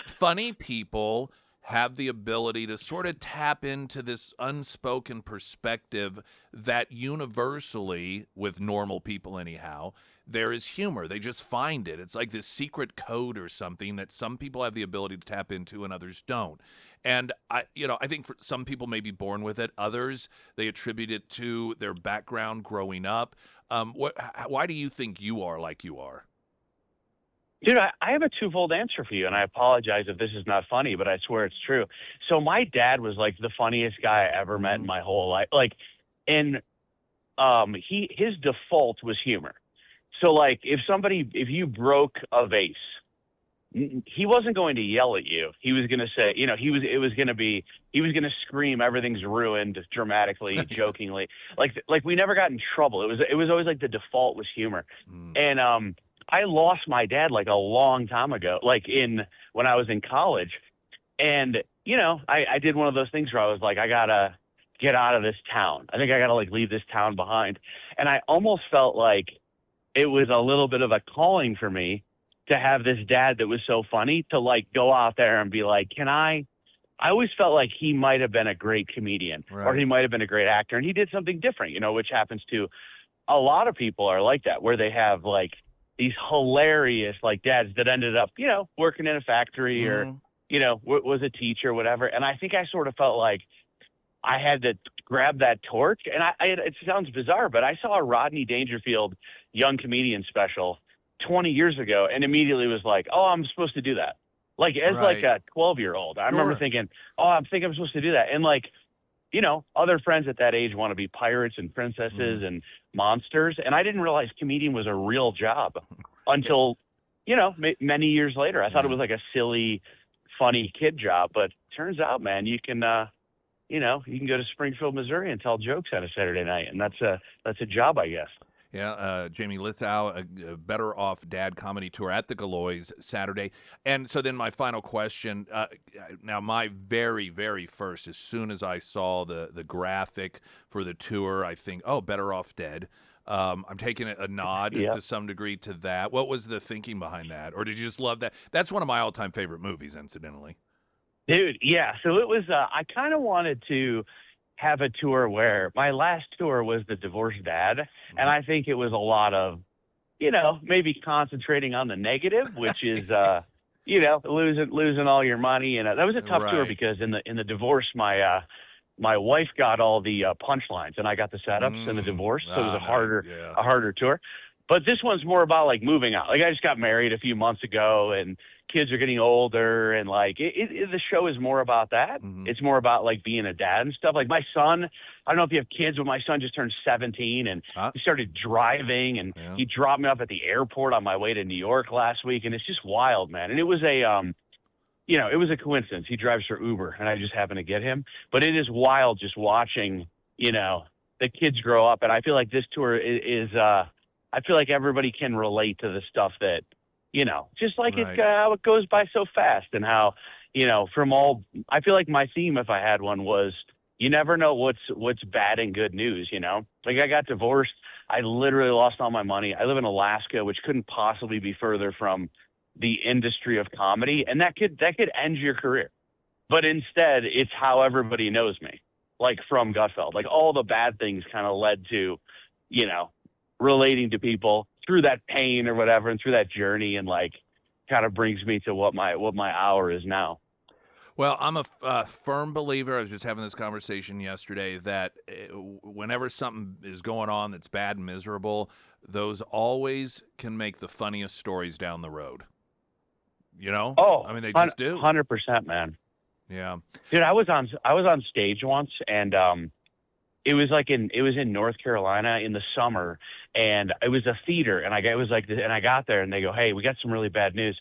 funny people have the ability to sort of tap into this unspoken perspective that universally, with normal people anyhow, there is humor. They just find it. It's like this secret code or something that some people have the ability to tap into and others don't. And I think for some people may be born with it. Others, they attribute it to their background growing up. Why do you think you are like you are? Dude, I have a twofold answer for you, and I apologize if this is not funny, but I swear it's true. So my dad was like the funniest guy I ever met in my whole life. Like, and his default was humor. So like, if you broke a vase, he wasn't going to yell at you. He was going to say, he was going to scream, everything's ruined dramatically, jokingly. Like we never got in trouble. It was always like the default was humor. And I lost my dad like a long time ago, when I was in college. And, I did one of those things where I was like, I gotta get out of this town. I think I gotta leave this town behind. And I almost felt like it was a little bit of a calling for me to have this dad that was so funny to go out there and be like, I always felt like he might have been a great comedian, or he might have been a great actor, and he did something different, which happens to a lot of people are like that, where they have these hilarious dads that ended up, working in a factory or, was a teacher or whatever. And I think I sort of felt like I had to grab that torch. And it sounds bizarre, but I saw a Rodney Dangerfield young comedian special 20 years ago and immediately was like, oh, I'm supposed to do that. As a 12-year-old, I remember thinking, oh, I'm supposed to do that. And other friends at that age want to be pirates and princesses and monsters. And I didn't realize comedian was a real job until, many years later. I thought it was like a silly, funny kid job. But turns out, man, you can you can go to Springfield, Missouri and tell jokes on a Saturday night. And that's a job, I guess. Yeah, Jamie Litzow, a Better Off Dad comedy tour at the Galois Saturday. And so then my final question, now my very, very first, as soon as I saw the graphic for the tour, I think, oh, Better Off Dead. I'm taking a nod to some degree to that. What was the thinking behind that? Or did you just love that? That's one of my all-time favorite movies, incidentally. Dude, yeah. So it was, I kind of wanted to have a tour where my last tour was the divorced dad. And I think it was a lot of, maybe concentrating on the negative, which is, losing all your money. And that was a tough tour because in the divorce, my wife got all the punchlines and I got the setups in the divorce. So it was a harder tour. But this one's more about moving out. I just got married a few months ago and kids are getting older and the show is more about that. It's more about being a dad and stuff. My son, I don't know if you have kids, but my son just turned 17 and he started driving and he dropped me off at the airport on my way to New York last week. And it's just wild, man. And it was a, it was a coincidence. He drives for Uber and I just happened to get him, but it is wild just watching, the kids grow up. And I feel like this tour is I feel like everybody can relate to the stuff that, just it's how it goes by so fast and how, I feel like my theme, if I had one, was you never know what's bad and good news, I got divorced. I literally lost all my money. I live in Alaska, which couldn't possibly be further from the industry of comedy. And that could end your career. But instead, it's how everybody knows me, from Gutfeld. All the bad things kind of led to, relating to people through that pain or whatever and through that journey and kind of brings me to what my hour is now. Well, I'm a firm believer, I was just having this conversation yesterday, that whenever something is going on that's bad and miserable, those always can make the funniest stories down the road. Oh, I mean, they just do. 100%, man. Yeah. Dude, I was on stage once and it was in North Carolina in the summer, and it was a theater, and I got there, and they go, hey, we got some really bad news.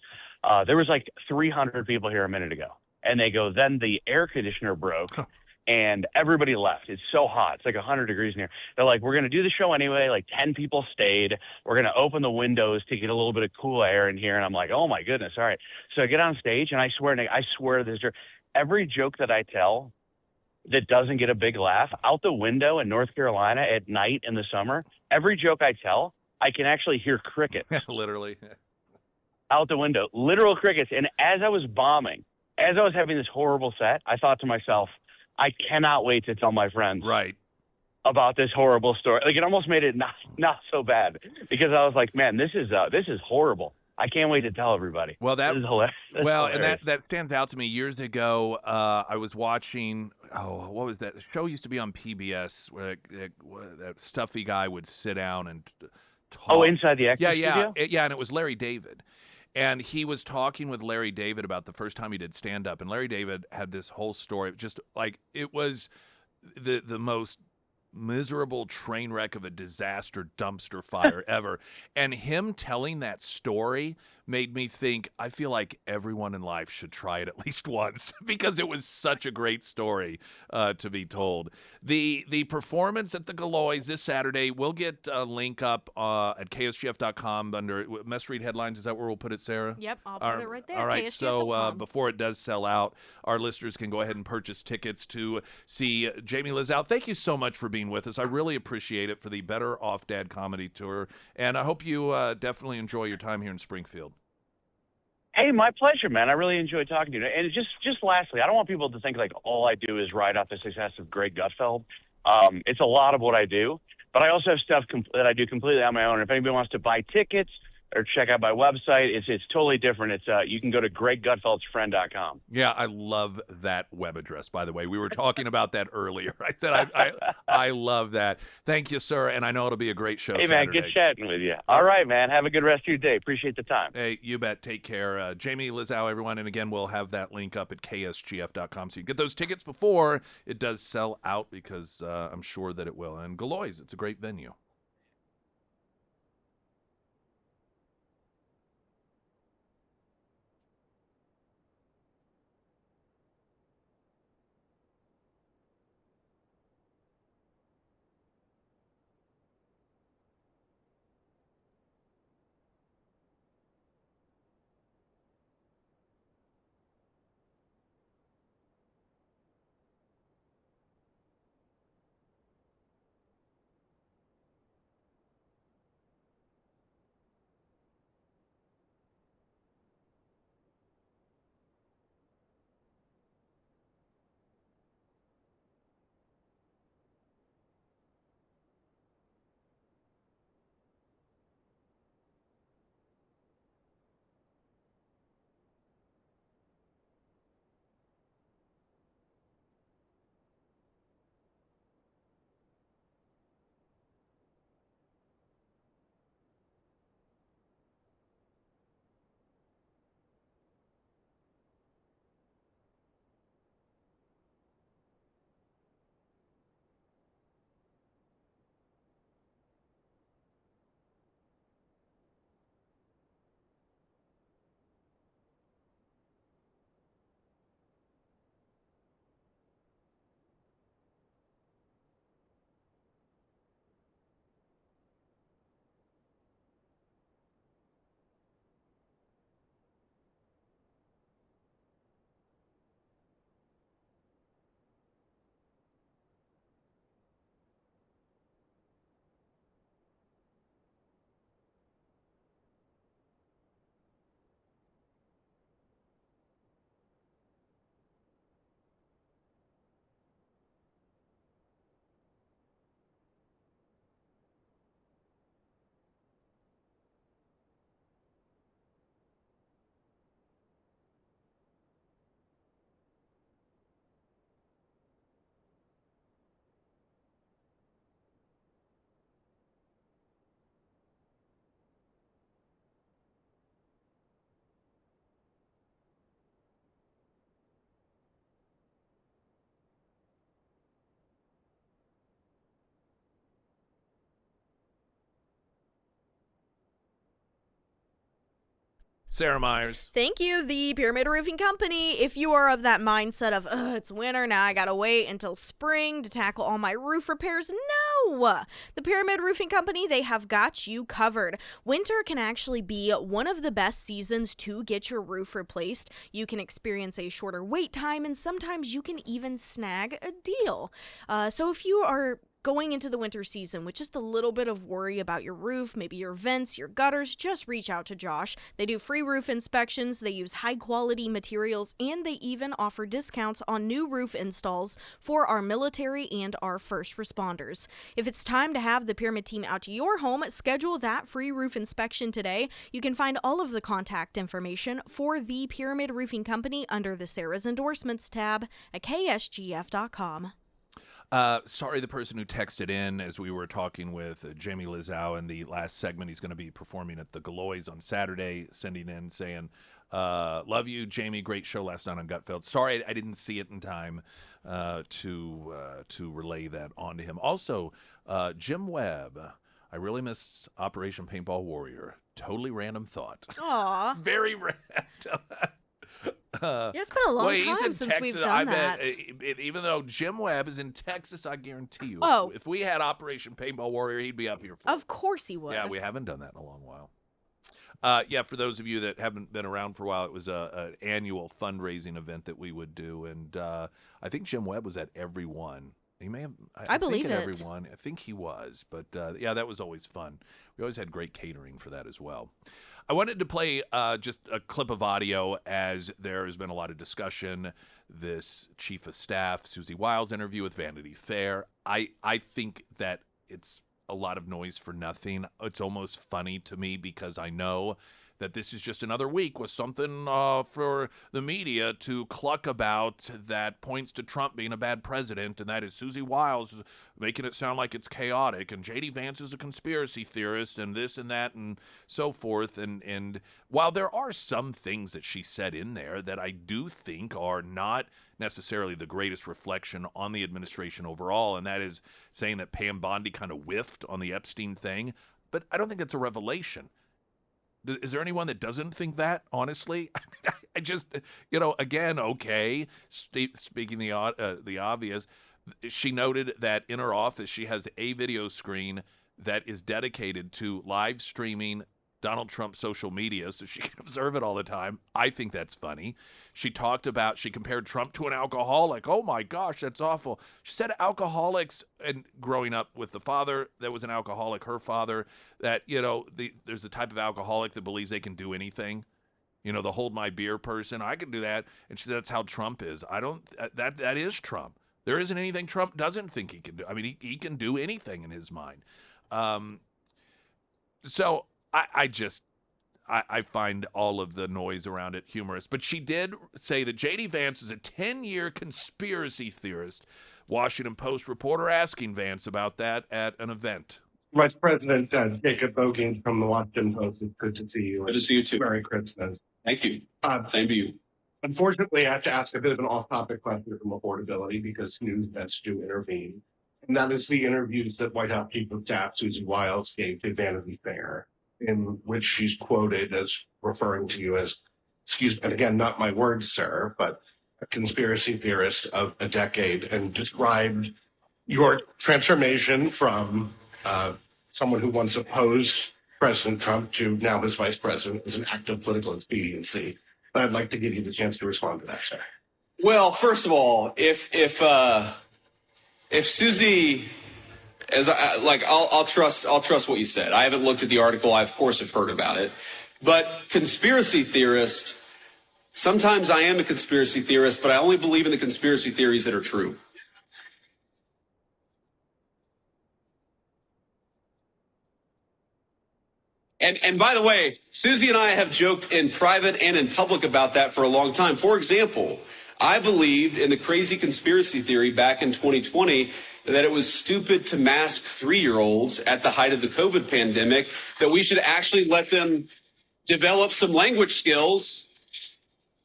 There was 300 people here a minute ago, and they go, then the air conditioner broke, and everybody left. It's so hot. It's 100 degrees in here. They're like, we're going to do the show anyway. 10 people stayed. We're going to open the windows to get a little bit of cool air in here, and I'm like, oh my goodness, all right. So I get on stage, and I swear this, every joke that I tell that doesn't get a big laugh, out the window in North Carolina at night in the summer, every joke I tell, I can actually hear crickets. Literally. Out the window, literal crickets. And as I was bombing, as I was having this horrible set, I thought to myself, I cannot wait to tell my friends Right. about this horrible story. Like, it almost made it not so bad, because I was like, man, this is horrible. I can't wait to tell everybody. Well, that this is hilarious. and that stands out to me. Years ago, I was watching. Oh, what was that? The show used to be on PBS where that stuffy guy would sit down and talk. Oh, Inside the Actors Studio? Yeah, and it was Larry David. And he was talking with Larry David about the first time he did stand-up. And Larry David had this whole story. Just like, it was the most miserable train wreck of a disaster dumpster fire ever. And him telling that story made me think, I feel like everyone in life should try it at least once, because it was such a great story to be told. The performance at the Galois this Saturday, we'll get a link up at ksgf.com under Must Read Headlines. Is that where we'll put it, Sarah? Yep, I'll put it right there. All right, KSGF.com. so before it does sell out, our listeners can go ahead and purchase tickets to see Jamie Lizzow. Thank you so much for being with us. I really appreciate it, for the Better Off Dad comedy tour, and I hope you definitely enjoy your time here in Springfield. Hey, my pleasure, man. I really enjoyed talking to you. And just lastly, I don't want people to think like all I do is ride out the success of Greg Gutfeld. It's a lot of what I do, but I also have stuff that I do completely on my own. If anybody wants to buy tickets or check out my website, it's totally different. It's you can go to greggutfeldsfriend.com. Yeah, I love that web address, by the way. We were talking about that earlier. I said I love that. Thank you, sir, and I know it'll be a great show Hey, man, Saturday. good chatting with you. All right, man. Have a good rest of your day. Appreciate the time. Hey, you bet. Take care. Jamie Lizzow, everyone. And again, we'll have that link up at ksgf.com. So you get those tickets before it does sell out, because I'm sure that it will. And Galois, it's a great venue. Sarah Myers. Thank you, the Pyramid Roofing Company. If you are of that mindset of, it's winter, now I gotta wait until spring to tackle all my roof repairs, no! The Pyramid Roofing Company, they have got you covered. Winter can actually be one of the best seasons to get your roof replaced. You can experience a shorter wait time, and sometimes you can even snag a deal. So if you are going into the winter season with just a little bit of worry about your roof, maybe your vents, your gutters, just reach out to Josh. They do free roof inspections, they use high-quality materials, and they even offer discounts on new roof installs for our military and our first responders. If it's time to have the Pyramid team out to your home, schedule that free roof inspection today. You can find all of the contact information for the Pyramid Roofing Company under the Sarah's Endorsements tab at ksgf.com. Sorry, the person who texted in as we were talking with Jamie Lizzow in the last segment. He's going to be performing at the Galois on Saturday, sending in saying, love you, Jamie. Great show last night on Gutfeld. Sorry, I didn't see it in time to relay that on to him. Also, Jim Webb, I really miss Operation Paintball Warrior. Totally random thought. Aw. Very random. Yeah, it's been a long he's time in since Texas. we've done that. Even though Jim Webb is in Texas, I guarantee you, Oh. if we had Operation Paintball Warrior, he'd be up here for it. Of course he would. Yeah, we haven't done that in a long while. For those of you that haven't been around for a while, it was an annual fundraising event that we would do, and I think Jim Webb was at every one. He may have. I believe think at it. every one. I think he was, but yeah, that was always fun. We always had great catering for that as well. I wanted to play just a clip of audio as there has been a lot of discussion. This Chief of Staff, Susie Wiles interview with Vanity Fair. I think that it's a lot of noise for nothing. It's almost funny to me because I know that this is just another week with something for the media to cluck about that points to Trump being a bad president, and that is Susie Wiles making it sound like it's chaotic, and J.D. Vance is a conspiracy theorist, and this and that and so forth. And while there are some things that she said in there that I do think are not necessarily the greatest reflection on the administration overall, and that is saying that Pam Bondi kind of whiffed on the Epstein thing, but I don't think it's a revelation. Is there anyone that doesn't think that, honestly? I mean, I just, again, okay, speaking the obvious, she noted that in her office she has a video screen that is dedicated to live streaming Donald Trump's social media so she can observe it all the time. I think that's funny. She compared Trump to an alcoholic. Oh my gosh, that's awful. She said alcoholics, and growing up with the father that was an alcoholic, her father, that, there's a type of alcoholic that believes they can do anything. The hold my beer person, I can do that. And she said that's how Trump is. That is Trump. There isn't anything Trump doesn't think he can do. I mean, he can do anything in his mind. So I find all of the noise around it humorous. But she did say that J.D. Vance is a 10-year conspiracy theorist. Washington Post reporter asking Vance about that at an event. Vice President Jacob Bogin from the Washington Post. It's good to see you. Good to see you too. Merry Christmas. Thank you. Same to you. Unfortunately, I have to ask a bit of an off-topic question from affordability because news vets do intervene. And that is the interviews that White House Chief of Staff Susie Wiles gave to Vanity Fair, in which she's quoted as referring to you as, excuse me, and again, not my words, sir, but a conspiracy theorist of a decade, and described your transformation from someone who once opposed President Trump to now his vice president as an act of political expediency. But I'd like to give you the chance to respond to that, sir. Well, first of all, if Susie, I'll trust what you said. I haven't looked at the article. I of course have heard about it, but conspiracy theorist. Sometimes I am a conspiracy theorist, but I only believe in the conspiracy theories that are true. And by the way, Susie and I have joked in private and in public about that for a long time. For example, I believed in the crazy conspiracy theory back in 2020 that it was stupid to mask 3-year-olds at the height of the COVID pandemic, that we should actually let them develop some language skills.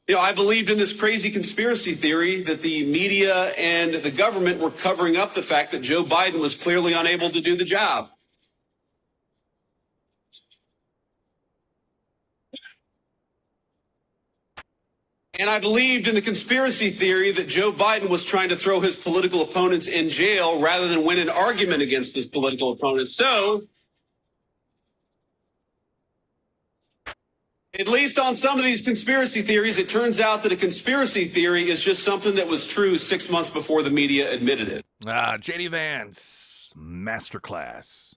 I believed in this crazy conspiracy theory that the media and the government were covering up the fact that Joe Biden was clearly unable to do the job. And I believed in the conspiracy theory that Joe Biden was trying to throw his political opponents in jail rather than win an argument against his political opponents. So, at least on some of these conspiracy theories, it turns out that a conspiracy theory is just something that was true 6 months before the media admitted it. J.D. Vance. Masterclass.